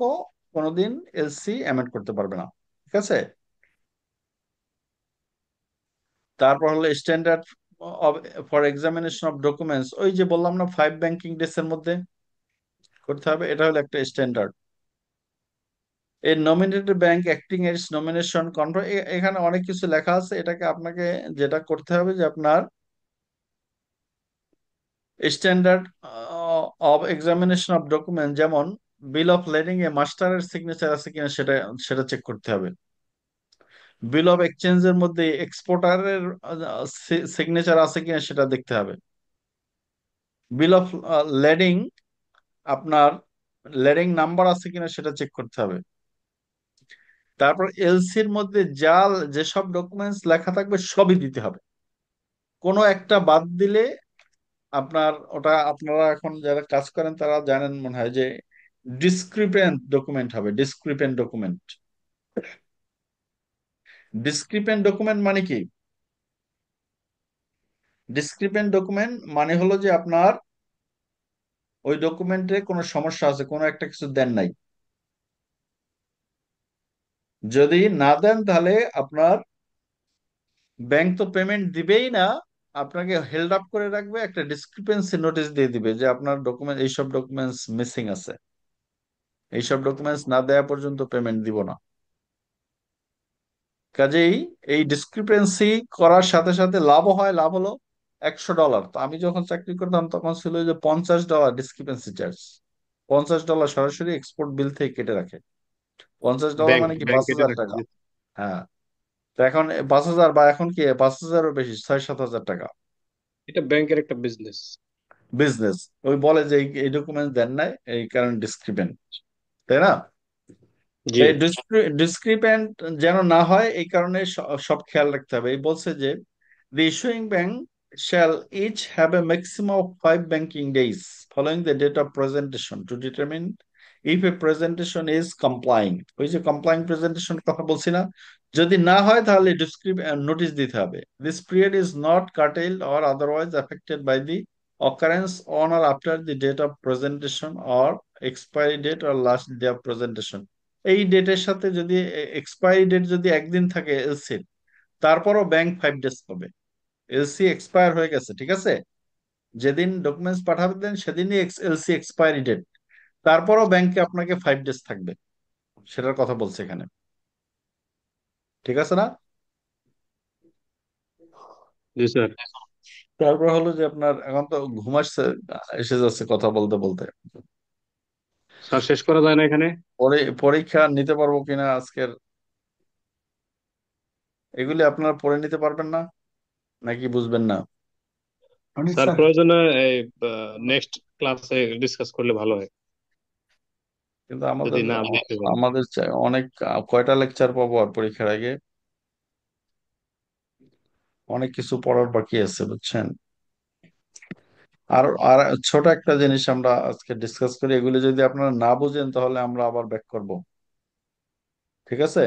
কোনোদিন এলসি অ্যামেন্ড করতে পারবে না। ঠিক আছে। তারপর হলো standard for examination of documents, ওই যে বললাম না 5 ব্যাংকিং ডেস এর মধ্যে করতে হবে, এটা হলো একটা স্ট্যান্ডার্ড। এই নমিনেটেড ব্যাংক অ্যাক্টিং এর নমিনেশন কন্ট্রোল, এখানে অনেক কিছু লেখা আছে। এটাকে আপনাকে যেটা করতে হবে যে আপনার standard of examination of document, যেমন বিল অফ লেডিং এ মাস্টারের সিগনেচার আছে কিনা সেটা সেটা চেক করতে হবে। বিল অফ এক্সচেঞ্জের মধ্যে এক্সপোর্টারের সিগনেচার আছে কিনা সেটা দেখতে হবে। বিল অফ লেডিং, আপনার লেডিং নাম্বার আছে কিনা সেটা চেক করতে হবে। তারপর এলসির মধ্যে যেসব ডকুমেন্টস লেখা থাকবে সবই দিতে হবে, কোনো একটা বাদ দিলে আপনার ওটা, আপনারা এখন যারা কাজ করেন তারা জানেন মনে হয় যে ডিসক্রিপেন্ট ডকুমেন্ট হবে। ডিসক্রিপেন্ট ডকুমেন্ট, ডিসক্রিপেন্ট ডকুমেন্ট মানে কি? ডিসক্রিপেন্ট ডকুমেন্ট মানে হলো যে আপনার ওই ডকুমেন্টে কোনো সমস্যা আছে, কোনো একটা কিছু দেন নাই। যদি না দেন তাহলে আপনার ব্যাংক তো পেমেন্ট দিবেই না, আপনাকে হেল্ড আপ করে রাখবে, একটা ডিসক্রিপেন্সি নোটিশ দিয়ে দিবে যে আপনার ডকুমেন্ট, এইসব ডকুমেন্টস মিসিং আছে, এইসব ডকুমেন্টস না দেওয়া পর্যন্ত পেমেন্ট দিব না। কাজেই এই ডিসক্রিপেন্সি করার সাথে সাথে লাভও হয়। লাভ হলো $100। তো আমি যখন চাকরি করতাম তখন ছিল যে $50 ডিসক্রিপেন্সি চার্জ। $50 সরাসরি এক্সপোর্ট বিল থেকে কেটে রাখে। $50 মানে কি, ব্যাংক পাঁচ এটা হাজার রাখছে। টাকা হ্যাঁ, তো এখন 5,000, বা এখন কি 5,000-ও বেশি, 6-7 হাজার টাকা এটা ব্যাংকের একটা বিজনেস। বিজনেস। ওই বলে যে এই ডকুমেন্ট দেন নাই, এই কারণে ডিসক্রিপেন্ট, তাই না? জি। এই ডিসক্রিপেন্ট যেন না হয় এই কারণে সব খেয়াল রাখতে হবে। এই বলছে যে the issuing bank shall each have a maximum of 5 banking days following the date of presentation to determine if a presentation is complying. ওই যে কমপ্লাইং প্রেজেন্টেশন কথা বলছি না, যদি না হয় তাহলে নোটিশ দিতে হবে। This period is not curtailed or otherwise affected by the occurrence on or after the date of presentation or expiry date or last day of presentation. এই ডেটের সাথে যদি এক্সপায়ারি ডেট যদি একদিন থাকে এলসি, তারপরও ব্যাংক 5 ডেজ পাবে। LC expire হয়ে গেছে, ঠিক আছে, যেদিন ডকুমেন্টস পাঠাবেন সেদিনই এলসি এক্সপায়ারি ডেট, তারপরও ব্যাংকে আপনাকে 5 ডেজ থাকবে, সেটার কথা বলছে এখানে। ঠিক আছে না? জি স্যার। তারপর হলো যে আপনার এখন তো ঘুম আসছে, এসে যাচ্ছে কথা বলতে বলতে। স্যার শেষ করা যায় না এখানে? পরীক্ষা নিতে পারবো কিনা আজকের, এগুলি আপনারা পড়ে নিতে পারবেন না নাকি বুঝবেন না? অনেক স্যার স্যার। প্রয়োজনে এই নেক্সট ক্লাসে ডিসকাস করলে ভালো হয়, কিন্তু যদি না বুঝতে পারি। আমাদের অনেক, কয়টা লেকচার পাবো আর পরীক্ষার আগে? অনেক কিছু পড়ার বাকি আছে, বুঝছেন। আর আর ছোট একটা জিনিস আমরা আজকে ডিসকাস করি, এগুলো যদি আপনারা না বুঝেন তাহলে আমরা আবার ব্যাক করব, ঠিক আছে?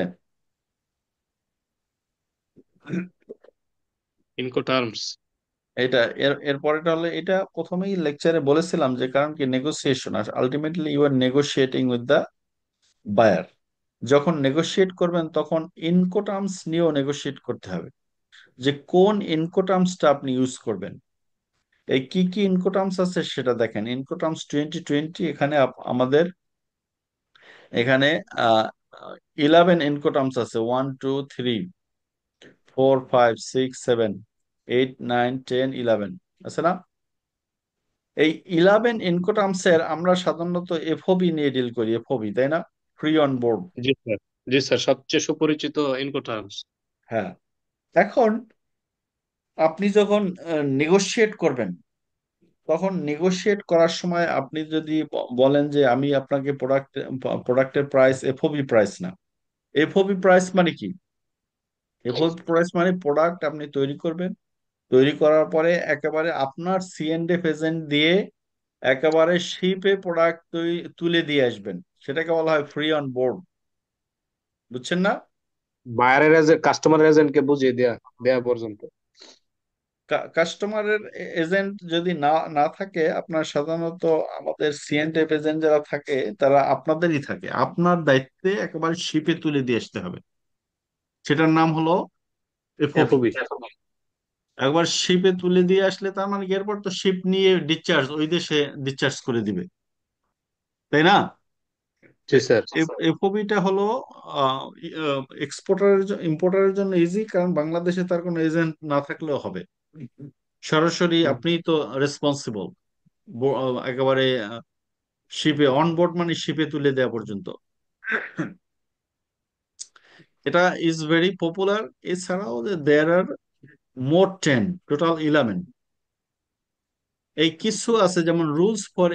ইনকো টার্মস। এটা এর পরেটা হলো, এটা প্রথমেই লেকচারে বলেছিলাম যে কারণ কি, নেগোসিয়েশন, আর ultimately you are negotiating with the buyer. যখন নেগোশিয়েট করবেন তখন ইনকোটার্মস নিয়েও নেগোশিয়েট করতে হবে, যে কোন ইনকোটার্মসটা আপনি ইউজ করবেন। এই কি কি ইনকোটার্মস আছে সেটা দেখেন। ইনকোটার্মস 2020, এখানে আমাদের এখানে 11 ইনকোটার্মস আছে, 1 2 3 4 5 6 7 8 9 10 11 আছে না? এই 11 ইনকোটার্মস এর আমরা সাধারণত এফওবি নিয়ে ডিল করি, এফওবি, তাই না? Free on board. G sir. G sir, সবচেয়ে সুপরিচিত ইনকো টার্মস। হ্যাঁ, এখন আপনি যখন নেগোশিয়েট করবেন, তখন নেগোশিয়েট করার সময় আপনি যদি বলেন যে আমি আপনাকে প্রোডাক্টের প্রাইস এফওবি প্রাইস না। এফওবি প্রাইস মানে কি? এফওবি প্রাইস মানে প্রোডাক্ট আপনি তৈরি করবেন, তৈরি করার পরে একেবারে আপনার সিএনএফ এজেন্ট দিয়ে একেবারে শিপে প্রোডাক্ট তুলে দিয়ে আসবেন, সেটাকে বলা হয় ফ্রি অন বোর্ড। বুঝছেন না? বায়ারের এজেন্ট, কাস্টমার এজেন্টকে বুঝিয়ে দেয়া দেয়া পর্যন্ত। কাস্টমারের এজেন্ট যদি না না থাকে, আপনার সাধারণত আমাদের সিএনএফ এজেন্ট যারা থাকে তারা আপনাদেরই থাকে, আপনার দায়িত্বে একেবারে শিপে তুলে দিয়ে আসতে হবে, সেটার নাম হলো এফওবি। এফওবি। একবার শিপে তুলে দিয়ে আসলে তার মানে কি, এরপর তো শিপ নিয়ে ডিসচার্জ ওই দেশে ডিসচার্জ করে দিবে, তাই না? জি স্যার। এফওবিটা হলো এক্সপোর্টারের ইম্পোর্টারের জন্য ইজি, কারণ বাংলাদেশে তার কোনো এজেন্ট না থাকলেও হবে, সরাসরি আপনি তো রেসপন্সিবল একেবারে শিপে অনবোর্ড মানে শিপে তুলে দেওয়া পর্যন্ত। এটা ইজ ভেরি পপুলার। এছাড়াও দেয়ার আর মোর 10, টোটাল 11। এই কিছু আছে যেমন rules for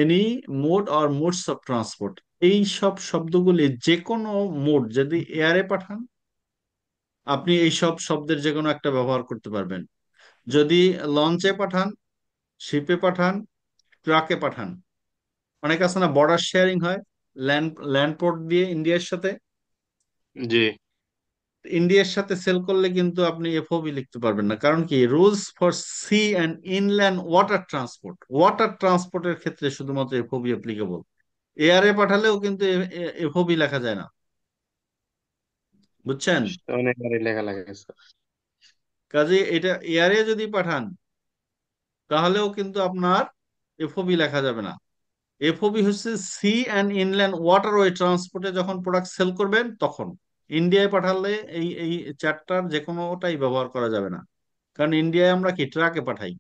any mode or modes of transport. এই সব শব্দগুলি যে কোনো মোড যদি এয়ারে পাঠান, আপনি এই সব শব্দের যে কোনো একটা ব্যবহার করতে পারবেন। যদি লঞ্চে পাঠান, শিপে পাঠান, ট্রাকে পাঠান, অনেক আছে না বর্ডার শেয়ারিং হয় ল্যান্ড পোর্ট দিয়ে ইন্ডিয়ার সাথে, জি। ইন্ডিয়ার সাথে সেল করলে কিন্তু আপনি এফওবি লিখতে পারবেন না। কারণ কি, rules for sea and inland water ট্রান্সপোর্টের ক্ষেত্রে শুধুমাত্র এফওবি অ্যাপ্লিকেবল। এয়ারে পাঠালেও কিন্তু এফওবি লেখা যায় না, বুঝছেন? অনেকবারই লেখা লাগে স্যার। কাজে এটা এয়ারে যদি পাঠান তাহলেও কিন্তু আপনার এফওবি লেখা যাবে না। এফওবি হচ্ছে সি অ্যান্ড ইনল্যান্ড ওয়াটারওয়ে ট্রান্সপোর্টে যখন প্রোডাক্ট সেল করবেন তখন। ইন্ডিয়ায় পাঠালে এই এই চারটার যে কোনোটাই ব্যবহার করা যাবে না। কারণ ইন্ডিয়ায় আমরা কি ট্রাকে পাঠাই,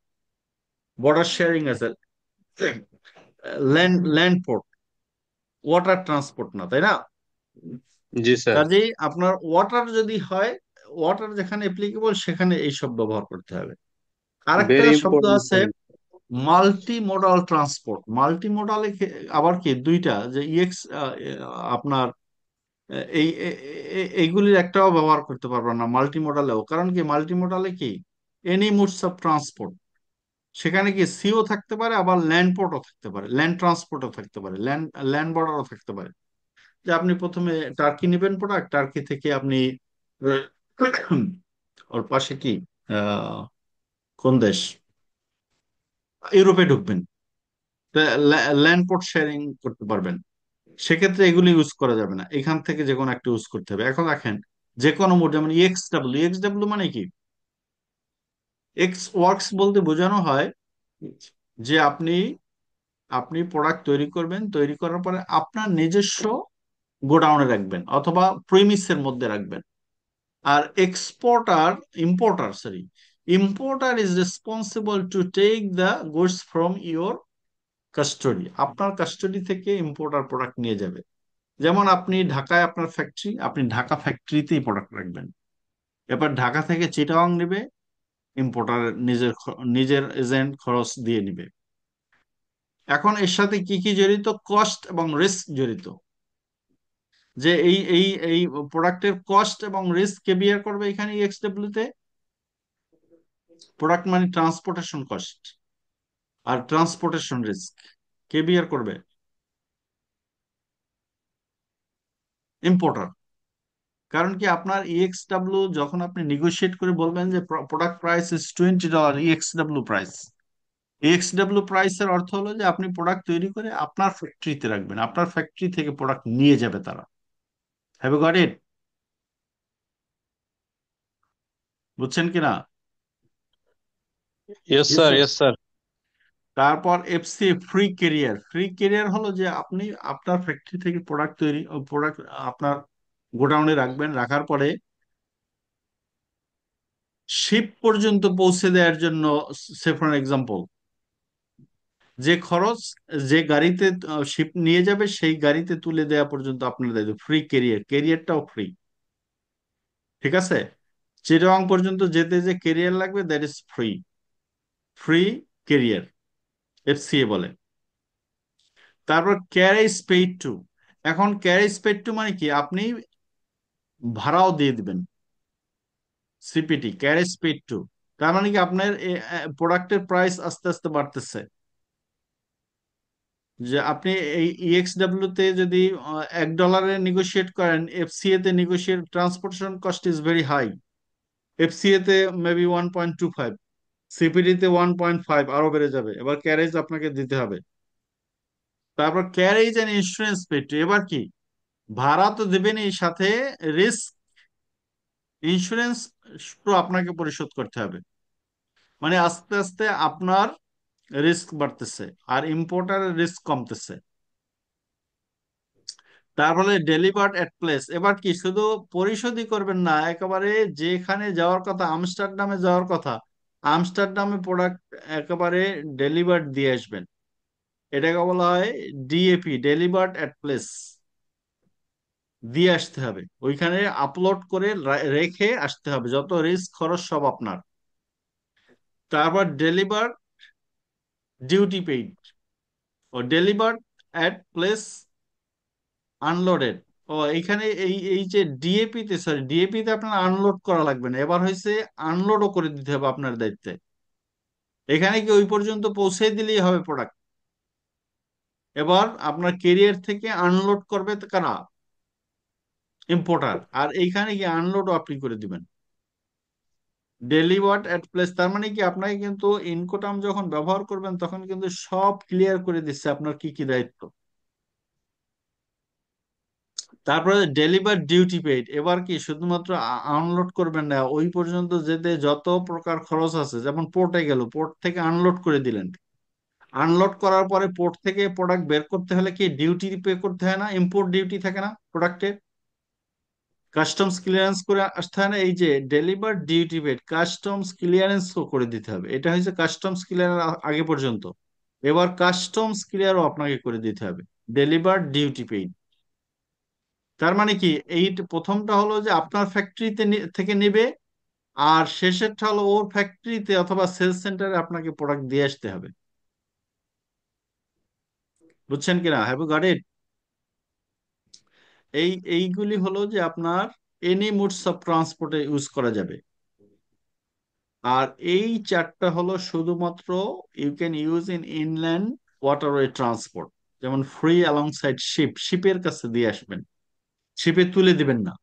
বর্ডার শেয়ারিং আছে, ল্যান্ড পোর্ট, ওয়াটার ট্রান্সপোর্ট না, তাই না? জি স্যার। কাজেই আপনার ওয়াটার যদি হয়, ওয়াটার যেখানে অ্যাপ্লিকেবল সেখানে এই সব ব্যবহার করতে হবে। আরেকটা ভেরি শব্দ ইম্পর্টেন্ট আছে point. Multimodal transport. Multi মোডালে আবার কি দুইটা যে ইএক্স আপনার এইগুলির একটাও ব্যবহার করতে পারবেন না মাল্টি মোডালেও। কারণ কি, মাল্টি মোডালে কি এনি মোডস অফ ট্রান্সপোর্ট, সেখানে কি সিও থাকতে পারে, আবার ল্যান্ড পোর্টও থাকতে পারে, ল্যান্ড ট্রান্সপোর্টও থাকতে পারে, ল্যান্ড বর্ডারও থাকতে পারে। যে আপনি প্রথমে টার্কি নেবেন প্রোডাক্ট, টার্কি থেকে আপনি ওর পাশে কি আহ কোন দেশ, ইউরোপে ঢুকবেন, ল্যান্ড পোর্ট শেয়ারিং করতে পারবেন। সেক্ষেত্রে এগুলি ইউজ করা যাবে না, এখান থেকে যে কোনো একটা ইউজ করতে হবে। এখন দেখেন, যে কোনো মোড যেমন ইএক্সডাব্লিউ মানে কি, এক্স ওয়ার্কস বলতে বোঝানো হয় যে আপনি আপনি প্রোডাক্ট তৈরি করবেন, তৈরি করার পরে আপনার নিজস্ব গোডাউনে রাখবেন অথবা প্রিমিসের মধ্যে রাখবেন। আর importer is responsible to take the goods from your custody. আপনার কাস্টডি থেকে ইম্পোর্টার প্রোডাক্ট নিয়ে যাবে। যেমন আপনি ঢাকায় আপনার ফ্যাক্টরি, আপনি ঢাকা ফ্যাক্টরিতেই প্রোডাক্ট রাখবেন। এবার ঢাকা থেকে চিটাগাং নেবে, ইম্পোর্টার নিজের এজেন্ট খরচ দিয়ে নিবে। এখন এর সাথে কি কি জড়িত, কস্ট এবং রিস্ক জড়িত। যে এই এই এই প্রোডাক্টের কস্ট এবং রিস্ক কে বিয়ার করবে এখানে ইএক্সডব্লিউ তে? প্রোডাক্ট মানে ট্রান্সপোর্টেশন কস্ট আর ট্রান্সপোর্টেশন রিস্ক কে বিয়ার করবে? ইম্পোর্টার। কারণ কি, আপনার ইএক্সডব্লিউ যখন আপনি নেগোশিয়েট করে বলবেন যে প্রোডাক্ট প্রাইস ইজ $20, ইএক্সডব্লিউ প্রাইস, এক্সডব্লিউ প্রাইসের অর্থ হলো যে আপনি প্রোডাক্ট তৈরি করে আপনার ফ্যাক্টরিতে রাখবেন, আপনার ফ্যাক্টরি থেকে প্রোডাক্ট নিয়ে যাবে তারা। Have you got it? বুঝছেন কিনা? Yes sir, yes sir. তারপর এফসি, ফ্রি ক্যারিয়ার হলো যে আপনি আপনার ফ্যাক্টরি থেকে প্রোডাক্ট আপনার গোডাউনে রাখবেন, রাখার পরে শিপ পর্যন্ত পৌঁছে দেওয়ার জন্য, সে ফর এক্সাম্পল, যে খরচ, যে গাড়িতে শিপ নিয়ে যাবে সেই গাড়িতে তুলে দেওয়া পর্যন্ত আপনার দায়িত্ব। ক্যারিয়ারটাও ফ্রি, ঠিক আছে? চিটাগাং পর্যন্ত যেতে যে ক্যারিয়ার লাগবে, that is free career, FCA বলে। তারপর ক্যারেজ পেইড টু। এখন ক্যারেজ পেইড টু মানে কি, আপনি ভাড়াও দিয়ে দিবেন, সিপিটি, ক্যারেজ পেইড টু। তার মানে কি, আপনার প্রোডাক্টের প্রাইস আস্তে আস্তে বাড়তেছে। যে আপনি এই ইএক্সডব্লিউ তে যদি $1 নেগোশিয়েট করেন, এফসিএ তে transportation cost is very high. FCA তে মেবি 1.25, সিপিডি তে 1.5, আরো বেড়ে যাবে। এবার ক্যারেজ আপনাকে দিতে হবে। তারপর ক্যারেজ এন্ড ইন্স্যুরেন্স পেড। এবার কি, ভাড়া তো দেবেনই, সাথে রিস্ক ইন্স্যুরেন্স তো আপনাকে পরিশোধ করতে হবে। মানে আস্তে আস্তে আপনার রিস্ক বাড়তেছে আর ইম্পোর্টারের রিস্ক কমতেছে। তারপরে ডেলিভার্ড এট প্লেস। এবার কি, শুধু পরিশোধই করবেন না, একেবারে যেখানে যাওয়ার কথা, আমস্টারডামে যাওয়ার কথা, আমস্টারডামে প্রোডাক্ট একেবারে ডেলিভার্ড দিয়ে আসবেন। এটাকে বলা হয় ডিএপি, ডেলিভার্ড এট প্লেস। দিয়ে আসতে হবে, ওইখানে আপলোড করে রেখে আসতে হবে, যত রিস্ক খরচ সব আপনার। তারপর ডিউটি পেইড ও ডেলিভার্ড অ্যাট প্লেস আনলোডেড। ও এইখানে এই এই যে ডিএপি তে, সরি ডিএপি তে আপনার আনলোড করা লাগবে না, এবার হয়েছে আনলোডও করে দিতে হবে আপনার দায়িত্বে। এখানে কি ওই পর্যন্ত পৌঁছে দিলেই হবে প্রোডাক্ট। এবার আপনার কেরিয়ার থেকে আনলোড করবে তো কারা? ইম্পোর্টার। আর এইখানে কি আনলোডও আপনি করে দিবেন। ডেলিভার্ড এট প্লেস তার মানে কি আপনাকে কিন্তু ইনকোটাম যখন ব্যবহার করবেন তখন কিন্তু সব ক্লিয়ার করে দিচ্ছে আপনার কি কি দায়িত্ব। তারপরে ডেলিভার ডিউটি পেইড, এবার কি শুধুমাত্র আনলোড করবেন না, ওই পর্যন্ত যেতে যত প্রকার খরচ আছে, যেমন পোর্টে গেল, পোর্ট থেকে আনলোড করে দিলেন, আনলোড করার পরে পোর্ট থেকে প্রোডাক্ট বের করতে হলে কি ডিউটি পে করতে হয় না? ইম্পোর্ট ডিউটি থাকে না প্রোডাক্টে? কাস্টমস ক্লিয়ারেন্স করে আসতে হয় না? এই যে ডেলিভার ডিউটি পেড, কাস্টমস ক্লিয়ারেন্সও করে দিতে হবে। এটা হচ্ছে কাস্টমস ক্লিয়ার আগে পর্যন্ত, এবার কাস্টমস ক্লিয়ারও আপনাকে করে দিতে হবে। ডেলিভার ডিউটি পেইড তার মানে কি এই প্রথমটা হলো যে আপনার ফ্যাক্টরিতে থেকে নেবে, আর শেষেরটা হলো ওর ফ্যাক্টরিতে অথবা সেলস সেন্টারে আপনাকে প্রোডাক্ট দিয়ে আসতে হবে। বুঝছেন কিনা? Have you got it? এইগুলি হলো যে আপনার এনি মোডস অফ ট্রান্সপোর্টে ইউজ করা যাবে। আর এই চারটা হলো শুধুমাত্র you can use in inland waterway transport. যেমন ফ্রি অ্যালংসাইড শিপ, শিপের কাছে দিয়ে আসবেন, শিপে তুলে দিবেন না।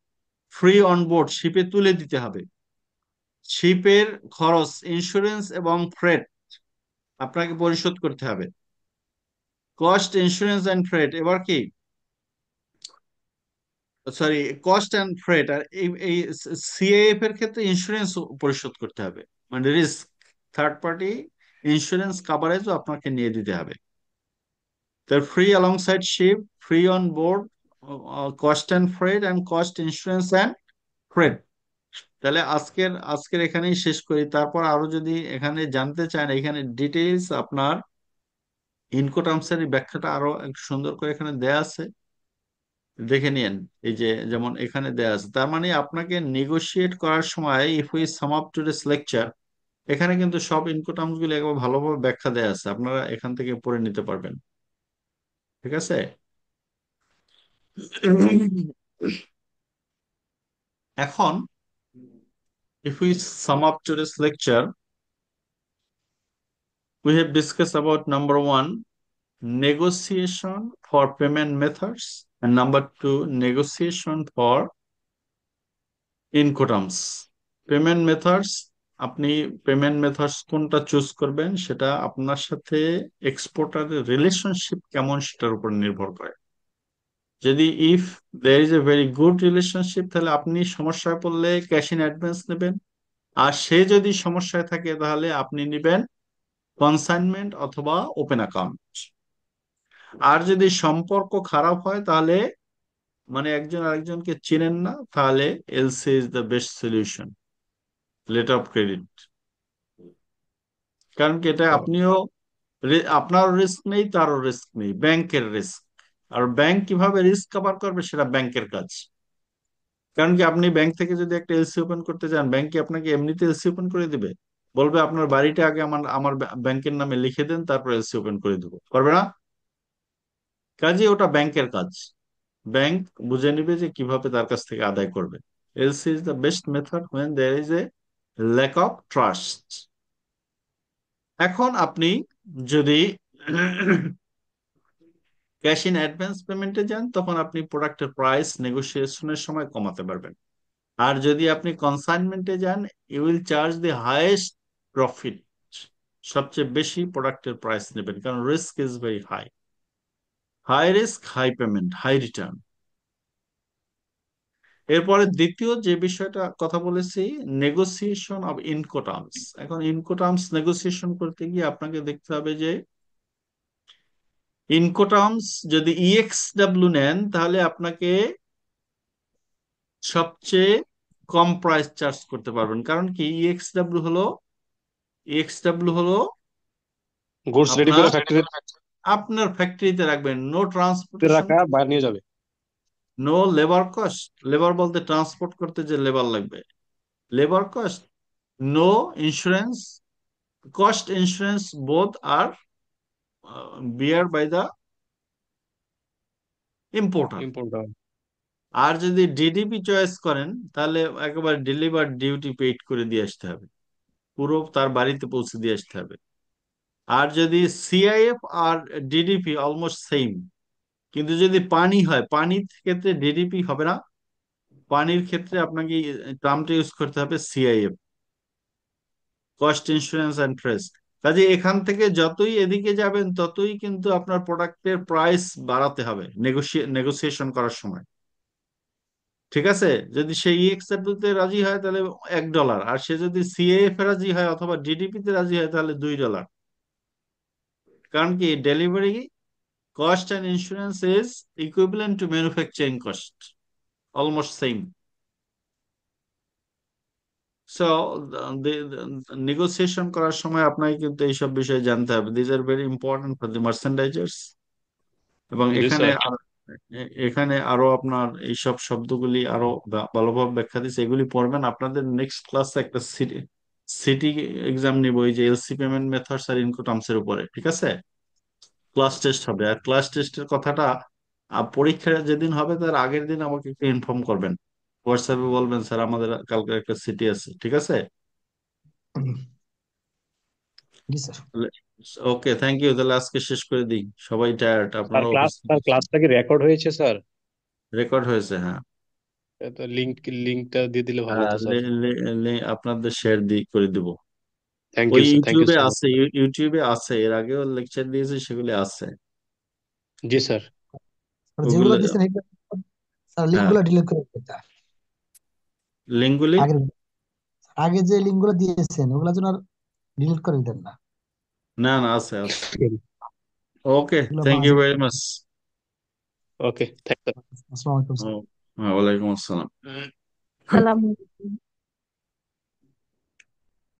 ফ্রি অন বোর্ড, শিপে তুলে দিতে হবে। শিপের খরচ, ইন্স্যুরেন্স এবং ফ্রেট আপনাকে পরিশোধ করতে হবে। কস্ট, ইন্স্যুরেন্স অ্যান্ড ফ্রেট, এবার কি সরি কস্ট অ্যান্ড ফ্রেট, আর এই সিএএফ এর ক্ষেত্রে ইন্স্যুরেন্স পরিশোধ করতে হবে, মানে রিস্ক, থার্ড পার্টি ইন্স্যুরেন্স কাভারেজও আপনাকে নিয়ে দিতে হবে। তার free alongside ship, free on board, cost and freight and cost, insurance and freight. তাহলে আজকের এখানেই শেষ করি। তারপর আরো যদি এখানে জানতে চান, এখানে ডিটেইলস আপনার ইনকোটার্মস এর ব্যাখ্যাটা আরো একটু সুন্দর করে এখানে দেয়া আছে, দেখে নিন। এই যে যেমন এখানে দেয়া আছে, তার মানে আপনাকে নেগোশিয়েট করার সময় if we sum up today's lecture, এখানে কিন্তু সব ইনকোটার্মস গুলো একবার ভালোভাবে ব্যাখ্যা দেয়া আছে, আপনারা এখান থেকে পড়ে নিতে পারবেন। ঠিক আছে? এখন if we sum up today's lecture, we have discussed about number one, negotiation for payment methods, and number two, negotiation for incoterms. Payment methods, আপনি পেমেন্ট মেথডস কোনটা চুজ করবেন সেটা আপনার সাথে এক্সপোর্টারের রিলেশনশিপ কেমন সেটার উপর নির্ভর করে। যদি if there is a very good relationship, তাহলে আপনি সমস্যায় পড়লে ক্যাশ ইন অ্যাডভান্স নেবেন, আর সে যদি সমস্যায় থাকে তাহলে আপনি নেবেন কনসাইনমেন্ট অথবা ওপেন অ্যাকাউন্ট। আর যদি সম্পর্ক খারাপ হয় তাহলে, মানে একজন আরেকজনকে চেনেন না, তাহলে LC is the best solution, letter of credit. কারণ কি এটা আপনিও, আপনার রিস্ক নেই, তারও রিস্ক নেই, ব্যাংকের রিস্ক। আর ব্যাংক কিভাবে রিস্ক কভার করবে সেটা ব্যাংকের কাজ। কারণ কি আপনি ব্যাংক থেকে যদি একটা এলসি ওপেন করতে চান, ব্যাংক কি আপনাকে এমনিতে এলসি ওপেন করে দিবে? বলবে আপনার বাড়িটা আগে আমার আমার ব্যাংকের নামে লিখে দেন, তারপর এলসি ওপেন করে দেবো, করবে না। কাজে ওটা ব্যাংকের কাজ, ব্যাংক বুঝে নিবে যে কিভাবে তার কাছ থেকে আদায় করবে। LC is the best method when there is a lack of trust. এখন আপনি যদি ক্যাশ ইন অ্যাডভান্স পেমেন্টে যান, তখন আপনি প্রোডাক্টের প্রাইস নেগোসিয়েশনের সময় কমাতে পারবেন। আর যদি আপনি কনসাইনমেন্টে যান, you will charge the highest profit, সবচেয়ে বেশি প্রোডাক্টের প্রাইস নেবেন, কারণ risk is very high, high risk high payment high return. এরপরে দ্বিতীয় যে বিষয়টা কথা বলেছি, নেগোসিয়েশন অফ ইনকোটার্মস। এখন ইনকোটার্মস নেগোসিয়েশন করতে গিয়ে আপনাকে দেখতে হবে যে ইনকোটার্মস যদি ইএক্সডাব্লিউ নেন, তাহলে আপনাকে সবচেয়ে কম প্রাইস চার্জ করতে পারবেন। কারণ কি ইএক্সডাব্লিউ হলো গুডস রেডি আপনার করে ফ্যাক্টরি আপনার ফ্যাক্টরিতে রাখবেন, নো ট্রান্সপোর্টেশন, রাখা, বাইরে নিয়ে যাবে। নো লেবার কস্ট, লেবার বলতে ট্রান্সপোর্ট করতে যে লেবার লাগবে, labour cost, no insurance, cost, insurance both আর bear by the importer. Importer. আর যদি ডিডিপি চয়েস করেন তাহলে একেবারে ডেলিভার ডিউটি পেইড করে দিয়ে আসতে হবে, পুরো তার বাড়িতে পৌঁছে দিয়ে আসতে হবে। আর যদি সিআইএফ আর ডিডিপি অলমোস্ট সেম, কিন্তু যদি পানি হয়, পানির ক্ষেত্রে ডিডিপি হবে না, পানির ক্ষেত্রে আপনাকে টার্মটা ইউজ করতে হবে CIF, cost insurance and trace. কাজে এখান থেকে যতই এদিকে যাবেন ততই কিন্তু আপনার প্রোডাক্টের প্রাইস বাড়াতে হবে নেগোসিয়েশন করার সময়। ঠিক আছে, যদি সে ইএক্সআর তে রাজি হয় তাহলে $1, আর সে যদি সিএএফ এ রাজি হয় অথবা ডিডিপি তে রাজি হয় তাহলে $2। কারণ কি, delivery cost and insurance is equivalent to manufacturing cost, almost same. So negotiation করার সময় আপনাকে কিন্তু এইসব বিষয়ে জানতে হবে। This are very important for the merchandisers. এবং জি এখানে স্যার। এখানে আরো আপনার এইসব শব্দগুলি আরো ভালোভাবে ব্যাখ্যা দিচ্ছে, এগুলি পড়বেন। আপনাদের নেক্সট ক্লাসে একটা সিটি সিটি এক্সাম নিব, এই যে এলসি পেমেন্ট মেথডস আর ইনকোটার্মস এর উপরে, ঠিক আছে? ক্লাস টেস্ট হবে, আর ক্লাস টেস্টের কথাটা পরীক্ষা যেদিন হবে তার আগের দিন আমাকে একটু ইনফর্ম করবেন, হোয়াটসঅ্যাপে বলবেন স্যার আমাদের কালকে একটা সিটি আছে, ঠিক আছে? জি স্যার। Okay, thank you. তাহলে আজকে শেষ করে দিই, সবাই টায়ার্ড, স্যার আপনারা ক্লাস, অফিস স্যার ক্লাসটা কি রেকর্ড হয়েছে স্যার? রেকর্ড হয়েছে, হ্যাঁ। তো লিঙ্কটা দিয়ে দিলে ভালো হ্যাঁ, হতো স্যার। আপনাদের শেয়ার করে দিব। থ্যাংক ওই ইউ স্যার, থ্যাংক ইউ ইউটিউবে সো মাচ। আছে, ইউটিউবে আছে, এর আগেও লেকচার দিয়েছে, সেগুলি আছে জি স্যার। আর যেগুলো ওগুলো। দিচ্ছেন এগুলো স্যার লিঙ্ক হ্যাঁ, গুলো ডিলিট করে দিতে স্যার। লিঙ্কগুলি। আগের আগে যে লিঙ্ক গুলো দিয়েছেন ওগুলো যেন আর ডিলিট করে দেন না। না না, আছে আছে। ওকে, এগুলো থ্যাংক ইউ বাজে। Very much. ওকে, থ্যাংক আসসালামু আলাইকুম স্যার। ওয়ালাইকুম আসসালাম। সালাম।